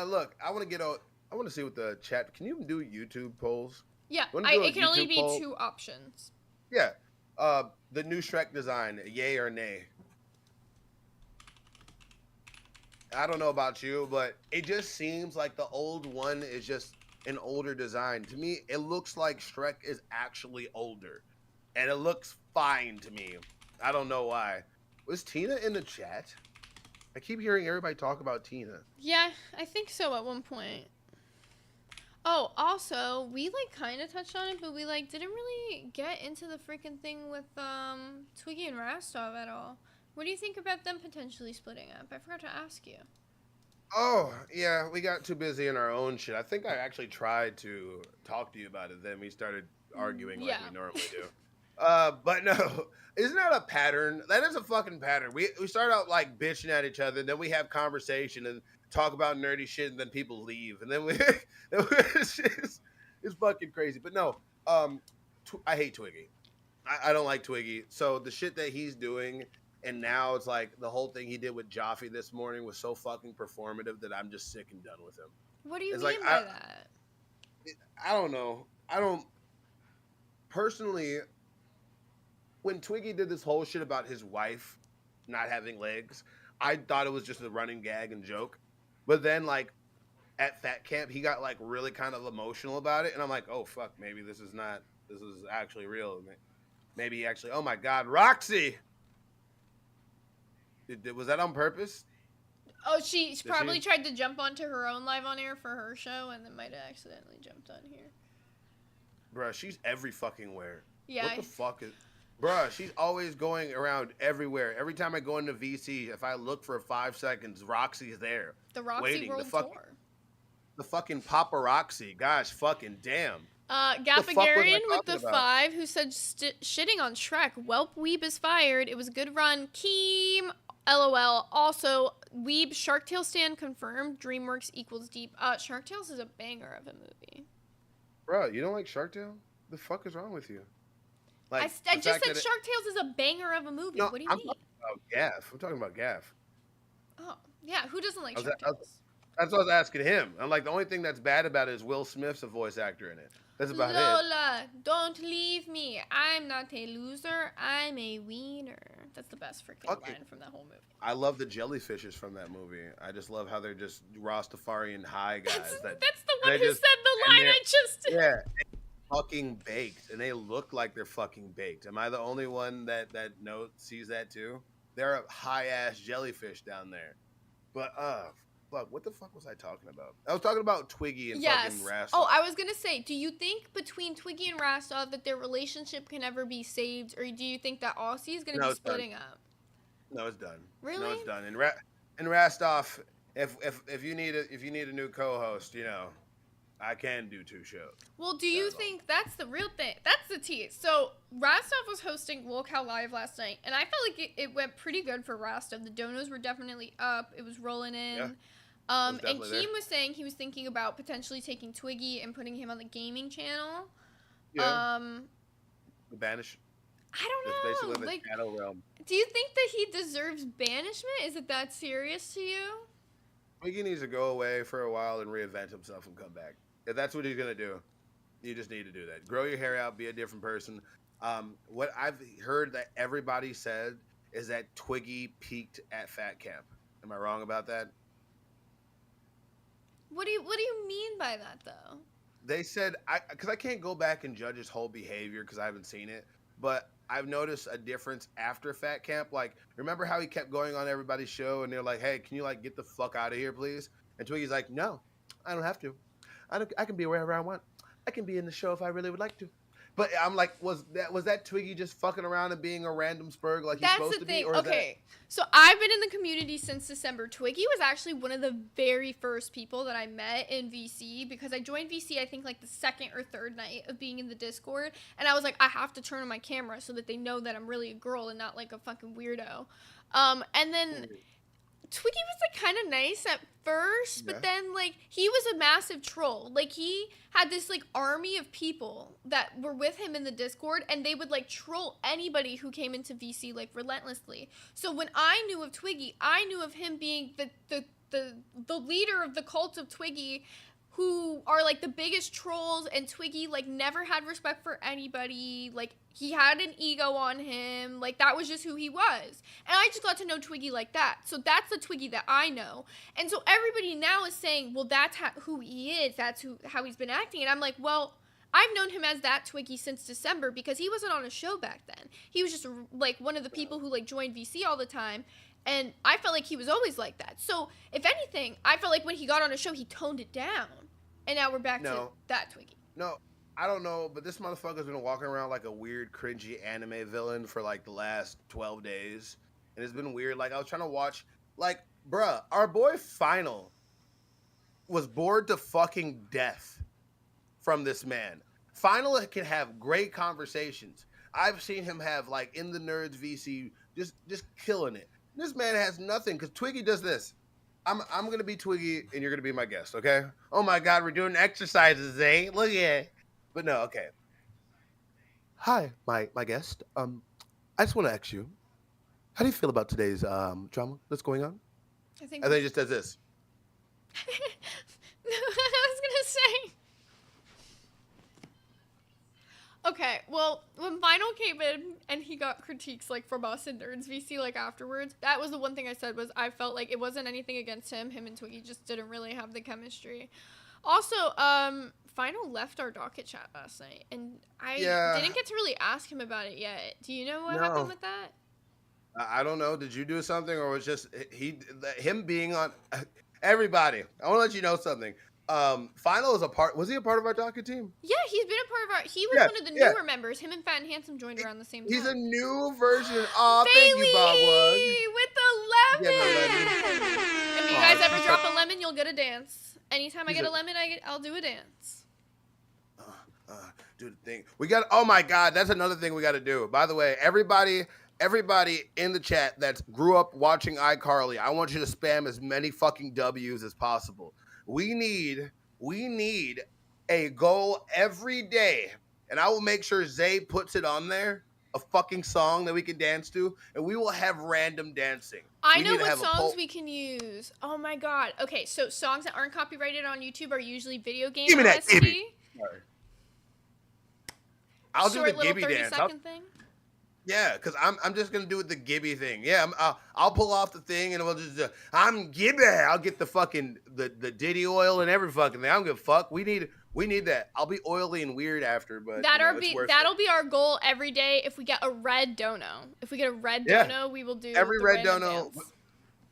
[SPEAKER 3] Look, I want to see what the chat, can you do YouTube polls?
[SPEAKER 2] Yeah, it can only be 2 options.
[SPEAKER 3] Yeah. The new Shrek design, yay or nay? I don't know about you, but it just seems like the old one is just an older design. To me, it looks like Shrek is actually older. And it looks fine to me. I don't know why. Was Tina in the chat? I keep hearing everybody talk about Tina.
[SPEAKER 2] Yeah, I think so at one point. Oh, also, we like kind of touched on it, but we like didn't really get into the freaking thing with Twiggy and Rastov at all. What do you think about them potentially splitting up? I forgot to ask you.
[SPEAKER 3] Oh, yeah, we got too busy in our own shit. I think I actually tried to talk to you about it. Then we started arguing like we normally do. But no, isn't that a pattern? That is a fucking pattern. We start out like bitching at each other, and then we have conversation and talk about nerdy shit, and then people leave, and then it's fucking crazy. But no, I hate Twiggy. I don't like Twiggy. So the shit that he's doing, and now it's like the whole thing he did with Joffy this morning was so fucking performative that I'm just sick and done with him.
[SPEAKER 2] What do you mean by that?
[SPEAKER 3] I don't know. I don't personally. When Twiggy did this whole shit about his wife not having legs, I thought it was just a running gag and joke. But then, like, at Fat Camp, he got, like, really kind of emotional about it. And I'm like, oh, fuck, maybe this is actually real. Maybe actually, oh, my God, Roxy! Was that on purpose?
[SPEAKER 2] Oh, she probably tried to jump onto her own live on air for her show and then might have accidentally jumped on here.
[SPEAKER 3] Bruh, she's every fucking where.
[SPEAKER 2] Yeah.
[SPEAKER 3] What the fuck is... Bruh, she's always going around everywhere. Every time I go into VC, if I look for 5 seconds, Roxy's there.
[SPEAKER 2] The Roxy
[SPEAKER 3] waiting.
[SPEAKER 2] World Tour.
[SPEAKER 3] The fucking paparazzi. Gosh, fucking damn.
[SPEAKER 2] Gaffagarian with the 5 who said shitting on Shrek. Welp Weeb is fired. It was a good run. Keem. LOL. Also, Weeb Shark Tale stand confirmed. DreamWorks equals deep. Shark Tales is a banger of a movie.
[SPEAKER 3] Bro, you don't like Shark Tale? The fuck is wrong with you?
[SPEAKER 2] Like, I just said Shark Tales is a banger of a movie.
[SPEAKER 3] No,
[SPEAKER 2] what do you mean?
[SPEAKER 3] I'm talking about Gaff.
[SPEAKER 2] Oh, yeah. Who doesn't like Shark Tales?
[SPEAKER 3] That's what I was asking him. I'm like, the only thing that's bad about it is Will Smith's a voice actor in it. That's about it.
[SPEAKER 2] Lola, don't leave me. I'm not a loser. I'm a wiener. That's the best freaking line from that whole movie.
[SPEAKER 3] I love the jellyfishes from that movie. I just love how they're just Rastafarian high guys.
[SPEAKER 2] That's the one who said the line I just did.
[SPEAKER 3] Yeah. Fucking baked, and they look like they're fucking baked. Am I the only one that sees that too? They're a high ass jellyfish down there. But fuck, what the fuck was I talking about? I was talking about Twiggy and fucking Rastov.
[SPEAKER 2] Oh, I was gonna say, do you think between Twiggy and Rastov that their relationship can ever be saved, or do you think that Aussie is gonna be splitting up?
[SPEAKER 3] No, it's done.
[SPEAKER 2] Really?
[SPEAKER 3] No, it's done. And Rastov, if you need a new co-host, you know, I can do 2 shows.
[SPEAKER 2] Well, do you think that's the real thing? That's the tease. So Rastov was hosting LolCal Live last night, and I felt like it went pretty good for Rastov. The donos were definitely up. It was rolling in.
[SPEAKER 3] Yeah,
[SPEAKER 2] and Keem was saying he was thinking about potentially taking Twiggy and putting him on the gaming channel.
[SPEAKER 3] Yeah. The banish.
[SPEAKER 2] I don't know.
[SPEAKER 3] Like, shadow realm.
[SPEAKER 2] Do you think that he deserves banishment? Is it that serious to you?
[SPEAKER 3] Twiggy needs to go away for a while and reinvent himself and come back. If that's what he's gonna do, you just need to do that. Grow your hair out, be a different person. What I've heard that everybody said is that Twiggy peaked at Fat Camp. Am I wrong about that?
[SPEAKER 2] What do you mean by that though?
[SPEAKER 3] They said because I can't go back and judge his whole behavior because I haven't seen it, but I've noticed a difference after Fat Camp. Like, remember how he kept going on everybody's show and they're like, "Hey, can you like get the fuck out of here, please?" And Twiggy's like, "No, I don't have to. I can be wherever I want. I can be in the show if I really would like to." But I'm like, was that Twiggy just fucking around and being a random spurg like he's supposed to be? Or
[SPEAKER 2] okay, so I've been in the community since December. Twiggy was actually one of the very first people that I met in VC because I joined VC, I think, like the 2nd or 3rd night of being in the Discord. And I was like, I have to turn on my camera so that they know that I'm really a girl and not like a fucking weirdo. And then Twiggy was like kind of nice at first, but then like he was a massive troll. Like he had this like army of people that were with him in the Discord, and they would like troll anybody who came into VC like relentlessly. So when I knew of Twiggy, I knew of him being the leader of the cult of Twiggy, who are like the biggest trolls, and Twiggy like never had respect for anybody. Like He had an ego on him. Like, that was just who he was. And I just got to know Twiggy like that. So that's the Twiggy that I know. And so everybody now is saying, well, that's who he is. That's how he's been acting. And I'm like, well, I've known him as that Twiggy since December because he wasn't on a show back then. He was just, like, one of the people who, like, joined VC all the time. And I felt like he was always like that. So, if anything, I felt like when he got on a show, he toned it down. And now we're back to that Twiggy.
[SPEAKER 3] No, I don't know, but this motherfucker's been walking around like a weird, cringy anime villain for like the last 12 days. And it's been weird. Like, I was trying to watch, like, bruh, our boy Final was bored to fucking death from this man. Final can have great conversations. I've seen him have, like, in the Nerds VC, just killing it. This man has nothing, because Twiggy does this. I'm going to be Twiggy, and you're going to be my guest, okay? Oh, my God, we're doing exercises, eh? Look at it. But no, okay. Hi, my guest. I just want to ask you, how do you feel about today's drama that's going on?
[SPEAKER 2] I think
[SPEAKER 3] and then he just does this.
[SPEAKER 2] I was going to say. Okay, well, when Final came in and he got critiques, like, from us and Nerds VC, like, afterwards, that was the one thing I said was I felt like it wasn't anything against him. Him and Twiggy just didn't really have the chemistry. Also, Final left our docket chat last night, and I didn't get to really ask him about it yet. Do you know what happened with that?
[SPEAKER 3] I don't know. Did you do something, or was just him being on? Everybody, I want to let you know something. Final is was he a part of our docket team?
[SPEAKER 2] Yeah, he's been a part of our, he was one of the newer members. Him and Fat and Handsome joined around the same time.
[SPEAKER 3] He's a new version. Aw, thank you, Bob
[SPEAKER 2] with the lemon. If you guys ever drop a lemon, you'll get a dance. Anytime I get a lemon, I'll do a dance.
[SPEAKER 3] Do the thing. We got, oh my God, that's another thing we got to do. By the way, everybody in the chat that grew up watching iCarly, I want you to spam as many fucking W's as possible. We need a goal every day, and I will make sure Zay puts it on there, a fucking song that we can dance to, and we will have random dancing.
[SPEAKER 2] I know what songs we can use. Oh my God. Okay, so songs that aren't copyrighted on YouTube are usually video game
[SPEAKER 3] Give me that,
[SPEAKER 2] OST.
[SPEAKER 3] Gibby. I'll do the Gibby dance.
[SPEAKER 2] Thing.
[SPEAKER 3] Yeah, because I'm just gonna do the Gibby thing. Yeah, I'll pull off the thing and we'll just I'm Gibby. I'll get the fucking the Diddy oil and every fucking thing. I don't give a fuck. We need that. I'll be oily and weird after, but that'll
[SPEAKER 2] be our goal every day. If we get a red dono, we will do
[SPEAKER 3] every red dono. Dance.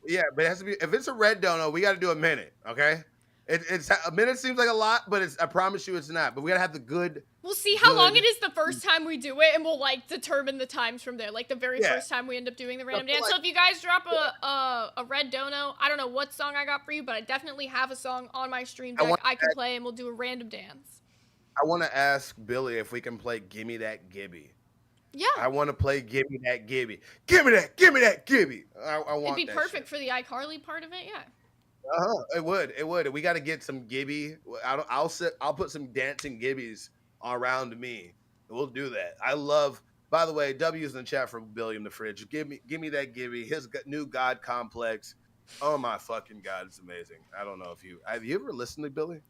[SPEAKER 3] Yeah, but it has to be, if it's a red dono, we got to do a minute. Okay. It's a minute seems like a lot, but I promise you it's not. But we gotta have the good.
[SPEAKER 2] We'll see how long it is the first time we do it, and we'll like determine the times from there. Like the very first time we end up doing the random dance. So if you guys drop a red dono, I don't know what song I got for you, but I definitely have a song on my stream deck I can play, and we'll do a random dance.
[SPEAKER 3] I want to ask Billy if we can play "Gimme That Gibby."
[SPEAKER 2] Yeah.
[SPEAKER 3] I want to play "Gimme That Gibby." Gimme that Gibby. I want.
[SPEAKER 2] It'd be perfect for the iCarly part of it. Yeah.
[SPEAKER 3] It would. We got to get some Gibby. I'll put some dancing Gibbies around me. We'll do that. I love. By the way, W's in the chat for Billiam the Fridge. Give me that Gibby. His new God complex. Oh my fucking God, it's amazing. I don't know if have you ever listened to Billy?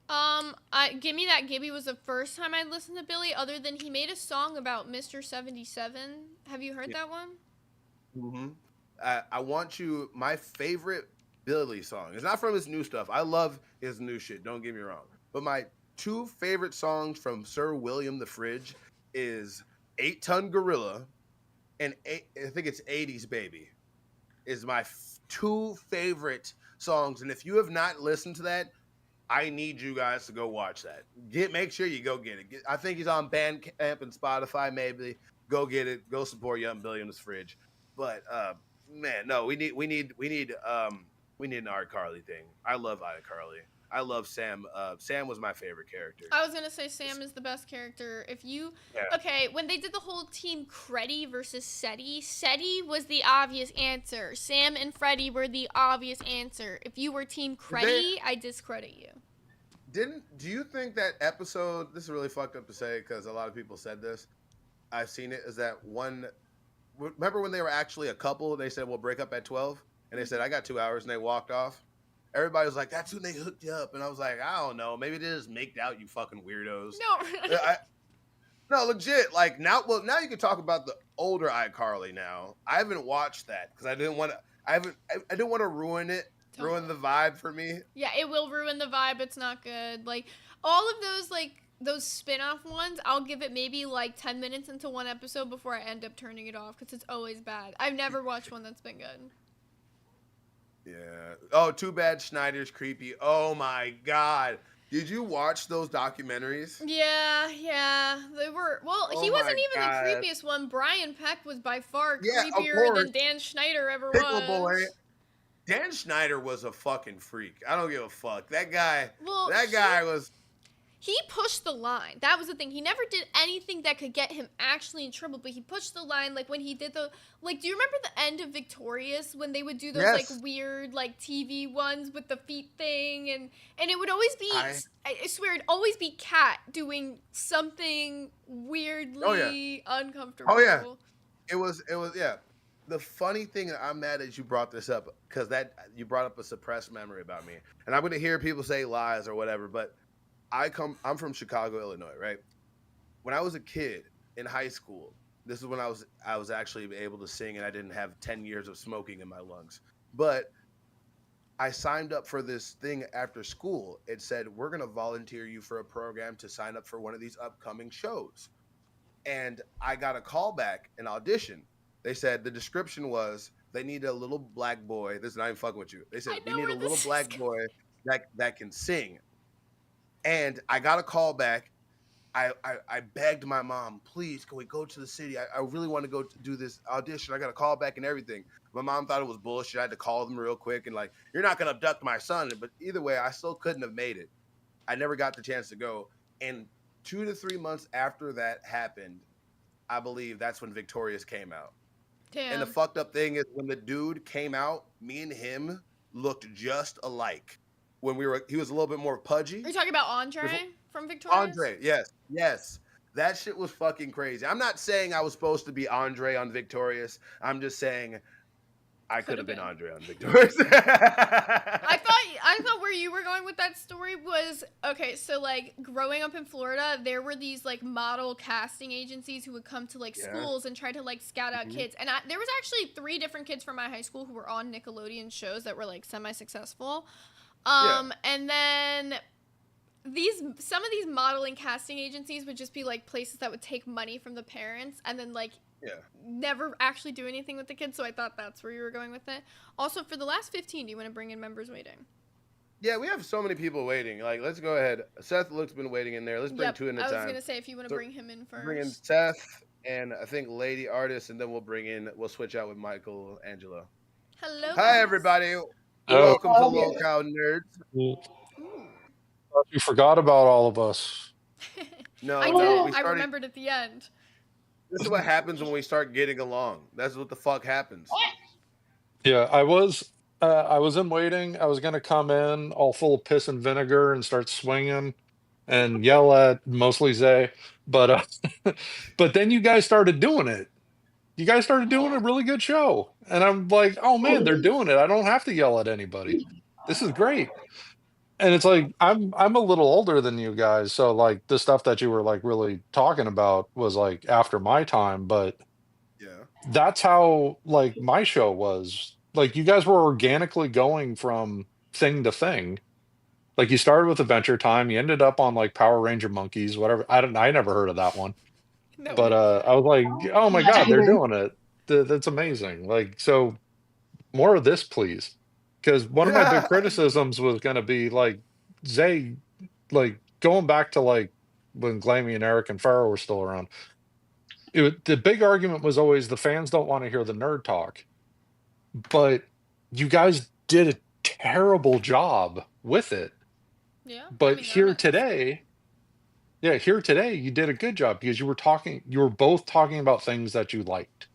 [SPEAKER 2] Gimme That Gibby was the first time I listened to Billy. Other than he made a song about Mr. 77. Have you heard that one?
[SPEAKER 3] Mm-hmm. I want you. My favorite Billy song. It's not from his new stuff. I love his new shit. Don't get me wrong. But my two favorite songs from Sir William the Fridge is 8-Ton Gorilla and I think it's 80s Baby is my two favorite songs. And if you have not listened to that, I need you guys to go watch that. Make sure you go get it. I think he's on Bandcamp and Spotify. Maybe go get it. Go support Young William's Fridge. But man, no, we need an iCarly thing. I love iCarly. I love Sam. Sam was my favorite character.
[SPEAKER 2] I was gonna say Sam is the best character. Okay, when they did the whole team Creddy versus Seti, Seti was the obvious answer. Sam and Freddy were the obvious answer. If you were team Creddy, I discredit you.
[SPEAKER 3] Do you think that episode? This is really fucked up to say because a lot of people said this. I've seen it. Is that one? Remember when they were actually a couple? They said we'll break up at 12. And they said, I got 2 hours, and they walked off. Everybody was like, that's when they hooked you up. And I was like, I don't know. Maybe they just maked out, you fucking weirdos.
[SPEAKER 2] No.
[SPEAKER 3] No, legit. Like now, well, now you can talk about the older iCarly. Now I haven't watched that because I didn't want to. I didn't want to ruin it, ruin the vibe for me.
[SPEAKER 2] Yeah, it will ruin the vibe. It's not good. Like all of those, like those spin-off ones, I'll give it maybe like 10 minutes into one episode before I end up turning it off because it's always bad. I've never watched one that's been good.
[SPEAKER 3] Yeah. Oh, too bad Schneider's creepy. Oh my god. Did you watch those documentaries?
[SPEAKER 2] Yeah. They were. Well, he wasn't even the creepiest one. Brian Peck was by far creepier than Dan Schneider ever
[SPEAKER 3] Pickle
[SPEAKER 2] was.
[SPEAKER 3] Boy. Dan Schneider was a fucking freak. I don't give a fuck. That guy.
[SPEAKER 2] Well,
[SPEAKER 3] that guy was.
[SPEAKER 2] He pushed the line. That was the thing. He never did anything that could get him actually in trouble, but he pushed the line. Like when he did do you remember the end of Victorious when they would do those like weird like TV ones with the feet thing and it would always be I swear it'd always be Kat doing something weirdly uncomfortable.
[SPEAKER 3] Oh yeah. It was yeah. The funny thing, I'm mad that you brought this up because that you brought up a suppressed memory about me. And I'm gonna hear people say lies or whatever, but I'm from Chicago, Illinois, right? When I was a kid in high school, this is when I was actually able to sing and I didn't have 10 years of smoking in my lungs. But I signed up for this thing after school. It said, we're going to volunteer you for a program to sign up for one of these upcoming shows. And I got a call back, an audition. They said the description was they need a little black boy. This is not even fucking with you. They said we need a little black boy that can sing. And I got a call back. I begged my mom, please, can we go to the city? I really want to go to do this audition. I got a call back and everything. My mom thought it was bullshit. I had to call them real quick and like, you're not going to abduct my son. But either way, I still couldn't have made it. I never got the chance to go. And 2 to 3 months after that happened, I believe that's when Victorious came out.
[SPEAKER 2] Damn.
[SPEAKER 3] And the fucked up thing is when the dude came out, me and him looked just alike. When he was a little bit more pudgy.
[SPEAKER 2] Are you talking about Andre from Victorious?
[SPEAKER 3] Andre, yes. That shit was fucking crazy. I'm not saying I was supposed to be Andre on Victorious. I'm just saying I could have been Andre on Victorious.
[SPEAKER 2] I thought where you were going with that story was, okay, so like growing up in Florida, there were these like model casting agencies who would come to like schools and try to like scout out kids. And there was actually 3 different kids from my high school who were on Nickelodeon shows that were like semi-successful. And then some of these modeling casting agencies would just be like places that would take money from the parents and then like never actually do anything with the kids. So I thought that's where you were going with it. Also, for the last 15, do you want to bring in members waiting?
[SPEAKER 3] Yeah, we have so many people waiting. Like, let's go ahead. Seth Look's been waiting in there. Let's bring 2 in a time.
[SPEAKER 2] I was gonna say if you want to bring him in first.
[SPEAKER 3] Bring in Seth and I think Lady Artist, and then we'll switch out with Michael Angelo.
[SPEAKER 2] Hello.
[SPEAKER 3] Hi everybody. Welcome to Local Nerds.
[SPEAKER 9] You forgot about all of us.
[SPEAKER 3] No,
[SPEAKER 2] I did. I remembered at the end.
[SPEAKER 3] This is what happens when we start getting along. That's what the fuck happens.
[SPEAKER 9] Yeah, I was in waiting. I was gonna come in all full of piss and vinegar and start swinging and yell at mostly Zay, but but then you guys started doing it. You guys started doing a really good show, and I'm like, oh man, they're doing it. I don't have to yell at anybody. This is great. And it's like I'm a little older than you guys, so like the stuff that you were like really talking about was like after my time, but that's how like my show was. Like you guys were organically going from thing to thing. Like you started with Adventure Time, you ended up on like Power Ranger Monkeys, whatever. I never heard of that one. No. But I was like, oh my god, they're doing it. That's amazing. Like, so more of this, please. Because one of my big criticisms was going to be like Zay, like going back to like when Glammy and Eric and Farrah were still around. The big argument was always the fans don't want to hear the nerd talk. But you guys did a terrible job with it. Yeah. But here today, you did a good job because you were both talking about things that you liked.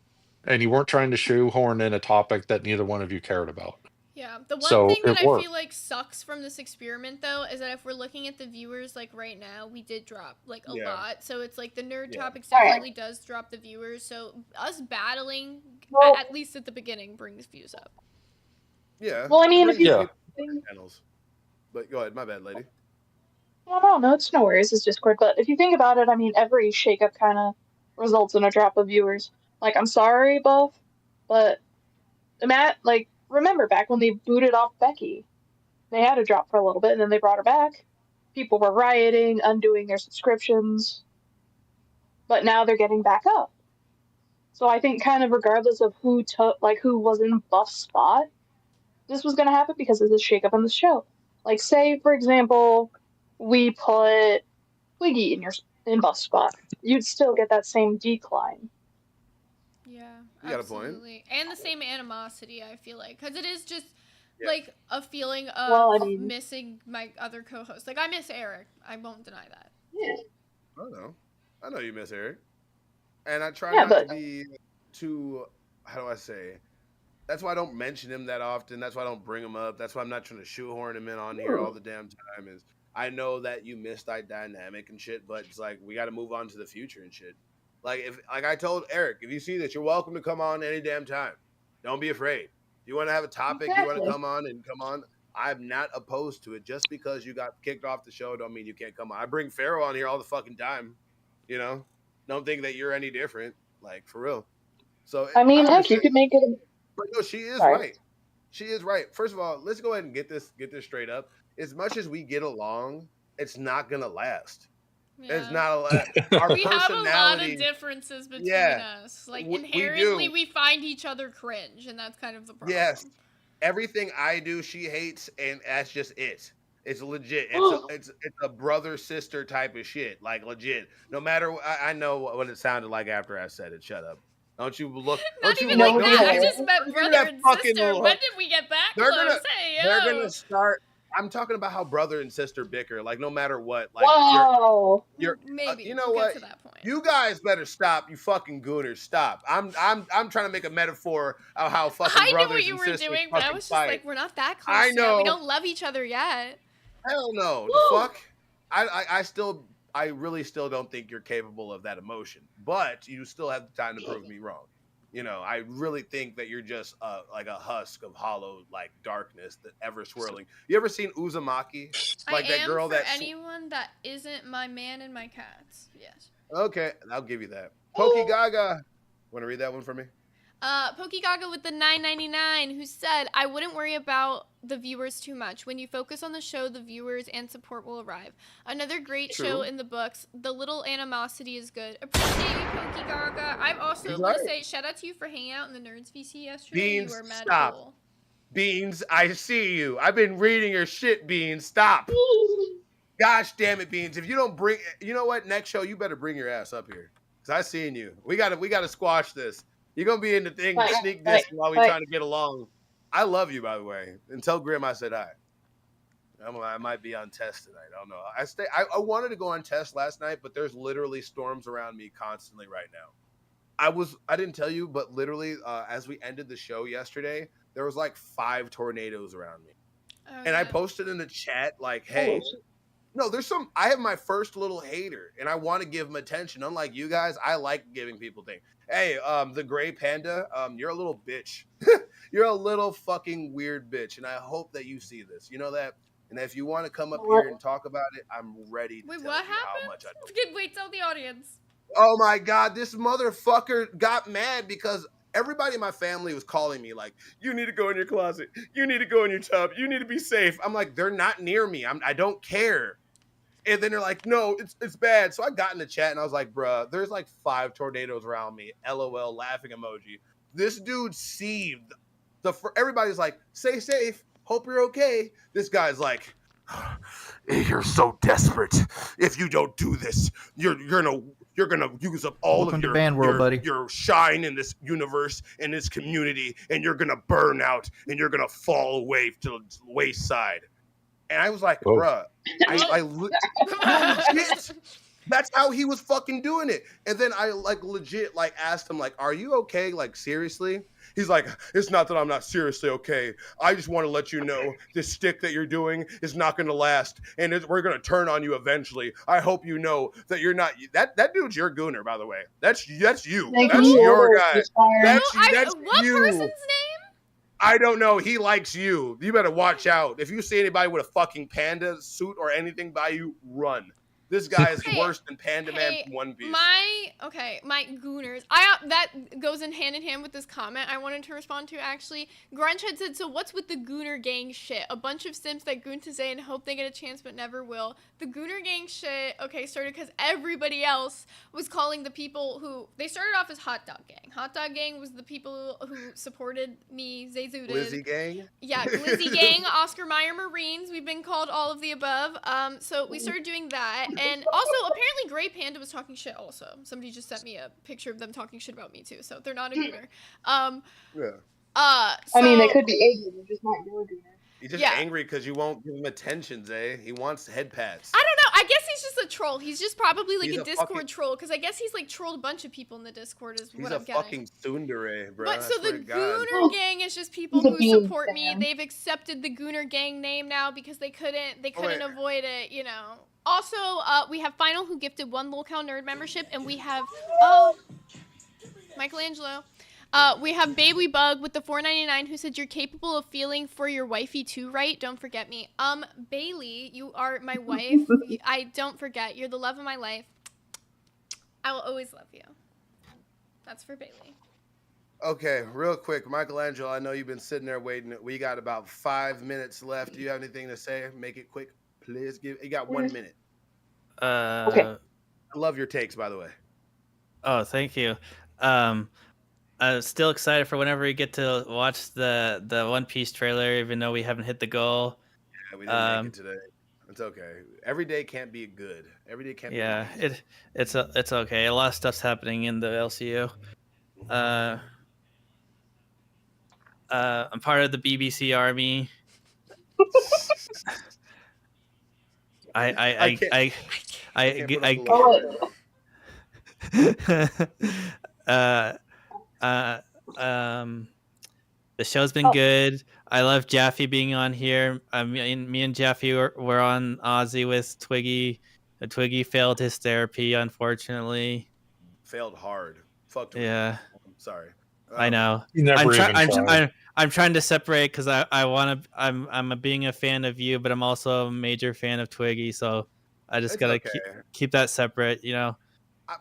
[SPEAKER 9] And you weren't trying to shoehorn in a topic that neither one of you cared about.
[SPEAKER 2] Yeah. The one thing that I feel like sucks from this experiment, though, is that if we're looking at the viewers, like right now, we did drop like a lot. So it's like the nerd topic definitely does drop the viewers. So us battling, at least at the beginning, brings views up.
[SPEAKER 3] Yeah.
[SPEAKER 10] Well, I mean,
[SPEAKER 3] channels. But go ahead. My bad, lady.
[SPEAKER 10] No, it's no worries. It's Discord. But if you think about it, I mean, every shakeup kind of results in a drop of viewers. Like, I'm sorry, Buff, but remember back when they booted off Becky? They had a drop for a little bit, and then they brought her back. People were rioting, undoing their subscriptions, but now they're getting back up. So I think kind of regardless of who was in Buff's spot, this was going to happen because of this shakeup on the show. Like, say, for example, we put Wiggy in Buff's spot. You'd still get that same decline.
[SPEAKER 2] Yeah,
[SPEAKER 3] you
[SPEAKER 2] absolutely. And the same animosity, I feel like. Because it is just, like, a feeling of missing my other co-host. Like, I miss Eric. I won't deny that.
[SPEAKER 10] Yeah.
[SPEAKER 3] I know you miss Eric. And I try not to be too, how do I say, that's why I don't mention him that often. That's why I don't bring him up. That's why I'm not trying to shoehorn him in on here all the damn time. Is I know that you miss that dynamic and shit, but it's like we got to move on to the future and shit. Like I told Eric, if you see this, you're welcome to come on any damn time. Don't be afraid. You want to have a topic, you want to come on. I'm not opposed to it. Just because you got kicked off the show don't mean you can't come on. I bring Pharaoh on here all the fucking time. You know, don't think that you're any different. Like, for real. So
[SPEAKER 10] I mean, heck, you could make it.
[SPEAKER 3] But no, she is right. She is right. First of all, let's go ahead and get this straight up. As much as we get along, it's not gonna last. Yeah. It's not our
[SPEAKER 2] we have a lot of differences between us. Like, inherently, we find each other cringe, and that's kind of the problem.
[SPEAKER 3] Yes. Everything I do, she hates, and that's just it. It's legit. It's a brother sister type of shit. Like, legit. No matter I know what it sounded like after I said it. Shut up. Don't you look?
[SPEAKER 2] Not even like that. I just meant brother and sister. When did we get that close?
[SPEAKER 3] They're gonna start. I'm talking about how brother and sister bicker. Like, no matter what. Like, you're
[SPEAKER 2] maybe.
[SPEAKER 3] You know what?
[SPEAKER 2] To that point.
[SPEAKER 3] You guys better stop. You fucking gooners, stop. I'm trying to make a metaphor of how fucking brothers and sisters. I knew what you were doing, but I was just like,
[SPEAKER 2] we're not that close. I know. Yet. We don't love each other yet.
[SPEAKER 3] Hell no. The fuck. I really still don't think you're capable of that emotion, but you still have the time to prove me wrong. You know, I really think that you're just like a husk of hollow, like, darkness that ever swirling. You ever seen Uzumaki? Like that girl
[SPEAKER 2] for anyone that isn't my man and my cats. Yes.
[SPEAKER 3] Okay, I'll give you that. Pokegaga. Want to read that one for me?
[SPEAKER 2] Pokegaga with the $9.99 who said, I wouldn't worry about the viewers too much. When you focus on the show, the viewers and support will arrive. Another great show in the books. The little animosity is good. Appreciate you, Pokegaga. I also want to say shout out to you for hanging out in the Nerds VC yesterday.
[SPEAKER 3] Beans,
[SPEAKER 2] you were mad
[SPEAKER 3] stop.
[SPEAKER 2] Cool.
[SPEAKER 3] Beans, I see you. I've been reading your shit, Beans. Stop. Gosh damn it, Beans. If you don't bring, you know what? Next show, you better bring your ass up here. Because I seen you. We gotta squash this. You're going to be in the thing, sneak this while we're trying to get along. I love you, by the way. And tell Grim I said hi. I might be on test tonight. I don't know. I wanted to go on test last night, but there's literally storms around me constantly right now. I didn't tell you, but literally, as we ended the show yesterday, there was like 5 tornadoes around me. And I posted in the chat, like, hey, no, I have my first little hater, and I want to give him attention. Unlike you guys, I like giving people things. Hey, the gray panda, you're a little bitch. You're a little fucking weird bitch, and I hope that you see this. You know that? And if you want to come up here and talk about it, I'm ready to tell you how much I know.
[SPEAKER 2] Wait, tell the audience.
[SPEAKER 3] Oh my God, this motherfucker got mad because everybody in my family was calling me like, you need to go in your closet. You need to go in your tub. You need to be safe. I'm like, they're not near me. I don't care. And then they're like, no, it's bad. So I got in the chat and I was like, bruh, there's like 5 tornadoes around me. LOL, laughing emoji. This dude seethed. Everybody's like, stay safe. Hope you're okay. This guy's like, you're so desperate. If you don't do this, you're gonna use up all of your shine in this universe, in this community, and you're gonna burn out and you're gonna fall away to the wayside. And I was like, bruh, legit. That's how he was fucking doing it. And then I legit asked him are you okay? Like, seriously? He's like, it's not that I'm not seriously okay. I just want to let you know this stick that you're doing is not going to last. And we're going to turn on you eventually. I hope you know that you're not, that dude's your gooner, by the way. That's you. That's your guy. That's
[SPEAKER 2] what
[SPEAKER 3] you.
[SPEAKER 2] Person's name?
[SPEAKER 3] I don't know. He likes you. You better watch out. If you see anybody with a fucking panda suit or anything by you, run. This guy is worse than Panda Man from One Piece.
[SPEAKER 2] My Gooners. That goes in hand with this comment I wanted to respond to, actually. Grunge had said, so what's with the Gooner Gang shit? A bunch of simps that goon to Zay and hope they get a chance but never will. The Gooner Gang shit, started because everybody else was calling the people who, they started off as Hot Dog Gang. Hot Dog Gang was the people who supported me, Zay Zooted.
[SPEAKER 3] Glizzy Gang?
[SPEAKER 2] Yeah, Glizzy Gang, Oscar Mayer Marines. We've been called all of the above. So we started doing that. And also, apparently, Grey Panda was talking shit also. Somebody just sent me a picture of them talking shit about me, too. So they're not a gooner.
[SPEAKER 3] Yeah.
[SPEAKER 10] I mean, they could be angry. They're just not your gooner.
[SPEAKER 3] He's just angry because you won't give him attention, Zay. He wants head pats.
[SPEAKER 2] I don't know. I guess he's just a troll. He's just probably like a Discord troll, because I guess he's like trolled a bunch of people in the Discord is what I'm getting.
[SPEAKER 3] He's a fucking tsundere, bro.
[SPEAKER 2] But so the Gooner Gang is just people who support me. They've accepted the Gooner Gang name now because they couldn't avoid it, you know. Also, we have Final, who gifted 1 Lolcow Nerd membership, and we have Michelangelo. We have Baby Bug with the $4.99, who said, you're capable of feeling for your wifey too, right? Don't forget me. Bailey, you are my wife. I don't forget. You're the love of my life. I will always love you. That's for Bailey.
[SPEAKER 3] Okay, real quick, Michelangelo, I know you've been sitting there waiting. We got about 5 minutes left. Do you have anything to say? Make it quick, please. You got 1 minute.
[SPEAKER 10] Okay.
[SPEAKER 3] I love your takes, by the way.
[SPEAKER 11] Oh, thank you. I'm still excited for whenever we get to watch the One Piece trailer, even though we haven't hit the goal.
[SPEAKER 3] Yeah, we didn't make it today. It's okay. Every day can't be good. Every day can't.
[SPEAKER 11] Yeah,
[SPEAKER 3] be good.
[SPEAKER 11] it's okay. A lot of stuff's happening in the LCU. I'm part of the BBC Army. The show's been good. I love Joffy being on here. Me and Joffy were on Aussie with Twiggy. Twiggy failed his therapy, unfortunately.
[SPEAKER 3] Failed hard. Fucked him.
[SPEAKER 11] Yeah.
[SPEAKER 3] I'm sorry.
[SPEAKER 11] I know. I'm trying to separate because I'm being a fan of you, but I'm also a major fan of Twiggy. So I just gotta keep that separate, you know.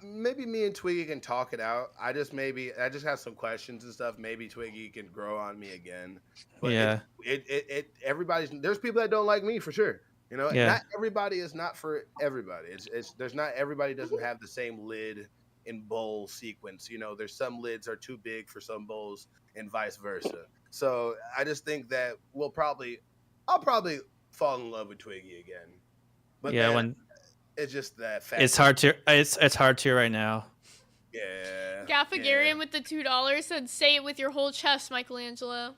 [SPEAKER 3] Maybe me and Twiggy can talk it out. I just have some questions and stuff. Maybe Twiggy can grow on me again. But
[SPEAKER 11] yeah.
[SPEAKER 3] There's people that don't like me for sure. You know,
[SPEAKER 11] yeah.
[SPEAKER 3] Not everybody is not for everybody. There's not everybody doesn't have the same lid in bowl sequence. You know, there's some lids are too big for some bowls and vice versa. So I just think that I'll probably fall in love with Twiggy again. But
[SPEAKER 11] yeah,
[SPEAKER 3] it's just that fact.
[SPEAKER 11] It's hard to right now.
[SPEAKER 3] Yeah.
[SPEAKER 2] Gaffagarian with the $2 said, "Say it with your whole chest, Michelangelo."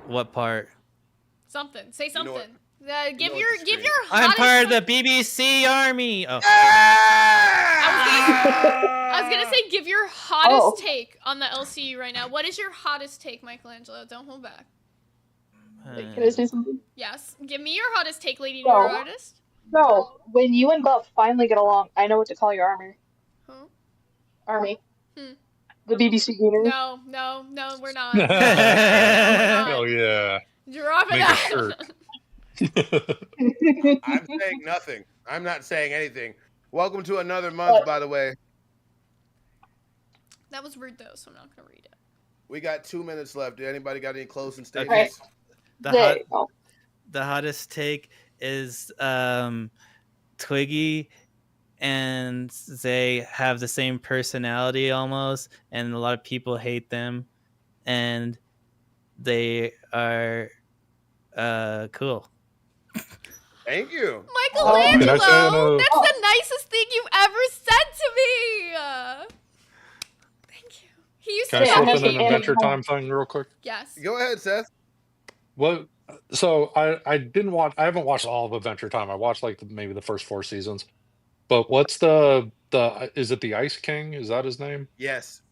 [SPEAKER 11] What part?
[SPEAKER 2] Something. Say something. Give your hottest.
[SPEAKER 11] I'm part of the BBC Army. Oh.
[SPEAKER 2] I was gonna say, give your hottest take on the LCU right now. What is your hottest take, Michelangelo? Don't hold back.
[SPEAKER 10] Wait, can I say something?
[SPEAKER 2] Yes. Give me your hottest take, lady your artist.
[SPEAKER 10] No, when you and Buff finally get along, I know what to call your army.
[SPEAKER 2] Huh?
[SPEAKER 10] Army. The BBC Gooners.
[SPEAKER 2] No, we're not.
[SPEAKER 9] Hell yeah.
[SPEAKER 2] Drop it out.
[SPEAKER 3] I'm saying nothing. I'm not saying anything. Welcome to another month, by the way.
[SPEAKER 2] That was rude, though, so I'm not going to read it.
[SPEAKER 3] We got 2 minutes left. Did anybody got any closing statements?
[SPEAKER 10] Okay.
[SPEAKER 11] The hottest take is Twiggy and Zay have the same personality almost, and a lot of people hate them, and they are cool.
[SPEAKER 3] Thank you.
[SPEAKER 2] Michelangelo, that's the nicest thing you've ever said to me. Thank you. He used
[SPEAKER 9] Can I slip in an Adventure Time thing real quick?
[SPEAKER 2] Yes.
[SPEAKER 3] Go ahead, Seth.
[SPEAKER 9] Well, so I haven't watched all of Adventure Time. I watched maybe the first 4 seasons. But what's is it the Ice King? Is that his name?
[SPEAKER 3] Yes.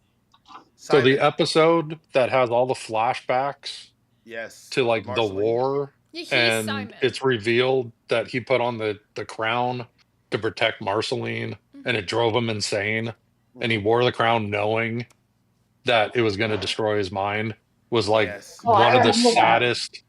[SPEAKER 9] So the episode that has all the flashbacks to
[SPEAKER 3] Marceline.
[SPEAKER 9] the war, and
[SPEAKER 2] Simon.
[SPEAKER 9] it's revealed that he put on the crown to protect Marceline, and it drove him insane, and he wore the crown knowing that it was going to destroy his mind, was like one of the saddest.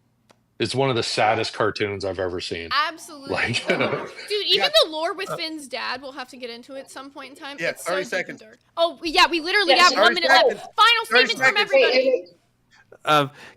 [SPEAKER 9] It's one of the saddest cartoons I've ever seen.
[SPEAKER 2] Absolutely.
[SPEAKER 9] Like,
[SPEAKER 2] dude, even the lore with Finn's dad, we'll have to get into it at some point in time.
[SPEAKER 3] Yeah,
[SPEAKER 2] it's
[SPEAKER 3] 30
[SPEAKER 2] so
[SPEAKER 3] seconds.
[SPEAKER 2] Dark. Oh, yeah, we literally have 1 minute left. Final statements from everybody.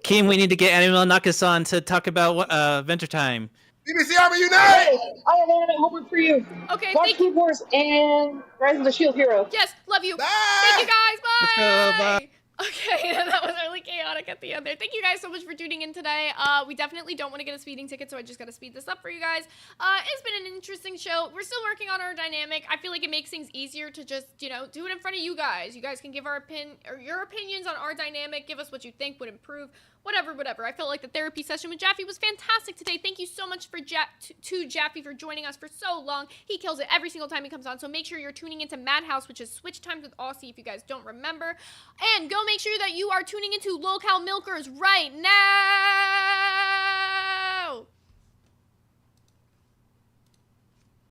[SPEAKER 11] Keem, we need to get Animal Nakasan to talk about Adventure Time.
[SPEAKER 3] BBC Army Unite!
[SPEAKER 10] I have anime homework for you.
[SPEAKER 2] Okay,
[SPEAKER 10] watch Food Wars and Rise of the Shield Hero.
[SPEAKER 2] Yes, love you.
[SPEAKER 3] Bye!
[SPEAKER 2] Thank you guys. Bye.
[SPEAKER 11] Let's go, bye.
[SPEAKER 2] Okay, that was really chaotic at the end there. Thank you guys so much for tuning in today. We definitely don't want to get a speeding ticket, so I just got to speed this up for you guys. It's been an interesting show. We're still working on our dynamic. I feel like it makes things easier to just, do it in front of you guys. You guys can give your opinions on our dynamic. Give us what you think would improve. Whatever. I felt like the therapy session with Joffy was fantastic today. Thank you so much to Joffy for joining us for so long. He kills it every single time he comes on, so make sure you're tuning into Madhouse, which is Switch Times with Aussie if you guys don't remember. And go make sure that you are tuning into Lolcow Milkers right now.